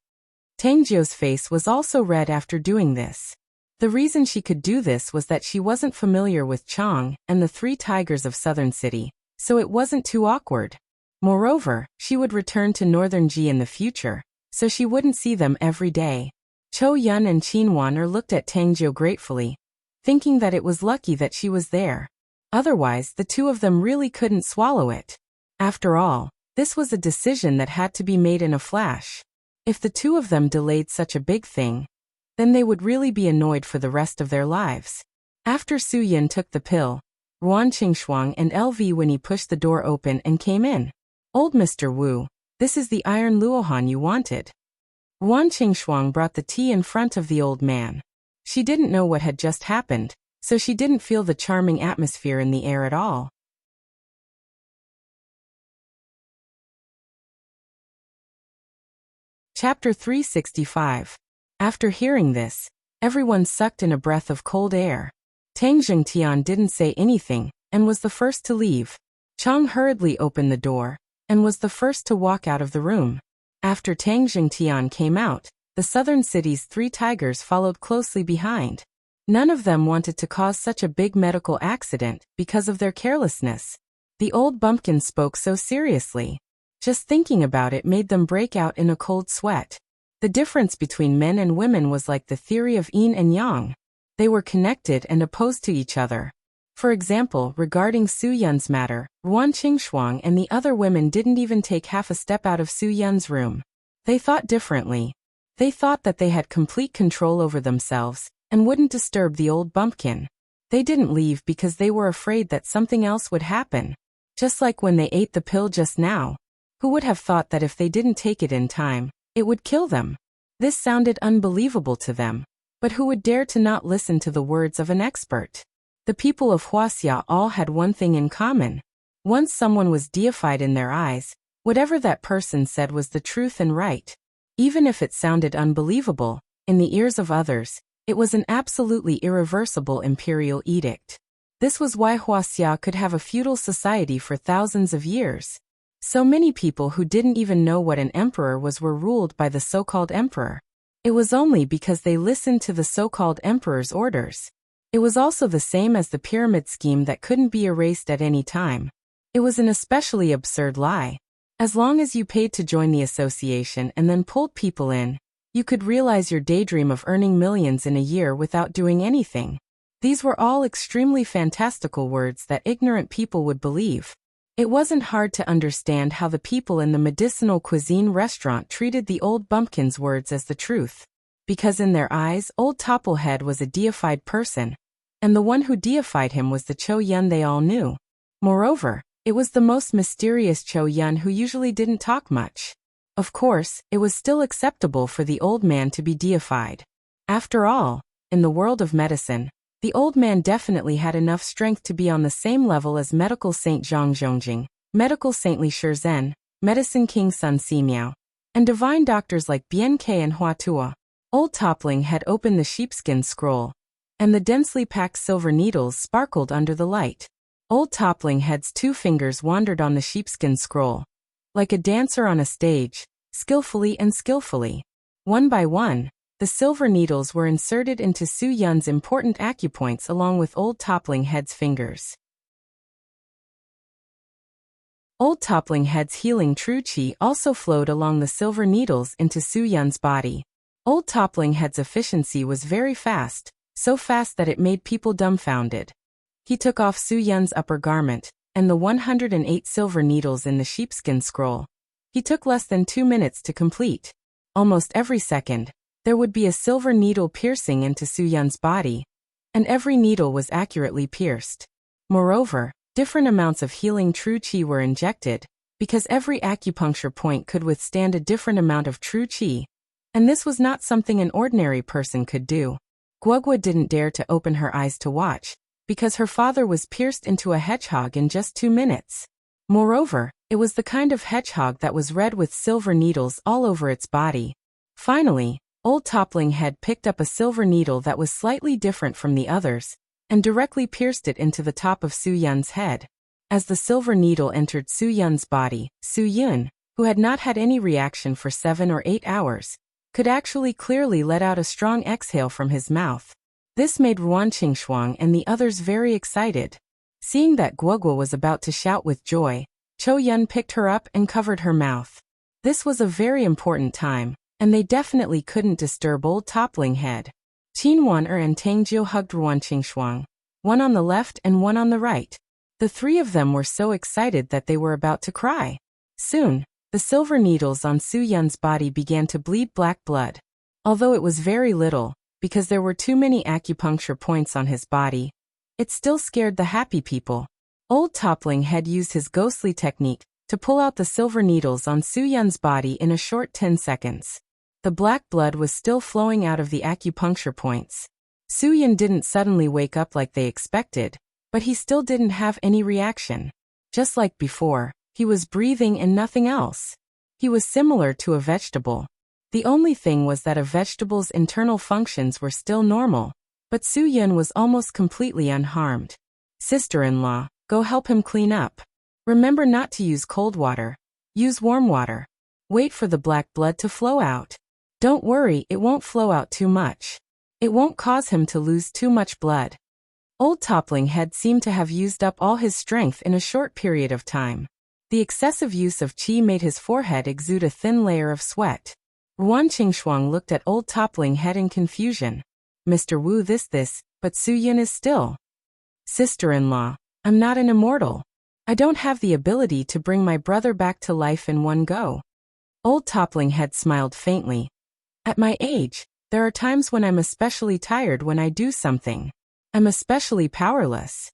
Tang Jiu's face was also red after doing this. The reason she could do this was that she wasn't familiar with Chang and the three tigers of Southern City, so it wasn't too awkward. Moreover, she would return to Northern Ji in the future, so she wouldn't see them every day. Cho Yun and Qin Wan'er looked at Tang Jiu gratefully, thinking that it was lucky that she was there. Otherwise, the two of them really couldn't swallow it. After all, this was a decision that had to be made in a flash. If the two of them delayed such a big thing, then they would really be annoyed for the rest of their lives. After Su Yun took the pill, Ruan Qingshuang and LV Winnie pushed the door open and came in. Old Mr. Wu, this is the iron luohan you wanted. Ruan Qingshuang brought the tea in front of the old man. She didn't know what had just happened, so she didn't feel the charming atmosphere in the air at all. Chapter 365. After hearing this, everyone sucked in a breath of cold air. Tang Jingtian didn't say anything, and was the first to leave. Chang hurriedly opened the door, and was the first to walk out of the room. After Tang Jingtian came out, the southern city's three tigers followed closely behind. None of them wanted to cause such a big medical accident because of their carelessness. The old bumpkin spoke so seriously. Just thinking about it made them break out in a cold sweat. The difference between men and women was like the theory of yin and yang. They were connected and opposed to each other. For example, regarding Su Yun's matter, Ruan Qingshuang and the other women didn't even take half a step out of Su Yun's room. They thought differently. They thought that they had complete control over themselves and wouldn't disturb the old bumpkin. They didn't leave because they were afraid that something else would happen. Just like when they ate the pill just now. Who would have thought that if they didn't take it in time, it would kill them? This sounded unbelievable to them. But who would dare to not listen to the words of an expert? The people of Huaxia all had one thing in common. Once someone was deified in their eyes, whatever that person said was the truth and right. Even if it sounded unbelievable, in the ears of others, it was an absolutely irreversible imperial edict. This was why Huaxia could have a feudal society for thousands of years. So many people who didn't even know what an emperor was were ruled by the so-called emperor. It was only because they listened to the so-called emperor's orders. It was also the same as the pyramid scheme that couldn't be erased at any time. It was an especially absurd lie. As long as you paid to join the association and then pulled people in, you could realize your daydream of earning millions in a year without doing anything. These were all extremely fantastical words that ignorant people would believe. It wasn't hard to understand how the people in the medicinal cuisine restaurant treated the old bumpkin's words as the truth. Because in their eyes, old Topplehead was a deified person, and the one who deified him was the Cho Yun they all knew. Moreover, it was the most mysterious Cho Yun who usually didn't talk much. Of course, it was still acceptable for the old man to be deified. After all, in the world of medicine, the old man definitely had enough strength to be on the same level as medical Saint Zhang Zhongjing, medical Saint Li Shizhen, medicine King Sun Simiao, and divine doctors like Bien Ke and Hua Tua. Old Toppling had opened the sheepskin scroll, and the densely packed silver needles sparkled under the light. Old Toppling Head's 2 fingers wandered on the sheepskin scroll, like a dancer on a stage, skillfully and skillfully. One by one, the silver needles were inserted into Su Yun's important acupoints along with Old Toppling Head's fingers. Old Toppling Head's healing true qi also flowed along the silver needles into Su Yun's body. Old Toppling Head's efficiency was very fast, so fast that it made people dumbfounded. He took off Su Yun's upper garment, and the 108 silver needles in the sheepskin scroll. He took less than 2 minutes to complete. Almost every second, there would be a silver needle piercing into Su Yun's body, and every needle was accurately pierced. Moreover, different amounts of healing true qi were injected, because every acupuncture point could withstand a different amount of true qi, and this was not something an ordinary person could do. Guogua didn't dare to open her eyes to watch, because her father was pierced into a hedgehog in just 2 minutes. Moreover, it was the kind of hedgehog that was red with silver needles all over its body. Finally, Old Toppling Head picked up a silver needle that was slightly different from the others, and directly pierced it into the top of Su Yun's head. As the silver needle entered Su Yun's body, Su Yun, who had not had any reaction for 7 or 8 hours, could actually clearly let out a strong exhale from his mouth. This made Ruan Qingshuang and the others very excited. Seeing that Guogua was about to shout with joy, Cho Yun picked her up and covered her mouth. This was a very important time, and they definitely couldn't disturb Old Toppling Head. Qin Wan and Tang Jiu hugged Ruan Qingshuang, one on the left and one on the right. The 3 of them were so excited that they were about to cry. Soon, the silver needles on Su Yun's body began to bleed black blood. Although it was very little, because there were too many acupuncture points on his body, it still scared the happy people. Old Toppling Head used his ghostly technique to pull out the silver needles on Su Yun's body in a short 10 seconds. The black blood was still flowing out of the acupuncture points. Su Yun didn't suddenly wake up like they expected, but he still didn't have any reaction. Just like before, he was breathing and nothing else. He was similar to a vegetable. The only thing was that a vegetable's internal functions were still normal, but Su Yun was almost completely unharmed. Sister-in-law, go help him clean up. Remember not to use cold water. Use warm water. Wait for the black blood to flow out. Don't worry, it won't flow out too much. It won't cause him to lose too much blood. Old Toppling Head seemed to have used up all his strength in a short period of time. The excessive use of qi made his forehead exude a thin layer of sweat. Ruan Qingshuang looked at Old Toppling Head in confusion. Mr. Wu, this, but Su Yun is still. Sister-in-law, I'm not an immortal. I don't have the ability to bring my brother back to life in one go. Old Toppling Head smiled faintly. At my age, there are times when I'm especially tired when I do something. I'm especially powerless.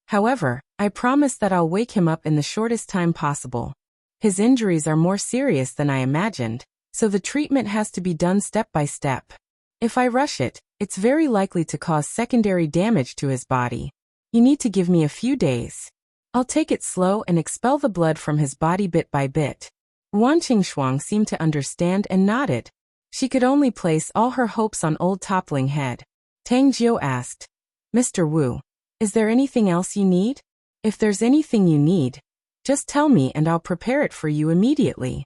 However, I promise that I'll wake him up in the shortest time possible. His injuries are more serious than I imagined, so the treatment has to be done step by step. If I rush it, it's very likely to cause secondary damage to his body. You need to give me a few days. I'll take it slow and expel the blood from his body bit by bit. Wan Qingshuang seemed to understand and nodded. She could only place all her hopes on Old Toppling Head. Tang Jiu asked, Mr. Wu, is there anything else you need? If there's anything you need, just tell me and I'll prepare it for you immediately.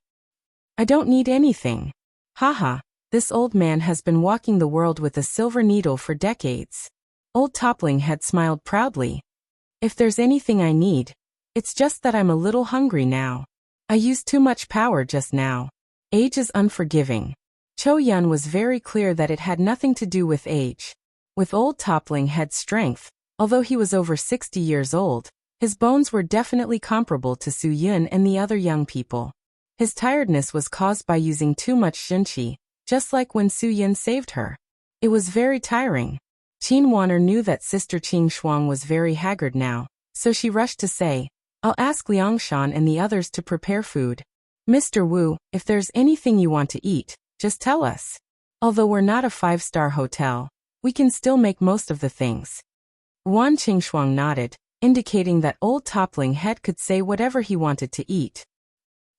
I don't need anything. Haha, this old man has been walking the world with a silver needle for decades. Old Toppling Head smiled proudly. If there's anything I need, it's just that I'm a little hungry now. I used too much power just now. Age is unforgiving. Cho Yun was very clear that it had nothing to do with age. With Old Toppling Head's strength, although he was over 60 years old, his bones were definitely comparable to Su Yun and the other young people. His tiredness was caused by using too much xinqi, just like when Su Yun saved her. It was very tiring. Qin Wanner knew that Sister Qing Shuang was very haggard now, so she rushed to say, I'll ask Liang Shan and the others to prepare food. Mr. Wu, if there's anything you want to eat, just tell us. Although we're not a 5-star hotel, we can still make most of the things. Wan Qingshuang nodded, indicating that Old Toppling Head could say whatever he wanted to eat.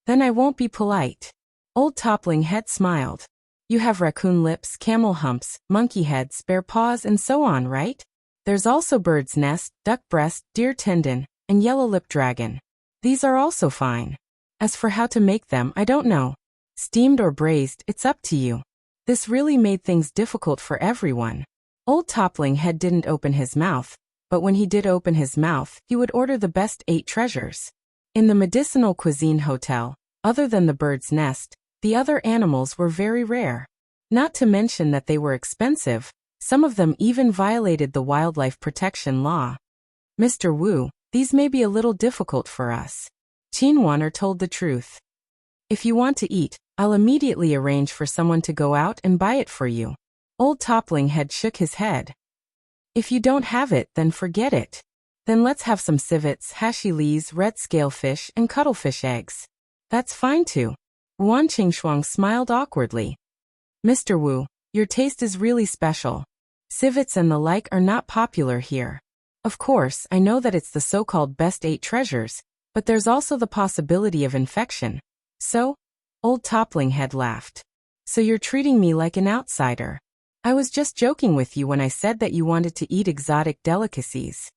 Then I won't be polite. Old Toppling Head smiled. You have raccoon lips, camel humps, monkey heads, bear paws, and so on, right? There's also bird's nest, duck breast, deer tendon, and yellow-lipped dragon. These are also fine. As for how to make them, I don't know. Steamed or braised, it's up to you. This really made things difficult for everyone. Old Toppling Head didn't open his mouth, but when he did open his mouth, he would order the best 8 treasures. In the medicinal cuisine hotel, other than the bird's nest, the other animals were very rare. Not to mention that they were expensive, some of them even violated the wildlife protection law. Mr. Wu, these may be a little difficult for us. Qin Wanner told the truth. If you want to eat, I'll immediately arrange for someone to go out and buy it for you. Old Toppling Head shook his head. If you don't have it, then forget it. Then let's have some civets, hashi lees, red scalefish, and cuttlefish eggs. That's fine too. Wan Qingshuang smiled awkwardly. Mr. Wu, your taste is really special. Civets and the like are not popular here. Of course, I know that it's the so-called best 8 treasures, but there's also the possibility of infection. So? Old Toppling Head laughed. So you're treating me like an outsider. I was just joking with you when I said that you wanted to eat exotic delicacies.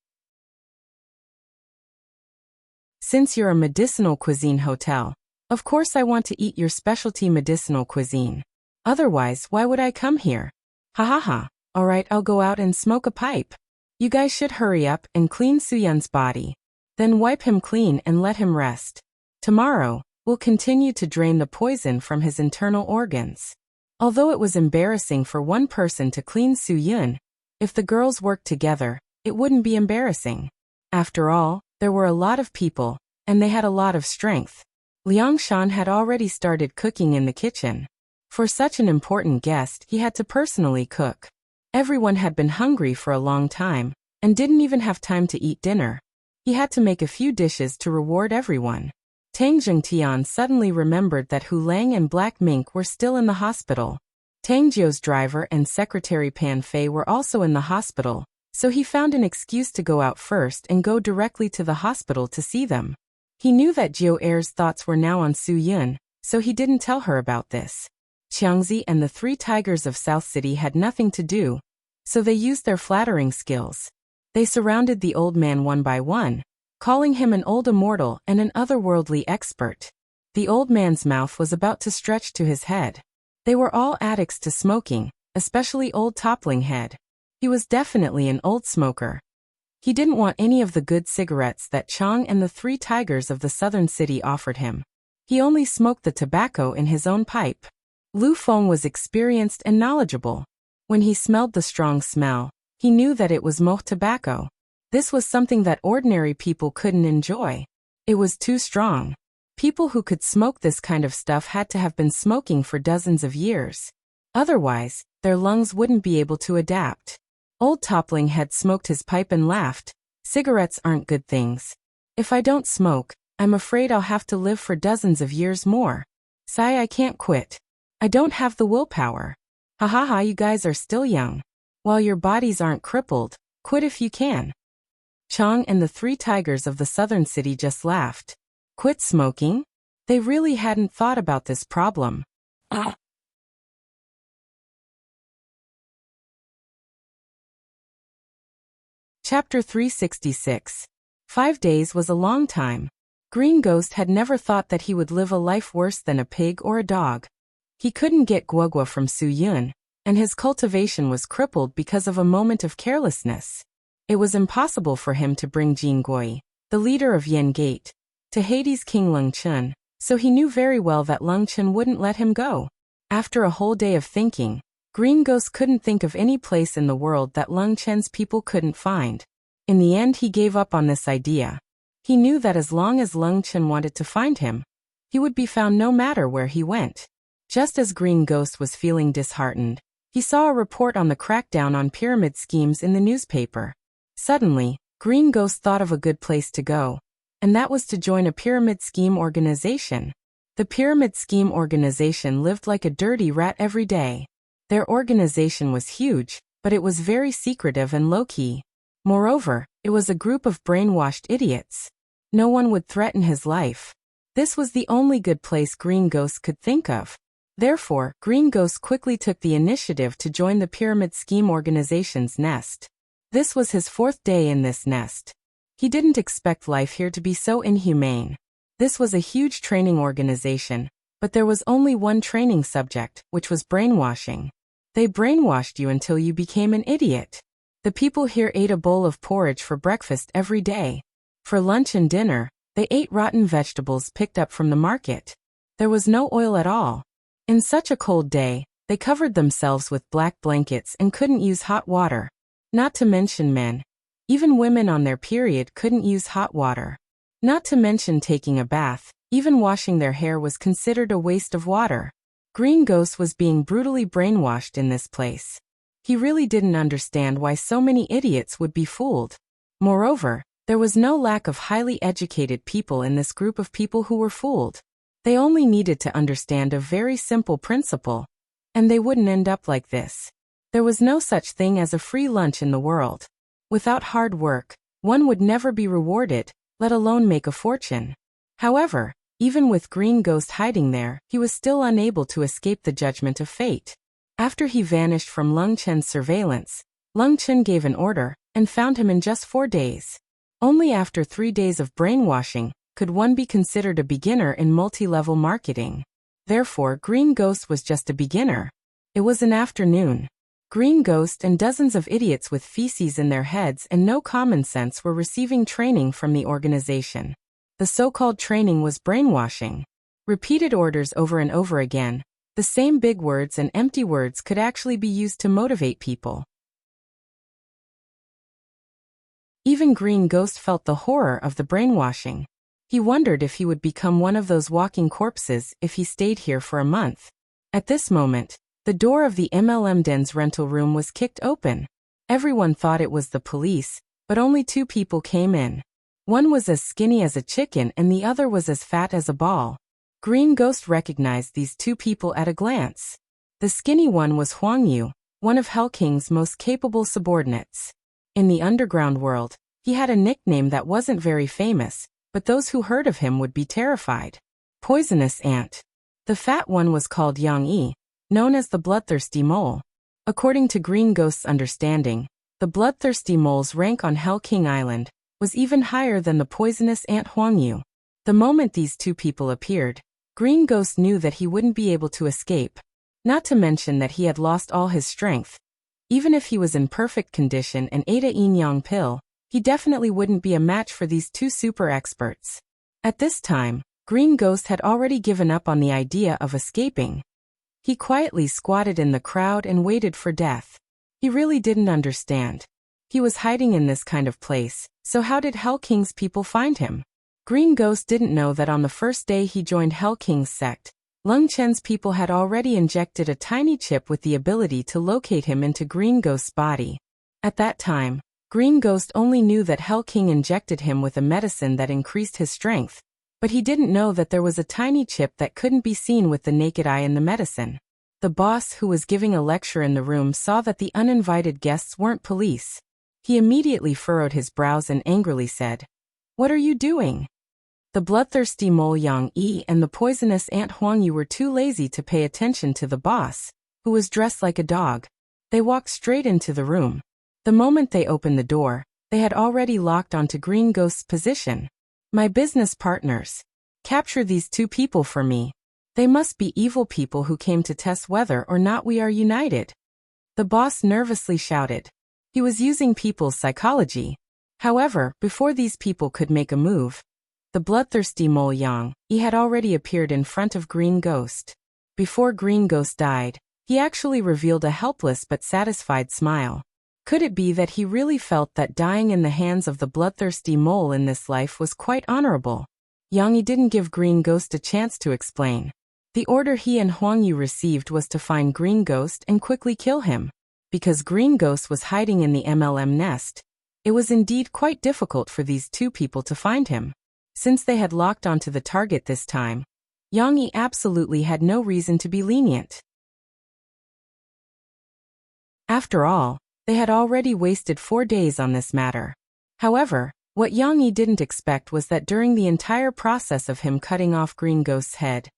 Since you're a medicinal cuisine hotel, of course I want to eat your specialty medicinal cuisine. Otherwise, why would I come here? Ha ha ha. Alright, I'll go out and smoke a pipe. You guys should hurry up and clean Su Yun's body. Then wipe him clean and let him rest. Tomorrow, we'll continue to drain the poison from his internal organs. Although it was embarrassing for one person to clean Su Yun, if the girls worked together, it wouldn't be embarrassing. After all, there were a lot of people, and they had a lot of strength. Liang Shan had already started cooking in the kitchen. For such an important guest, he had to personally cook. Everyone had been hungry for a long time, and didn't even have time to eat dinner. He had to make a few dishes to reward everyone. Tang Zhengtian suddenly remembered that Hu Lang and Black Mink were still in the hospital. Tang Jiu's driver and secretary Pan Fei were also in the hospital, so he found an excuse to go out first and go directly to the hospital to see them. He knew that Jiu Er's thoughts were now on Su Yun, so he didn't tell her about this. Qiangzi and the 3 tigers of South City had nothing to do, so they used their flattering skills. They surrounded the old man one by one, calling him an old immortal and an otherworldly expert. The old man's mouth was about to stretch to his head. They were all addicts to smoking, especially Old Toppling Head. He was definitely an old smoker. He didn't want any of the good cigarettes that Chang and the 3 tigers of the southern city offered him. He only smoked the tobacco in his own pipe. Lu Feng was experienced and knowledgeable. When he smelled the strong smell, he knew that it was moh tobacco. This was something that ordinary people couldn't enjoy. It was too strong. People who could smoke this kind of stuff had to have been smoking for dozens of years. Otherwise, their lungs wouldn't be able to adapt. Old Toppling had smoked his pipe and laughed. Cigarettes aren't good things. If I don't smoke, I'm afraid I'll have to live for dozens of years more. Sigh, I can't quit. I don't have the willpower. Ha ha ha, you guys are still young. While your bodies aren't crippled, quit if you can. Chong and the three tigers of the southern city just laughed. Quit smoking? They really hadn't thought about this problem. Chapter 366. 5 days was a long time. Green Ghost had never thought that he would live a life worse than a pig or a dog. He couldn't get guagua from Su Yun, and his cultivation was crippled because of a moment of carelessness. It was impossible for him to bring Jin Gui, the leader of Yen Gate, to Hades' king Lung Chun, so he knew very well that Lung Chun wouldn't let him go. After a whole day of thinking, Green Ghost couldn't think of any place in the world that Lung Chen's people couldn't find. In the end, he gave up on this idea. He knew that as long as Lung Chen wanted to find him, he would be found no matter where he went. Just as Green Ghost was feeling disheartened, he saw a report on the crackdown on pyramid schemes in the newspaper. Suddenly, Green Ghost thought of a good place to go, and that was to join a pyramid scheme organization. The pyramid scheme organization lived like a dirty rat every day. Their organization was huge, but it was very secretive and low-key. Moreover, it was a group of brainwashed idiots. No one would threaten his life. This was the only good place Green Ghost could think of. Therefore, Green Ghost quickly took the initiative to join the pyramid scheme organization's nest. This was his 4th day in this nest. He didn't expect life here to be so inhumane. This was a huge training organization, but there was only one training subject, which was brainwashing. They brainwashed you until you became an idiot. The people here ate a bowl of porridge for breakfast every day. For lunch and dinner, they ate rotten vegetables picked up from the market. There was no oil at all. In such a cold day, they covered themselves with black blankets and couldn't use hot water. Not to mention men. Even women on their period couldn't use hot water. Not to mention taking a bath. Even washing their hair was considered a waste of water. Green Ghost was being brutally brainwashed in this place. He really didn't understand why so many idiots would be fooled. Moreover, there was no lack of highly educated people in this group of people who were fooled. They only needed to understand a very simple principle, and they wouldn't end up like this. There was no such thing as a free lunch in the world. Without hard work, one would never be rewarded, let alone make a fortune. However, even with Green Ghost hiding there, he was still unable to escape the judgment of fate. After he vanished from Lung Chen's surveillance, Lung Chen gave an order and found him in just 4 days. Only after 3 days of brainwashing could one be considered a beginner in multi-level marketing. Therefore, Green Ghost was just a beginner. It was an afternoon. Green Ghost and dozens of idiots with feces in their heads and no common sense were receiving training from the organization. The so-called training was brainwashing. Repeated orders over and over again. The same big words and empty words could actually be used to motivate people. Even Green Ghost felt the horror of the brainwashing. He wondered if he would become one of those walking corpses if he stayed here for a month. At this moment, the door of the MLM Den's rental room was kicked open. Everyone thought it was the police, but only 2 people came in. One was as skinny as a chicken and the other was as fat as a ball. Green Ghost recognized these 2 people at a glance. The skinny one was Huang Yu, one of Hell King's most capable subordinates. In the underground world, he had a nickname that wasn't very famous, but those who heard of him would be terrified. Poisonous Ant. The fat one was called Yang Yi, known as the Bloodthirsty Mole. According to Green Ghost's understanding, the Bloodthirsty Mole's rank on Hell King Island was even higher than the poisonous ant Huang Yu. The moment these 2 people appeared, Green Ghost knew that he wouldn't be able to escape. Not to mention that he had lost all his strength. Even if he was in perfect condition and ate a yin-yang pill, he definitely wouldn't be a match for these 2 super experts. At this time, Green Ghost had already given up on the idea of escaping. He quietly squatted in the crowd and waited for death. He really didn't understand. He was hiding in this kind of place, so how did Hell King's people find him? Green Ghost didn't know that on the first day he joined Hell King's sect, Lung Chen's people had already injected a tiny chip with the ability to locate him into Green Ghost's body. At that time, Green Ghost only knew that Hell King injected him with a medicine that increased his strength, but he didn't know that there was a tiny chip that couldn't be seen with the naked eye in the medicine. The boss who was giving a lecture in the room saw that the uninvited guests weren't police. He immediately furrowed his brows and angrily said, "What are you doing?" The bloodthirsty mole Yang Yi and the poisonous ant Huang Yu were too lazy to pay attention to the boss, who was dressed like a dog. They walked straight into the room. The moment they opened the door, they had already locked onto Green Ghost's position. "My business partners. Capture these two people for me. They must be evil people who came to test whether or not we are united," the boss nervously shouted. He was using people's psychology. However, before these people could make a move, the bloodthirsty mole Yang Yi had already appeared in front of Green Ghost. Before Green Ghost died, he actually revealed a helpless but satisfied smile. Could it be that he really felt that dying in the hands of the bloodthirsty mole in this life was quite honorable? Yang Yi didn't give Green Ghost a chance to explain. The order he and Huang Yu received was to find Green Ghost and quickly kill him. Because Green Ghost was hiding in the MLM nest, it was indeed quite difficult for these two people to find him. Since they had locked onto the target this time, Yang Yi absolutely had no reason to be lenient. After all, they had already wasted 4 days on this matter. However, what Yang Yi didn't expect was that during the entire process of him cutting off Green Ghost's head,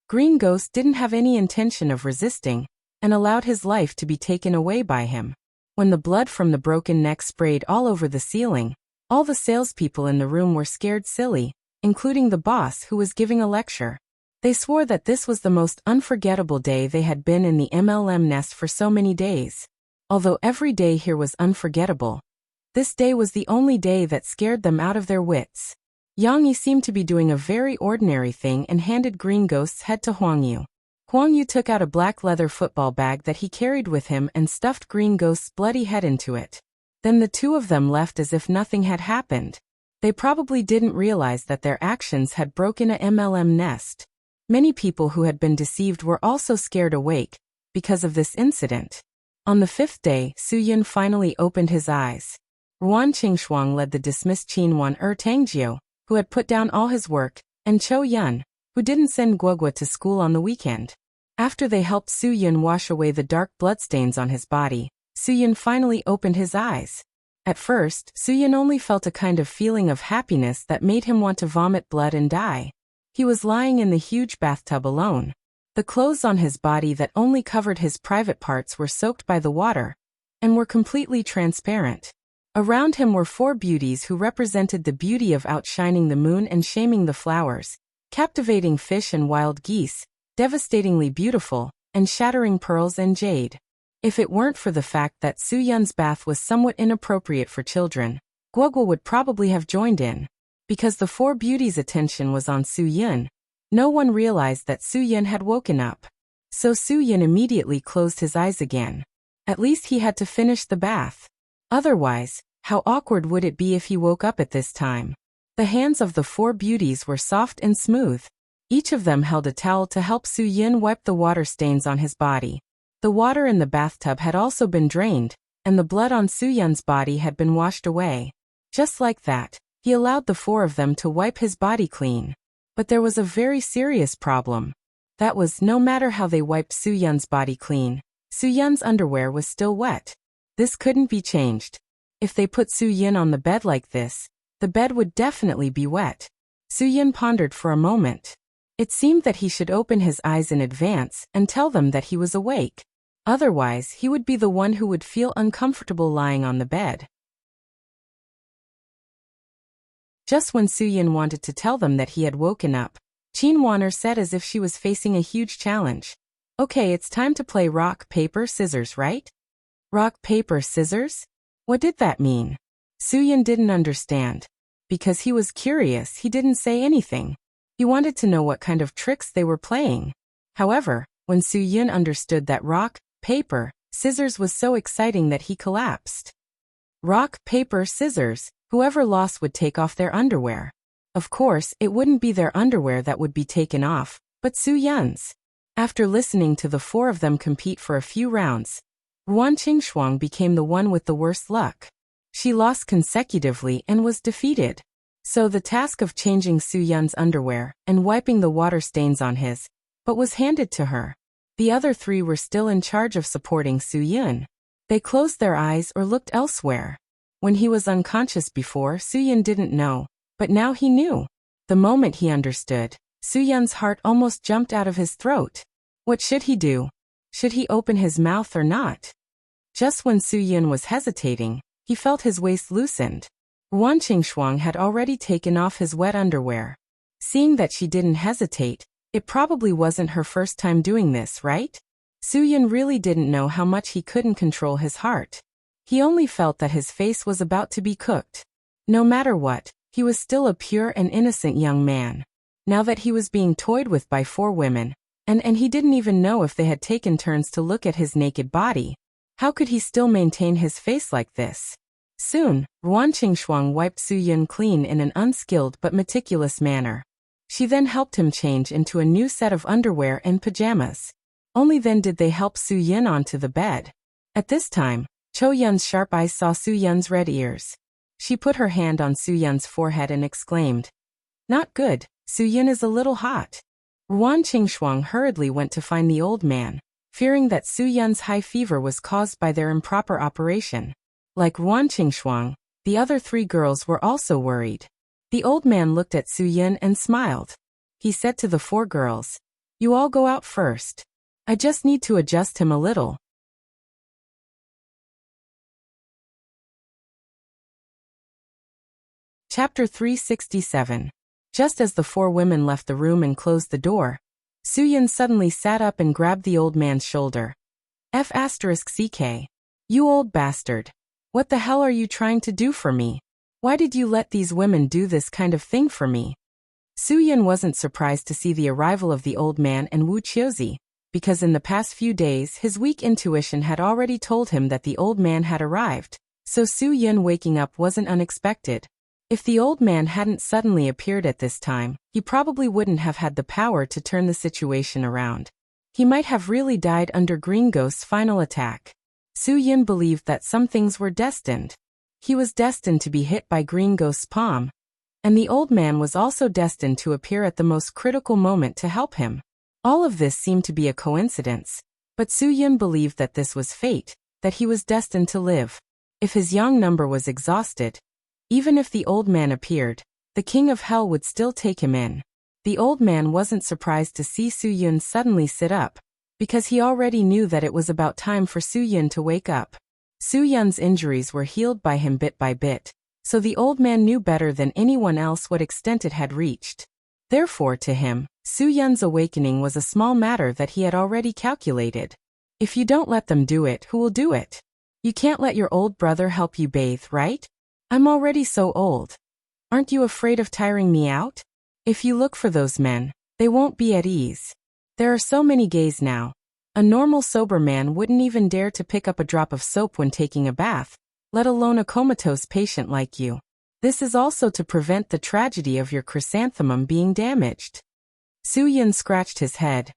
Green Ghost didn't have any intention of resisting, and allowed his life to be taken away by him. When the blood from the broken neck sprayed all over the ceiling, all the salespeople in the room were scared silly, including the boss who was giving a lecture. They swore that this was the most unforgettable day they had been in the MLM nest for so many days. Although every day here was unforgettable, this day was the only day that scared them out of their wits. Yang Yi seemed to be doing a very ordinary thing and handed Green Ghost's head to Huang Yu. Huang Yu took out a black leather football bag that he carried with him and stuffed Green Ghost's bloody head into it. Then the two of them left as if nothing had happened. They probably didn't realize that their actions had broken a MLM nest. Many people who had been deceived were also scared awake because of this incident. On the 5th day, Su Yun finally opened his eyes. Ruan Qingxuang led the dismissed Qinwan Tangjiu, who had put down all his work, and Chou Yun, who didn't send Guogua to school on the weekend. After they helped Su Yun wash away the dark bloodstains on his body, Su Yun finally opened his eyes. At first, Su Yun only felt a kind of feeling of happiness that made him want to vomit blood and die. He was lying in the huge bathtub alone. The clothes on his body that only covered his private parts were soaked by the water, and were completely transparent. Around him were 4 beauties who represented the beauty of outshining the moon and shaming the flowers, captivating fish and wild geese, devastatingly beautiful, and shattering pearls and jade. If it weren't for the fact that Su Yun's bath was somewhat inappropriate for children, Guogua would probably have joined in. Because the 4 beauties' attention was on Su Yun, no one realized that Su Yun had woken up. So Su Yun immediately closed his eyes again. At least he had to finish the bath. Otherwise, how awkward would it be if he woke up at this time? The hands of the 4 beauties were soft and smooth. Each of them held a towel to help Su Yun wipe the water stains on his body. The water in the bathtub had also been drained, and the blood on Su Yun's body had been washed away. Just like that, he allowed the 4 of them to wipe his body clean. But there was a very serious problem. That was, no matter how they wiped Su Yun's body clean, Su Yun's underwear was still wet. This couldn't be changed. If they put Su Yun on the bed like this, the bed would definitely be wet. Su Yun pondered for a moment. It seemed that he should open his eyes in advance and tell them that he was awake. Otherwise, he would be the one who would feel uncomfortable lying on the bed. Just when Su Yun wanted to tell them that he had woken up, Qin Wan'er said as if she was facing a huge challenge. "Okay, it's time to play rock, paper, scissors, right?" Rock, paper, scissors? What did that mean? Su Yun didn't understand. Because he was curious, he didn't say anything. He wanted to know what kind of tricks they were playing. However, When Su Yun understood that rock, paper, scissors was so exciting that he collapsed. Rock, paper, scissors, whoever lost would take off their underwear. Of course, it wouldn't be their underwear that would be taken off, but Su Yun's. After listening to the four of them compete for a few rounds, Ruan Qingshuang became the one with the worst luck. She lost consecutively and was defeated. So the task of changing Su Yun's underwear and wiping the water stains on his, but was handed to her. The other three were still in charge of supporting Su Yun. They closed their eyes or looked elsewhere. When he was unconscious before, Su Yun didn't know, but now he knew. The moment he understood, Su Yun's heart almost jumped out of his throat. What should he do? Should he open his mouth or not? Just when Su Yun was hesitating, he felt his waist loosened. Ruan Qingshuang had already taken off his wet underwear. Seeing that she didn't hesitate, it probably wasn't her first time doing this, right? Su Yun really didn't know how much he couldn't control his heart. He only felt that his face was about to be cooked. No matter what, he was still a pure and innocent young man. Now that he was being toyed with by four women, and he didn't even know if they had taken turns to look at his naked body, how could he still maintain his face like this? Soon, Ruan Qingshuang wiped Su Yun clean in an unskilled but meticulous manner. She then helped him change into a new set of underwear and pajamas. Only then did they help Su Yun onto the bed. At this time, Cho Yun's sharp eyes saw Su Yun's red ears. She put her hand on Su Yun's forehead and exclaimed, "Not good, Su Yun is a little hot." Ruan Qingshuang hurriedly went to find the old man, fearing that Su Yun's high fever was caused by their improper operation. Like Ruan Qingshuang, the other three girls were also worried. The old man looked at Su Yun and smiled. He said to the four girls, "You all go out first. I just need to adjust him a little." Chapter 367. Just as the four women left the room and closed the door, Su Yun suddenly sat up and grabbed the old man's shoulder. "F***ck. You old bastard. What the hell are you trying to do for me? Why did you let these women do this kind of thing for me?" Su Yun wasn't surprised to see the arrival of the old man and Wu Qiuzi, because in the past few days his weak intuition had already told him that the old man had arrived, so Su Yun waking up wasn't unexpected. If the old man hadn't suddenly appeared at this time, he probably wouldn't have had the power to turn the situation around. He might have really died under Green Ghost's final attack. Su Yun believed that some things were destined. He was destined to be hit by Green Ghost's palm, and the old man was also destined to appear at the most critical moment to help him. All of this seemed to be a coincidence, but Su Yun believed that this was fate, that he was destined to live. If his yang number was exhausted, even if the old man appeared, the king of hell would still take him in. The old man wasn't surprised to see Su Yun suddenly sit up, because he already knew that it was about time for Su Yun to wake up. Su Yun's injuries were healed by him bit by bit, so the old man knew better than anyone else what extent it had reached. Therefore to him, Su Yun's awakening was a small matter that he had already calculated. If you don't let them do it, who will do it? You can't let your old brother help you bathe, right? I'm already so old. Aren't you afraid of tiring me out? If you look for those men, they won't be at ease. There are so many gays now. A normal sober man wouldn't even dare to pick up a drop of soap when taking a bath, let alone a comatose patient like you. This is also to prevent the tragedy of your chrysanthemum being damaged." Su Yun scratched his head.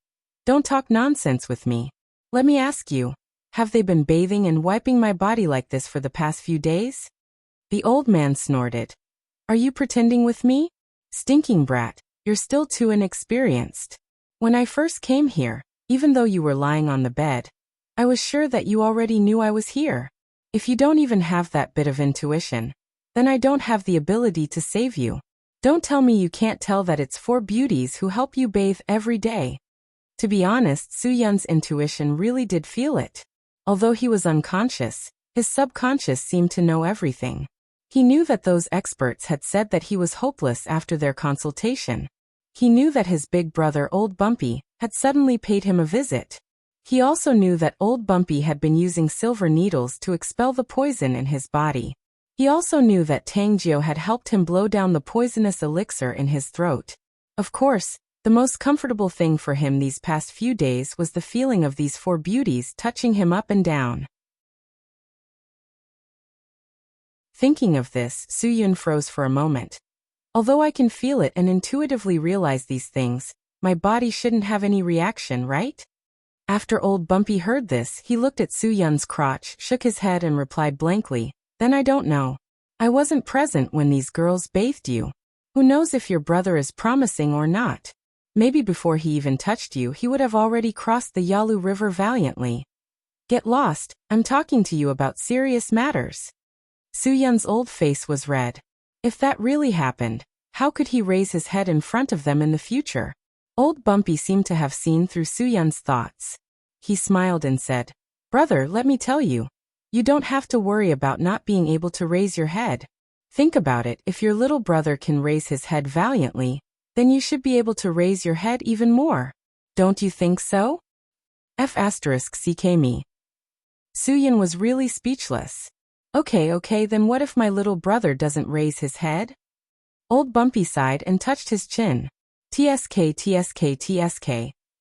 "Don't talk nonsense with me. Let me ask you, have they been bathing and wiping my body like this for the past few days?" The old man snorted. "Are you pretending with me? Stinking brat, you're still too inexperienced. When I first came here, even though you were lying on the bed, I was sure that you already knew I was here. If you don't even have that bit of intuition, then I don't have the ability to save you. Don't tell me you can't tell that it's four beauties who help you bathe every day." To be honest, Su Yun's intuition really did feel it. Although he was unconscious, his subconscious seemed to know everything. He knew that those experts had said that he was hopeless after their consultation. He knew that his big brother Old Bumpy had suddenly paid him a visit. He also knew that Old Bumpy had been using silver needles to expel the poison in his body. He also knew that Tang Jiu had helped him blow down the poisonous elixir in his throat. Of course, The most comfortable thing for him these past few days was the feeling of these four beauties touching him up and down. Thinking of this, Soo-yun froze for a moment. Although I can feel it and intuitively realize these things, my body shouldn't have any reaction, right? After Old Bumpy heard this, he looked at Soo-yun's crotch, shook his head and replied blankly, "Then I don't know. I wasn't present when these girls bathed you. Who knows if your brother is promising or not? Maybe before he even touched you, he would have already crossed the Yalu River valiantly. Get lost, I'm talking to you about serious matters." Soo-yun's old face was red. If that really happened, how could he raise his head in front of them in the future? Old Bumpy seemed to have seen through Soo-yun's thoughts. He smiled and said, "Brother, let me tell you. You don't have to worry about not being able to raise your head. Think about it, if your little brother can raise his head valiantly, then you should be able to raise your head even more. Don't you think so?" F***ck me. Soo-yun was really speechless. Okay, then what if my little brother doesn't raise his head? Old Bumpy sighed and touched his chin. TSK,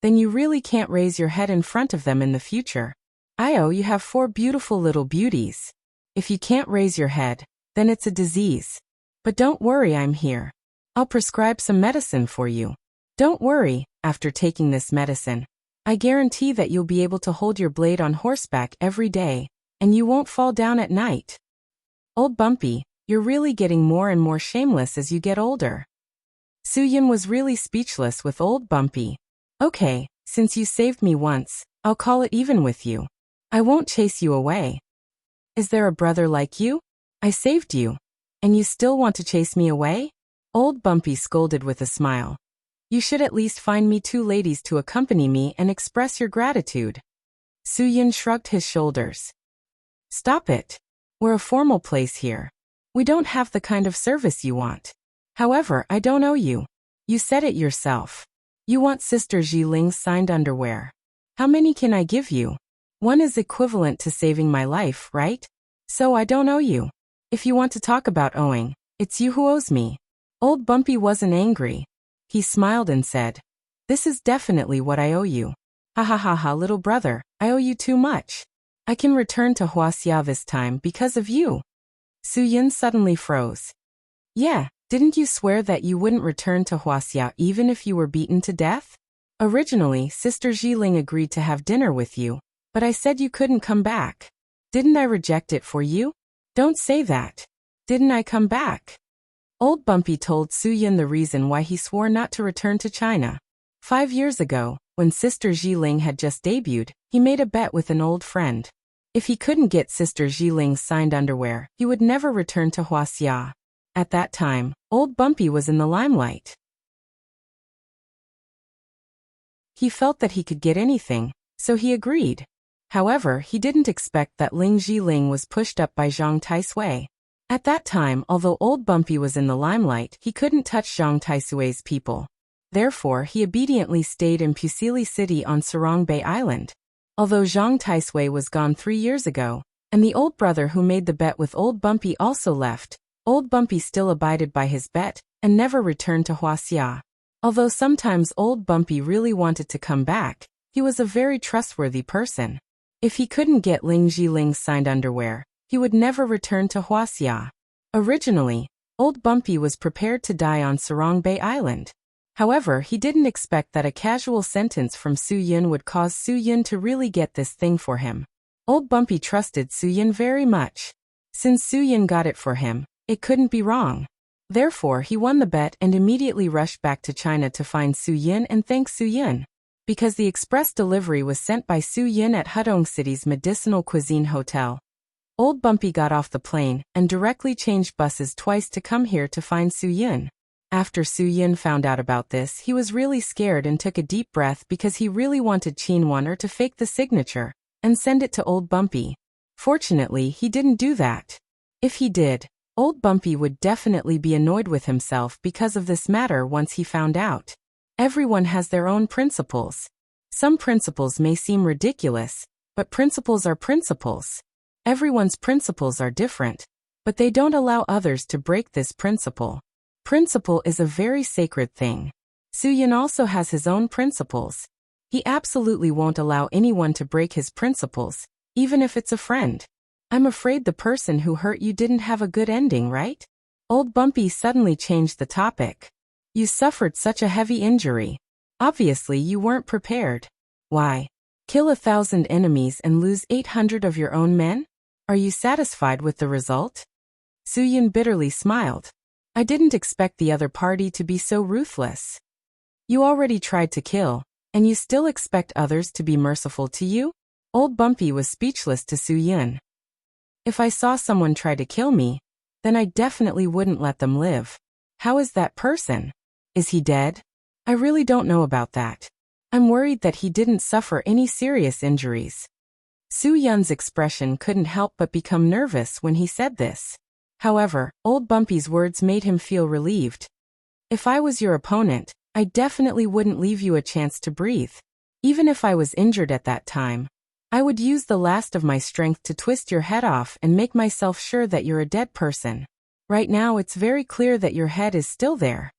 then you really can't raise your head in front of them in the future. You have four beautiful little beauties. If you can't raise your head, then it's a disease. But don't worry, I'm here. I'll prescribe some medicine for you. Don't worry, after taking this medicine, I guarantee that you'll be able to hold your blade on horseback every day, and you won't fall down at night. Old Bumpy, you're really getting more and more shameless as you get older. Soo-yun was really speechless with Old Bumpy. Okay, since you saved me once, I'll call it even with you. I won't chase you away. Is there a brother like you? I saved you, and you still want to chase me away? Old Bumpy scolded with a smile. You should at least find me two ladies to accompany me and express your gratitude. Soo-yun shrugged his shoulders. Stop it. We're a formal place here. We don't have the kind of service you want. However, I don't owe you. You said it yourself. You want Sister Zhiling's signed underwear. How many can I give you? One is equivalent to saving my life, right? So I don't owe you. If you want to talk about owing, it's you who owes me. Old Bumpy wasn't angry. He smiled and said, "This is definitely what I owe you. Ha ha ha ha, little brother, I owe you too much. I can return to Huaxia this time because of you." Soo-yun suddenly froze. Yeah, didn't you swear that you wouldn't return to Huaxia even if you were beaten to death? Originally, Sister Zhiling agreed to have dinner with you, but I said you couldn't come back. Didn't I reject it for you? Don't say that. Didn't I come back? Old Bumpy told Soo-yun the reason why he swore not to return to China. 5 years ago, when Sister Zhiling had just debuted, he made a bet with an old friend. If he couldn't get Sister Zhiling's signed underwear, he would never return to Huaxia. At that time, Old Bumpy was in the limelight. He felt that he could get anything, so he agreed. However, he didn't expect that Ling Zhiling was pushed up by Zhang Taisui. At that time, although Old Bumpy was in the limelight, he couldn't touch Zhang Taisui's people. Therefore, he obediently stayed in Pusili City on Sarong Bay Island. Although Zhang Taisui was gone 3 years ago, and the old brother who made the bet with Old Bumpy also left, Old Bumpy still abided by his bet, and never returned to Huaxia. Although sometimes Old Bumpy really wanted to come back, he was a very trustworthy person. If he couldn't get Ling Zhiling's signed underwear, he would never return to Huaxia. Originally, Old Bumpy was prepared to die on Sarong Bay Island. However, he didn't expect that a casual sentence from Soo-yun would cause Soo-yun to really get this thing for him. Old Bumpy trusted Soo-yun very much. Since Soo-yun got it for him, it couldn't be wrong. Therefore, he won the bet and immediately rushed back to China to find Soo-yun and thank Soo-yun. Because the express delivery was sent by Soo-yun at Hudong City's Medicinal Cuisine Hotel. Old Bumpy got off the plane and directly changed buses twice to come here to find Soo-yun. After Soo-yun found out about this, he was really scared and took a deep breath because he really wanted Chin-wonner to fake the signature and send it to Old Bumpy. Fortunately, he didn't do that. If he did, Old Bumpy would definitely be annoyed with himself because of this matter once he found out. Everyone has their own principles. Some principles may seem ridiculous, but principles are principles. Everyone's principles are different, but they don't allow others to break this principle. Principle is a very sacred thing. Soo-yun also has his own principles. He absolutely won't allow anyone to break his principles, even if it's a friend. I'm afraid the person who hurt you didn't have a good ending, right? Old Bumpy suddenly changed the topic. You suffered such a heavy injury. Obviously you weren't prepared. Why? Kill 1,000 enemies and lose 800 of your own men? Are you satisfied with the result? Soo-yun bitterly smiled. I didn't expect the other party to be so ruthless. You already tried to kill, and you still expect others to be merciful to you? Old Bumpy was speechless to Soo-yun. If I saw someone try to kill me, then I definitely wouldn't let them live. How is that person? Is he dead? I really don't know about that. I'm worried that he didn't suffer any serious injuries. Soo-yun's expression couldn't help but become nervous when he said this. However, Old Bumpy's words made him feel relieved. If I was your opponent, I definitely wouldn't leave you a chance to breathe. Even if I was injured at that time, I would use the last of my strength to twist your head off and make myself sure that you're a dead person. Right now it's very clear that your head is still there.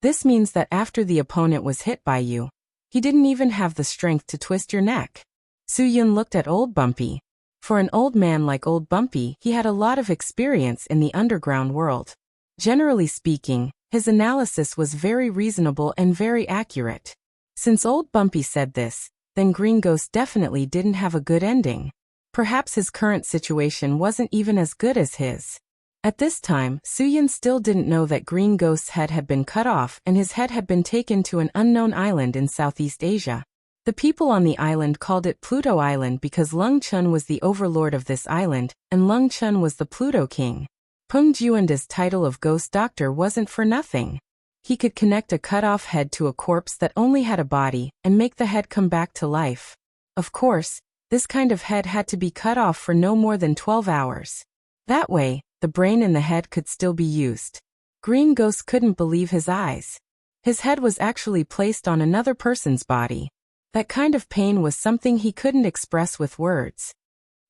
This means that after the opponent was hit by you, he didn't even have the strength to twist your neck. Soo-yun looked at Old Bumpy. For an old man like Old Bumpy, he had a lot of experience in the underground world. Generally speaking, his analysis was very reasonable and very accurate. Since Old Bumpy said this, then Green Ghost definitely didn't have a good ending. Perhaps his current situation wasn't even as good as his. At this time, Soo-yun still didn't know that Green Ghost's head had been cut off and his head had been taken to an unknown island in Southeast Asia. The people on the island called it Pluto Island because Lung Chun was the overlord of this island, and Lung Chun was the Pluto King. Peng Juanda's title of Ghost Doctor wasn't for nothing. He could connect a cut-off head to a corpse that only had a body and make the head come back to life. Of course, this kind of head had to be cut off for no more than 12 hours. That way, the brain in the head could still be used. Green Ghost couldn't believe his eyes. His head was actually placed on another person's body. That kind of pain was something he couldn't express with words.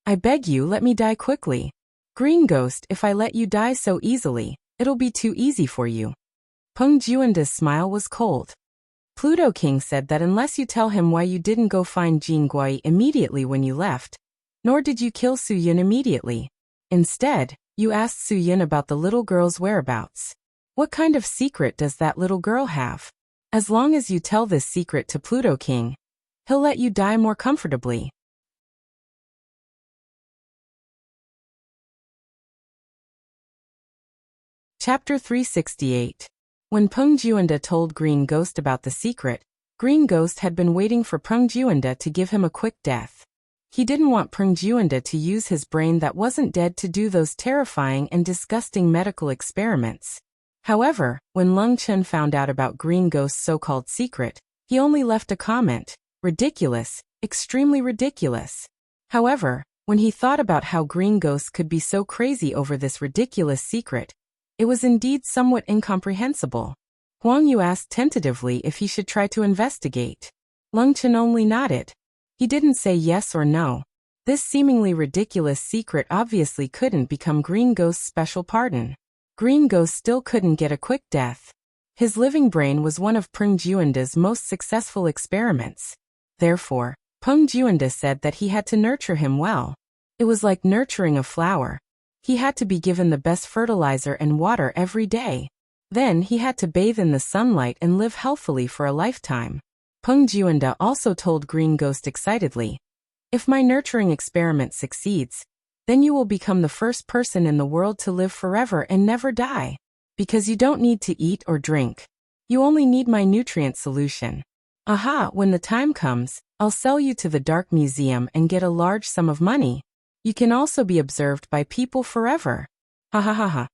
I beg you, let me die quickly. Green Ghost, if I let you die so easily, it'll be too easy for you. Peng Juanda's smile was cold. Pluto King said that unless you tell him why you didn't go find Jin Guai immediately when you left, nor did you kill Soo-yun immediately. Instead, you asked Soo-yun about the little girl's whereabouts. What kind of secret does that little girl have? As long as you tell this secret to Pluto King, he'll let you die more comfortably. Chapter 368. When Peng Juanda told Green Ghost about the secret, Green Ghost had been waiting for Peng Juanda to give him a quick death. He didn't want Peng Juanda to use his brain that wasn't dead to do those terrifying and disgusting medical experiments. However, when Lung Chun found out about Green Ghost's so-called secret, he only left a comment. Ridiculous, extremely ridiculous. However, when he thought about how Green Ghost could be so crazy over this ridiculous secret, it was indeed somewhat incomprehensible. Huang Yu asked tentatively if he should try to investigate. Lung Chun only nodded. He didn't say yes or no. This seemingly ridiculous secret obviously couldn't become Green Ghost's special pardon. Green Ghost still couldn't get a quick death. His living brain was one of Peng Juanda's most successful experiments. Therefore, Peng Juanda said that he had to nurture him well. It was like nurturing a flower. He had to be given the best fertilizer and water every day. Then he had to bathe in the sunlight and live healthily for a lifetime. Peng Juanda also told Green Ghost excitedly, "If my nurturing experiment succeeds, then you will become the first person in the world to live forever and never die. Because you don't need to eat or drink. You only need my nutrient solution. Aha, when the time comes, I'll sell you to the Dark Museum and get a large sum of money. You can also be observed by people forever." Ha ha ha ha.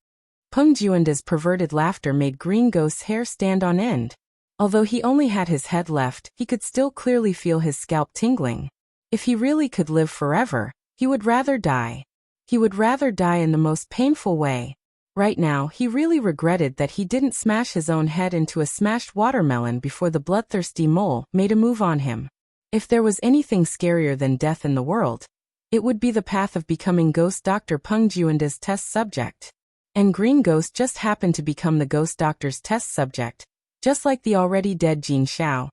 Peng Juanda's perverted laughter made Green Ghost's hair stand on end. Although he only had his head left, he could still clearly feel his scalp tingling. If he really could live forever, he would rather die. He would rather die in the most painful way. Right now, he really regretted that he didn't smash his own head into a smashed watermelon before the bloodthirsty mole made a move on him. If there was anything scarier than death in the world, it would be the path of becoming Ghost Dr. Peng Juanda's test subject. And Green Ghost just happened to become the ghost doctor's test subject, just like the already dead Jin Xiao.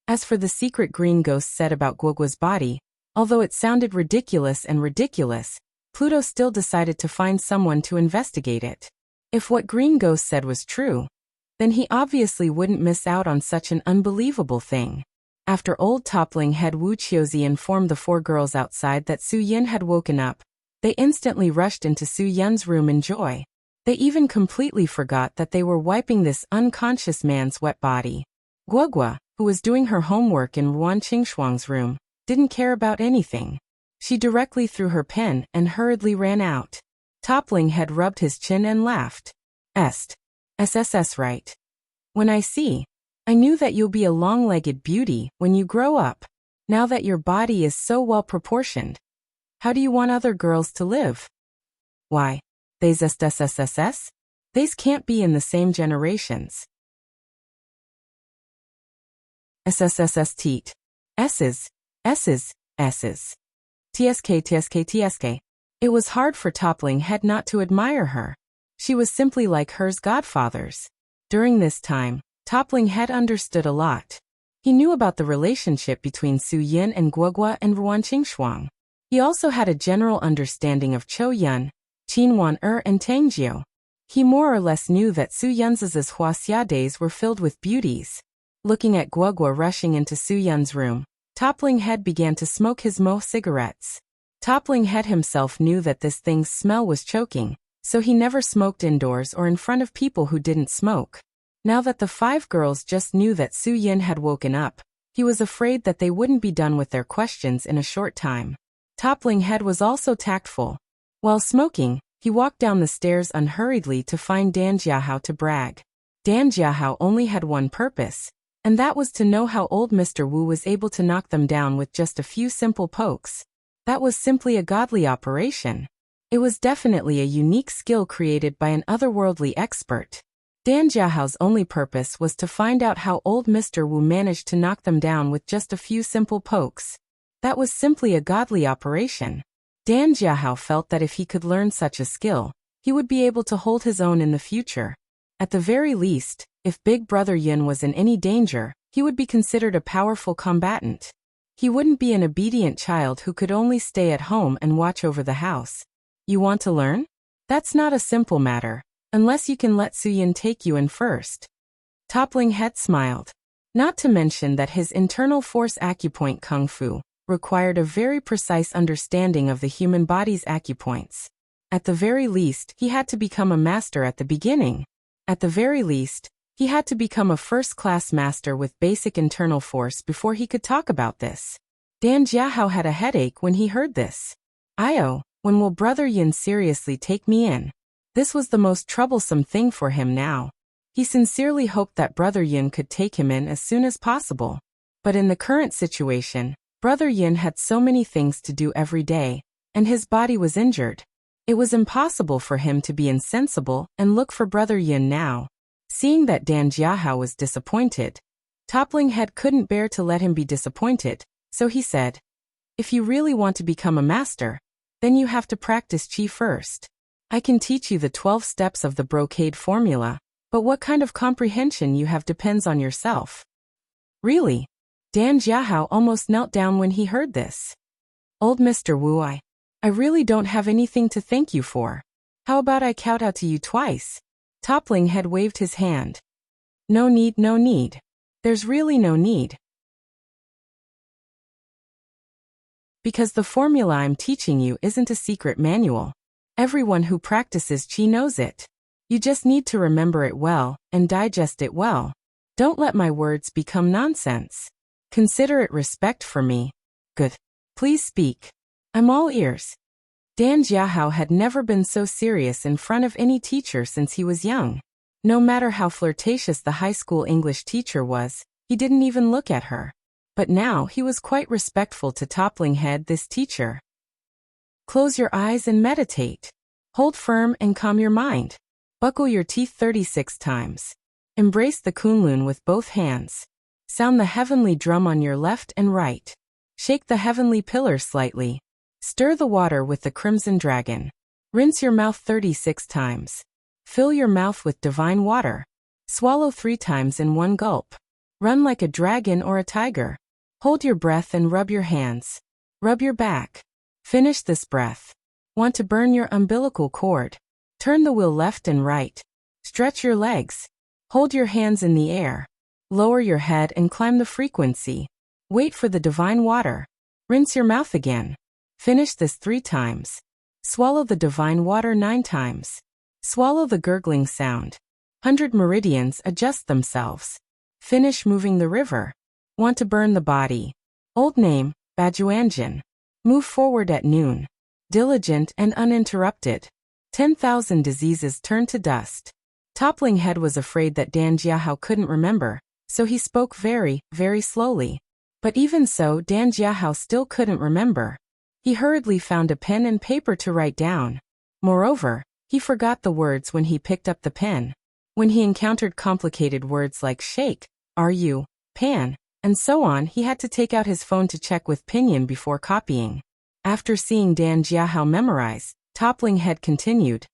As for the secret Green Ghost said about Guogua's body, although it sounded ridiculous, Pluto still decided to find someone to investigate it. If what Green Ghost said was true, then he obviously wouldn't miss out on such an unbelievable thing. After old toppling head Wu Qiuzi informed the 4 girls outside that Su Yin had woken up, they instantly rushed into Su Yin's room in joy. They even completely forgot that they were wiping this unconscious man's wet body. Guogua, who was doing her homework in Ruan Qingshuang's room, didn't care about anything. She directly threw her pen and hurriedly ran out. Toppling Head rubbed his chin and laughed. SSS right. When I knew that you'll be a long-legged beauty when you grow up. Now that your body is so well proportioned, how do you want other girls to live? Why, they's SSSS? They's can't be in the same generations. SSSS teat. S's. TSK. It was hard for Toppling Head not to admire her. She was simply like hers godfathers. During this time, Toppling Head understood a lot. He knew about the relationship between Su Yin and Guogua and Ruan Qingshuang. He also had a general understanding of Chou Yun, Qin Wan and Tang Jiu. He more or less knew that Su Yun's Huaxia days were filled with beauties. Looking at Guogua rushing into Su Yun's room, Toppling Head began to smoke his Mo cigarettes. Toppling Head himself knew that this thing's smell was choking, so he never smoked indoors or in front of people who didn't smoke. Now that the 5 girls just knew that Su Yin had woken up, he was afraid that they wouldn't be done with their questions in a short time. Toppling Head was also tactful. While smoking, he walked down the stairs unhurriedly to find Dan Jiahao to brag. Dan Jiahao only had one purpose, and that was to know how old Mr. Wu was able to knock them down with just a few simple pokes. That was simply a godly operation. It was definitely a unique skill created by an otherworldly expert. Dan Jiahao's only purpose was to find out how old Mr. Wu managed to knock them down with just a few simple pokes. That was simply a godly operation. Dan Jiahao felt that if he could learn such a skill, he would be able to hold his own in the future. At the very least, if Big Brother Yin was in any danger, he would be considered a powerful combatant. He wouldn't be an obedient child who could only stay at home and watch over the house. You want to learn? That's not a simple matter, unless you can let Su Yin take you in first. Toppling Head smiled. Not to mention that his internal force acupoint kung fu required a very precise understanding of the human body's acupoints. At the very least, he had to become a master at the beginning. At the very least, he had to become a first-class master with basic internal force before he could talk about this. Dan Jiahao had a headache when he heard this. When will Brother Yin seriously take me in? This was the most troublesome thing for him now. He sincerely hoped that Brother Yin could take him in as soon as possible. But in the current situation, Brother Yin had so many things to do every day, and his body was injured. It was impossible for him to be insensible and look for Brother Yin now. Seeing that Dan Jiahao was disappointed, Toppling Head couldn't bear to let him be disappointed, so he said, "If you really want to become a master, then you have to practice Qi first. I can teach you the 12 steps of the brocade formula, but what kind of comprehension you have depends on yourself." Really? Dan Jiahao almost knelt down when he heard this. Old Mr. Wu, I really don't have anything to thank you for. How about I kowtow to you twice? Toppling Head waved his hand. No need. There's really no need. Because the formula I'm teaching you isn't a secret manual. Everyone who practices Qi knows it. You just need to remember it well and digest it well. Don't let my words become nonsense. Consider it respect for me. Good. Please speak. I'm all ears. Dan Jiahao had never been so serious in front of any teacher since he was young. No matter how flirtatious the high school English teacher was, he didn't even look at her. But now he was quite respectful to Toppling Head, this teacher. Close your eyes and meditate. Hold firm and calm your mind. Buckle your teeth 36 times. Embrace the Kunlun with both hands. Sound the heavenly drum on your left and right. Shake the heavenly pillar slightly. Stir the water with the crimson dragon. Rinse your mouth 36 times. Fill your mouth with divine water. Swallow 3 times in one gulp. Run like a dragon or a tiger. Hold your breath and rub your hands. Rub your back. Finish this breath. Want to burn your umbilical cord? Turn the wheel left and right. Stretch your legs. Hold your hands in the air. Lower your head and climb the frequency. Wait for the divine water. Rinse your mouth again. Finish this 3 times. Swallow the divine water 9 times. Swallow the gurgling sound. 100 meridians adjust themselves. Finish moving the river. Want to burn the body? Old name, Bajuanjan. Move forward at noon. Diligent and uninterrupted. 10,000 diseases turn to dust. Toppling Head was afraid that Dan Jiahao couldn't remember, so he spoke very, very slowly. But even so, Dan Jiahao still couldn't remember. He hurriedly found a pen and paper to write down. Moreover, he forgot the words when he picked up the pen. When he encountered complicated words like shake, are you, pan, and so on, he had to take out his phone to check with Pinyin before copying. After seeing Dan Jiahao memorize, Toppling Head continued.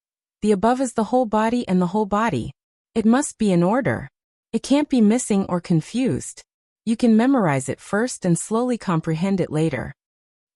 The above is the whole body and the whole body. It must be in order. It can't be missing or confused. You can memorize it first and slowly comprehend it later.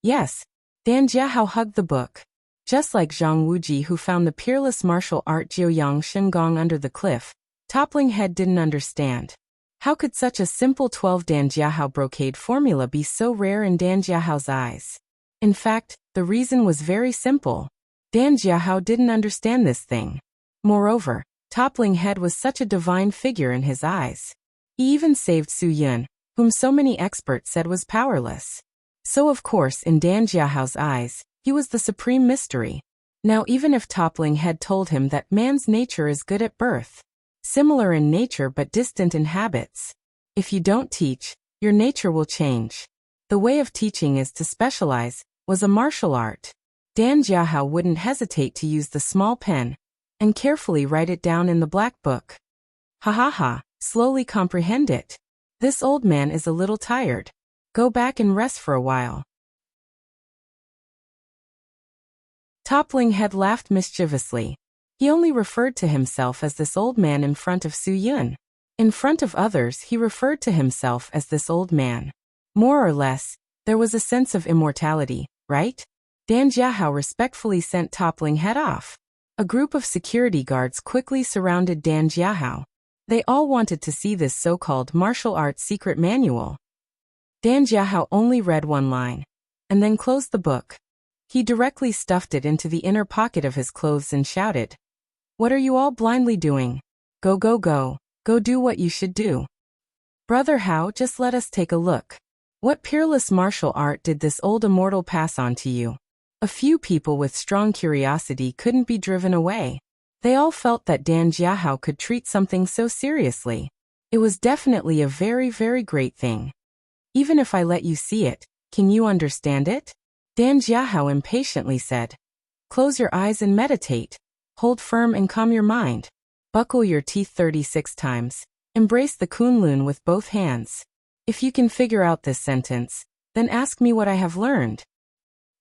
Yes. Dan Jiahao hugged the book. Just like Zhang Wuji, who found the peerless martial art Jiuyang Shengong under the cliff, Toppling Head didn't understand. How could such a simple 12 Dan Jiahao brocade formula be so rare in Dan Jiahao's eyes? In fact, the reason was very simple. Dan Jiahao didn't understand this thing. Moreover, Toppling Head was such a divine figure in his eyes. He even saved Su Yun, whom so many experts said was powerless. So of course, in Dan Jiahao's eyes, he was the supreme mystery. Now even if Toppling Head told him that man's nature is good at birth, similar in nature but distant in habits, if you don't teach, your nature will change. The way of teaching is to specialize, was a martial art. Dan Jiahao wouldn't hesitate to use the small pen and carefully write it down in the black book. Ha ha ha, slowly comprehend it. This old man is a little tired. Go back and rest for a while. Toppling Head laughed mischievously. He only referred to himself as this old man in front of Su Yun. In front of others, he referred to himself as this old man. More or less, there was a sense of immortality, right? Dan Jiahao respectfully sent Toppling Head off. A group of security guards quickly surrounded Dan Jiahao. They all wanted to see this so-called martial arts secret manual. Dan Jiahao only read one line, and then closed the book. He directly stuffed it into the inner pocket of his clothes and shouted, "What are you all blindly doing? Go, go, go. Go do what you should do. Brother Hao, just let us take a look. What peerless martial art did this old immortal pass on to you?" A few people with strong curiosity couldn't be driven away. They all felt that Dan Jiahao could treat something so seriously. It was definitely a very, very great thing. Even if I let you see it, can you understand it? Dan Jiahao impatiently said. Close your eyes and meditate. Hold firm and calm your mind. Buckle your teeth 36 times. Embrace the Kunlun with both hands. If you can figure out this sentence, then ask me what I have learned.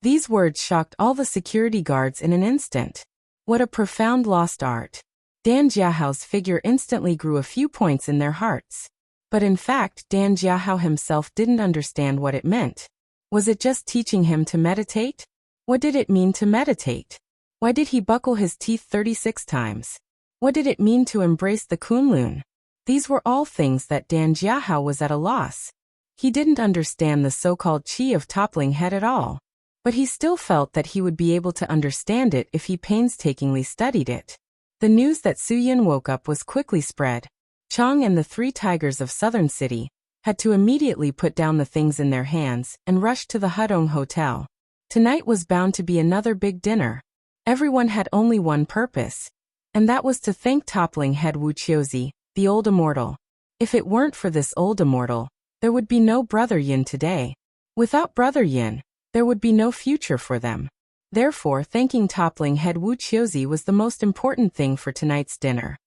These words shocked all the security guards in an instant. What a profound lost art. Dan Jiahao's figure instantly grew a few points in their hearts. But in fact, Dan Jiahao himself didn't understand what it meant. Was it just teaching him to meditate? What did it mean to meditate? Why did he buckle his teeth 36 times? What did it mean to embrace the Kunlun? These were all things that Dan Jiahao was at a loss. He didn't understand the so-called qi of Toppling Head at all. But he still felt that he would be able to understand it if he painstakingly studied it. The news that Su Yun woke up was quickly spread. Chang and the 3 tigers of Southern City had to immediately put down the things in their hands and rush to the Hudong Hotel. Tonight was bound to be another big dinner. Everyone had only one purpose, and that was to thank Toppling Head Wu Qiuzi, the old immortal. If it weren't for this old immortal, there would be no Brother Yin today. Without Brother Yin, there would be no future for them. Therefore, thanking Toppling Head Wu Qiuzi was the most important thing for tonight's dinner.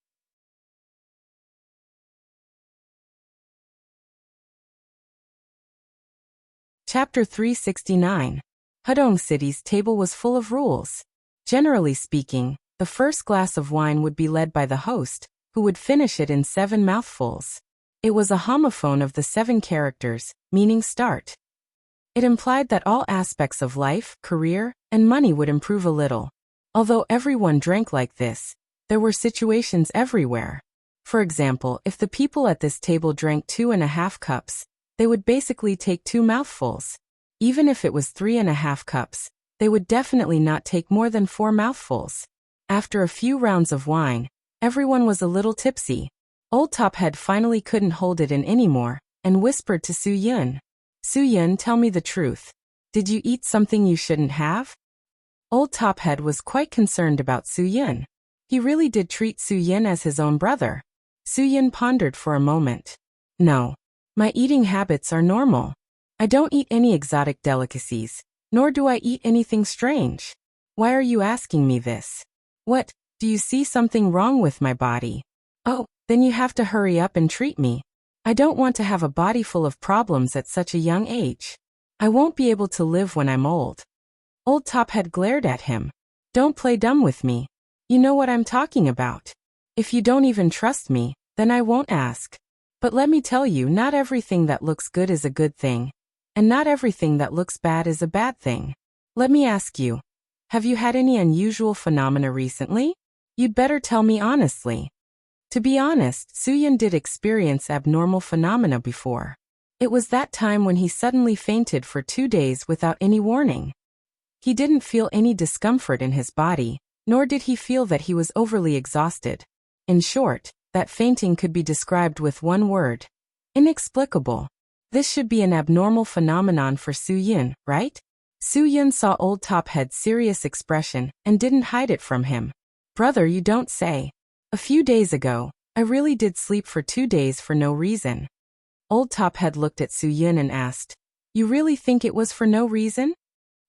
Chapter 369. Hudong City's table was full of rules. Generally speaking, The first glass of wine would be led by the host, who would finish it in 7 mouthfuls. It was a homophone of the 7 characters, meaning start. It implied that all aspects of life, career, and money would improve a little. Although everyone drank like this, there were situations everywhere. For example, if the people at this table drank 2.5 cups, they would basically take 2 mouthfuls. Even if it was 3.5 cups, they would definitely not take more than 4 mouthfuls. After a few rounds of wine, everyone was a little tipsy. Old Tophead finally couldn't hold it in anymore, and whispered to Su-Yun. "Su-Yun, tell me the truth. Did you eat something you shouldn't have?" Old Tophead was quite concerned about Su-Yun. He really did treat Su-Yun as his own brother. Su-Yun pondered for a moment. "No. My eating habits are normal. I don't eat any exotic delicacies, nor do I eat anything strange. Why are you asking me this? What, do you see something wrong with my body? Oh, then you have to hurry up and treat me. I don't want to have a body full of problems at such a young age. I won't be able to live when I'm old." Old Tophead glared at him. "Don't play dumb with me. You know what I'm talking about. If you don't even trust me, then I won't ask. But let me tell you, not everything that looks good is a good thing, and not everything that looks bad is a bad thing. Let me ask you, have you had any unusual phenomena recently? You'd better tell me honestly." To be honest, Su-Yun did experience abnormal phenomena before. It was that time when he suddenly fainted for 2 days without any warning. He didn't feel any discomfort in his body, nor did he feel that he was overly exhausted. In short, that fainting could be described with one word: inexplicable. This should be an abnormal phenomenon for Su-Yun, right? Su-Yun saw Old Tophead's serious expression and didn't hide it from him. "Brother, you don't say. A few days ago, I really did sleep for 2 days for no reason." Old Tophead looked at Su-Yun and asked, "You really think it was for no reason?"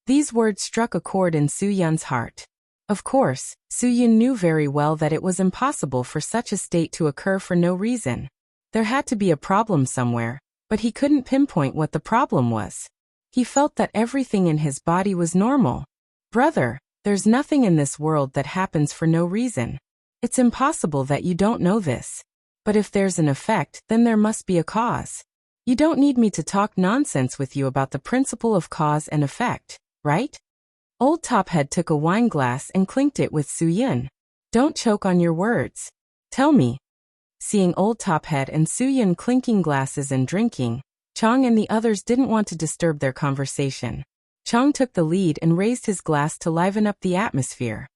These words struck a chord in Su-Yun's heart. Of course, Su-Yun knew very well that it was impossible for such a state to occur for no reason. There had to be a problem somewhere, but he couldn't pinpoint what the problem was. He felt that everything in his body was normal. "Brother, there's nothing in this world that happens for no reason. It's impossible that you don't know this. But if there's an effect, then there must be a cause. You don't need me to talk nonsense with you about the principle of cause and effect, right?" Old Tophead took a wine glass and clinked it with Su-Yun. "Don't choke on your words. Tell me." Seeing Old Tophead and Su-Yun clinking glasses and drinking, Chong and the others didn't want to disturb their conversation. Chong took the lead and raised his glass to liven up the atmosphere.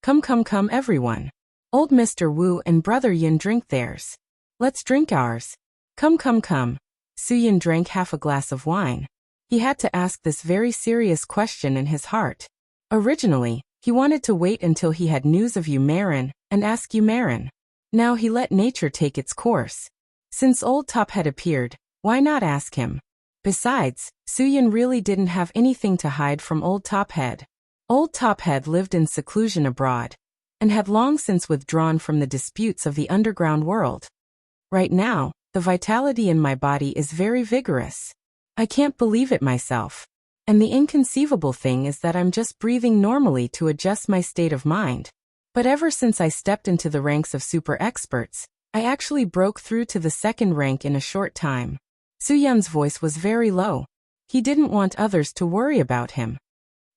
Come, everyone. Old Mr. Wu and Brother Yun drink theirs. Let's drink ours. Come. Su-Yun drank half a glass of wine. He had to ask this very serious question in his heart. Originally, he wanted to wait until he had news of Yu Marin and ask Yu Marin. Now he let nature take its course. Since Old Tophead appeared, why not ask him? Besides, Su-Yun really didn't have anything to hide from Old Tophead. Old Tophead lived in seclusion abroad, and had long since withdrawn from the disputes of the underground world. Right now, the vitality in my body is very vigorous. I can't believe it myself. And the inconceivable thing is that I'm just breathing normally to adjust my state of mind. But ever since I stepped into the ranks of super experts, I actually broke through to the 2nd rank in a short time. Su-Yun's voice was very low. He didn't want others to worry about him.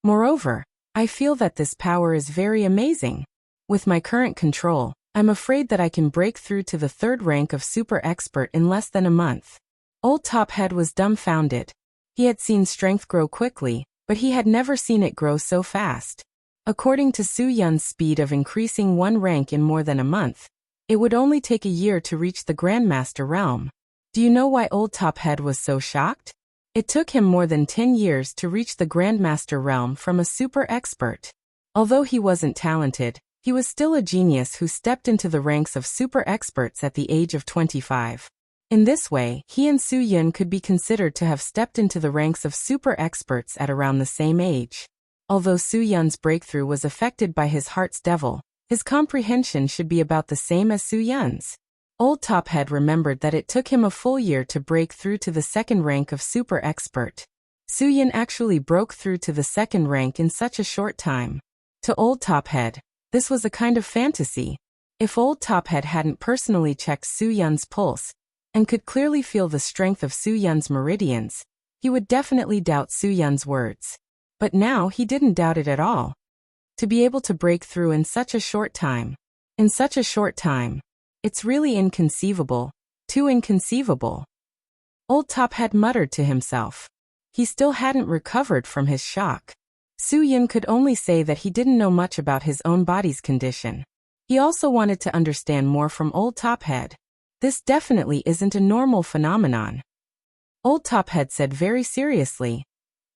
Moreover, I feel that this power is very amazing. With my current control, I'm afraid that I can break through to the 3rd rank of super expert in less than a month. Old Tophead was dumbfounded. He had seen strength grow quickly, but he had never seen it grow so fast. According to Su-Yun's speed of increasing 1 rank in more than a month, it would only take a year to reach the Grandmaster realm. Do you know why Old Tophead was so shocked? It took him more than 10 years to reach the Grandmaster realm from a super expert. Although he wasn't talented, he was still a genius who stepped into the ranks of super experts at the age of 25. In this way, he and Su-Yun could be considered to have stepped into the ranks of super experts at around the same age. Although Su-Yun's breakthrough was affected by his heart's devil, his comprehension should be about the same as Su-Yun's. Old Tophead remembered that it took him a full year to break through to the 2nd rank of super expert. Suyin actually broke through to the second rank in such a short time. To Old Tophead, this was a kind of fantasy. If Old Tophead hadn't personally checked Suyun's pulse, and could clearly feel the strength of Suyun's meridians, he would definitely doubt Suyun's words. But now he didn't doubt it at all. To be able to break through in such a short time. In such a short time. It's really inconceivable. Too inconceivable. Old Tophead muttered to himself. He still hadn't recovered from his shock. Suyun could only say that he didn't know much about his own body's condition. He also wanted to understand more from Old Tophead. This definitely isn't a normal phenomenon. Old Tophead said very seriously.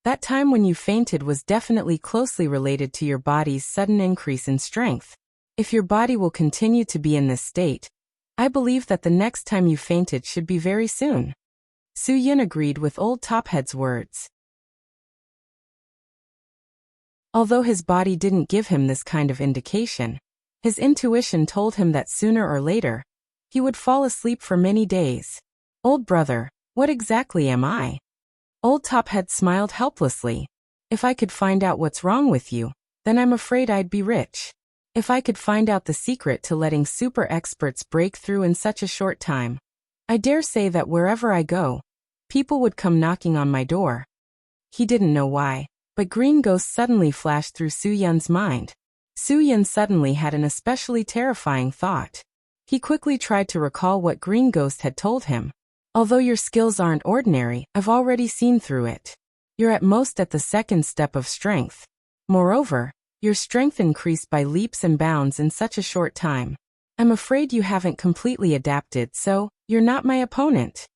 That time when you fainted was definitely closely related to your body's sudden increase in strength. If your body will continue to be in this state, I believe that the next time you fainted should be very soon. Suyun agreed with Old Tophead's words. Although his body didn't give him this kind of indication, his intuition told him that sooner or later, he would fall asleep for many days. Old brother, what exactly am I? Old Tophead smiled helplessly. If I could find out what's wrong with you, then I'm afraid I'd be rich. If I could find out the secret to letting super experts break through in such a short time, I dare say that wherever I go, people would come knocking on my door. He didn't know why, but Green Ghost suddenly flashed through Suyun's mind. Suyun suddenly had an especially terrifying thought. He quickly tried to recall what Green Ghost had told him. Although your skills aren't ordinary, I've already seen through it. You're at most at the second step of strength. Moreover, your strength increased by leaps and bounds in such a short time. I'm afraid you haven't completely adapted, so you're not my opponent.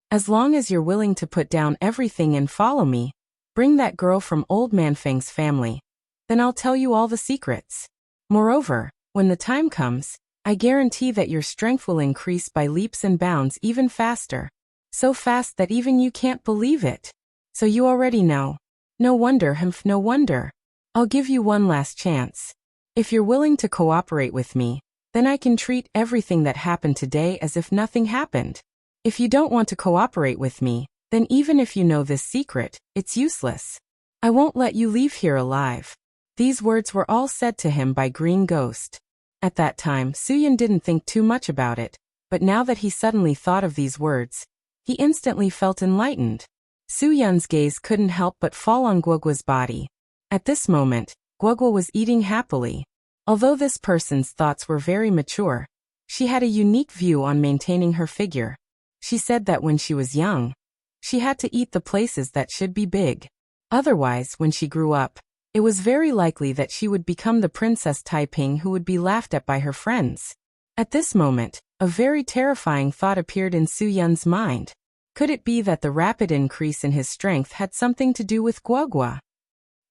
As long as you're willing to put down everything and follow me, bring that girl from Old Man Feng's family, then I'll tell you all the secrets. Moreover, when the time comes, I guarantee that your strength will increase by leaps and bounds even faster. So fast that even you can't believe it. So you already know. No wonder, no wonder. I'll give you one last chance. If you're willing to cooperate with me, then I can treat everything that happened today as if nothing happened. If you don't want to cooperate with me, then even if you know this secret, it's useless. I won't let you leave here alive. These words were all said to him by Green Ghost. At that time, Suyun didn't think too much about it, but now that he suddenly thought of these words, he instantly felt enlightened. Suyun's gaze couldn't help but fall on Guoguo's body. At this moment, Guoguo was eating happily. Although this person's thoughts were very mature, she had a unique view on maintaining her figure. She said that when she was young, she had to eat the places that should be big. Otherwise, when she grew up, it was very likely that she would become the Princess Taiping who would be laughed at by her friends. At this moment, a very terrifying thought appeared in Suyun's mind. Could it be that the rapid increase in his strength had something to do with Guoguo?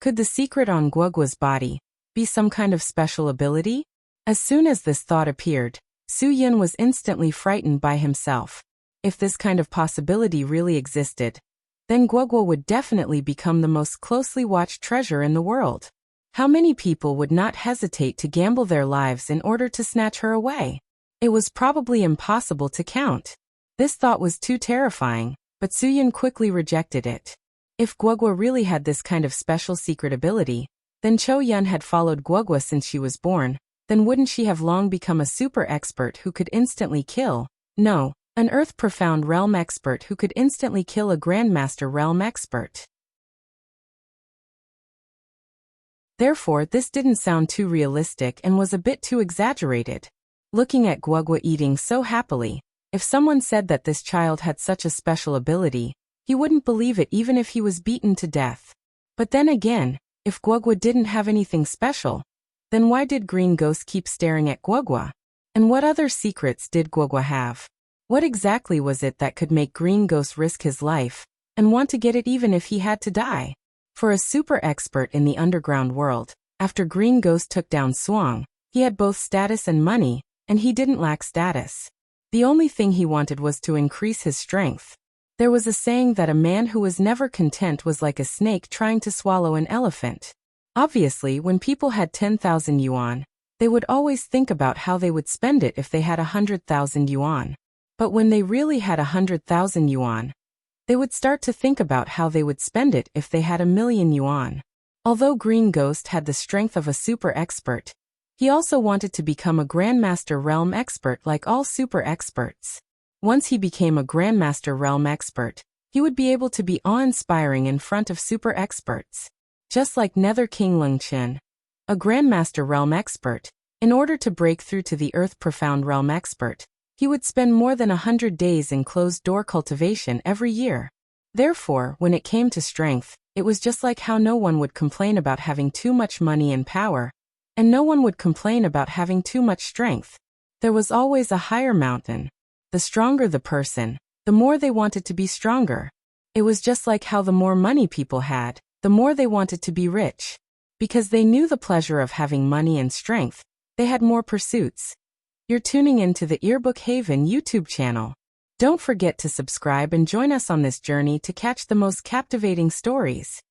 Could the secret on Guoguo's body be some kind of special ability? As soon as this thought appeared, Suyun was instantly frightened by himself. If this kind of possibility really existed, then Guoguo would definitely become the most closely watched treasure in the world. How many people would not hesitate to gamble their lives in order to snatch her away? It was probably impossible to count. This thought was too terrifying, but Suyun quickly rejected it. If Guoguo really had this kind of special secret ability, then Chou Yun had followed Guoguo since she was born, then wouldn't she have long become a super expert who could instantly kill? No. An Earth-profound realm expert who could instantly kill a Grandmaster realm expert. Therefore, this didn't sound too realistic and was a bit too exaggerated. Looking at Guoguo eating so happily, if someone said that this child had such a special ability, he wouldn't believe it even if he was beaten to death. But then again, if Guoguo didn't have anything special, then why did Green Ghost keep staring at Guoguo? And what other secrets did Guoguo have? What exactly was it that could make Green Ghost risk his life, and want to get it even if he had to die? For a super expert in the underground world, after Green Ghost took down Swang, he had both status and money, and he didn't lack status. The only thing he wanted was to increase his strength. There was a saying that a man who was never content was like a snake trying to swallow an elephant. Obviously, when people had 10,000 yuan, they would always think about how they would spend it if they had 100,000 yuan. But when they really had 100,000 yuan, They would start to think about how they would spend it if they had 1,000,000 yuan. Although Green Ghost had the strength of a super expert, he also wanted to become a Grandmaster Realm expert like all super experts. Once he became a Grandmaster Realm expert, he would be able to be awe-inspiring in front of super experts. Just like Nether King Lungchen, a Grandmaster Realm expert, in order to break through to the Earth Profound Realm expert, he would spend more than 100 days in closed-door cultivation every year. Therefore, when it came to strength, it was just like how no one would complain about having too much money and power, and no one would complain about having too much strength. There was always a higher mountain. The stronger the person, the more they wanted to be stronger. It was just like how the more money people had, the more they wanted to be rich. Because they knew the pleasure of having money and strength, they had more pursuits. You're tuning into the Earbook Haven YouTube channel. Don't forget to subscribe and join us on this journey to catch the most captivating stories.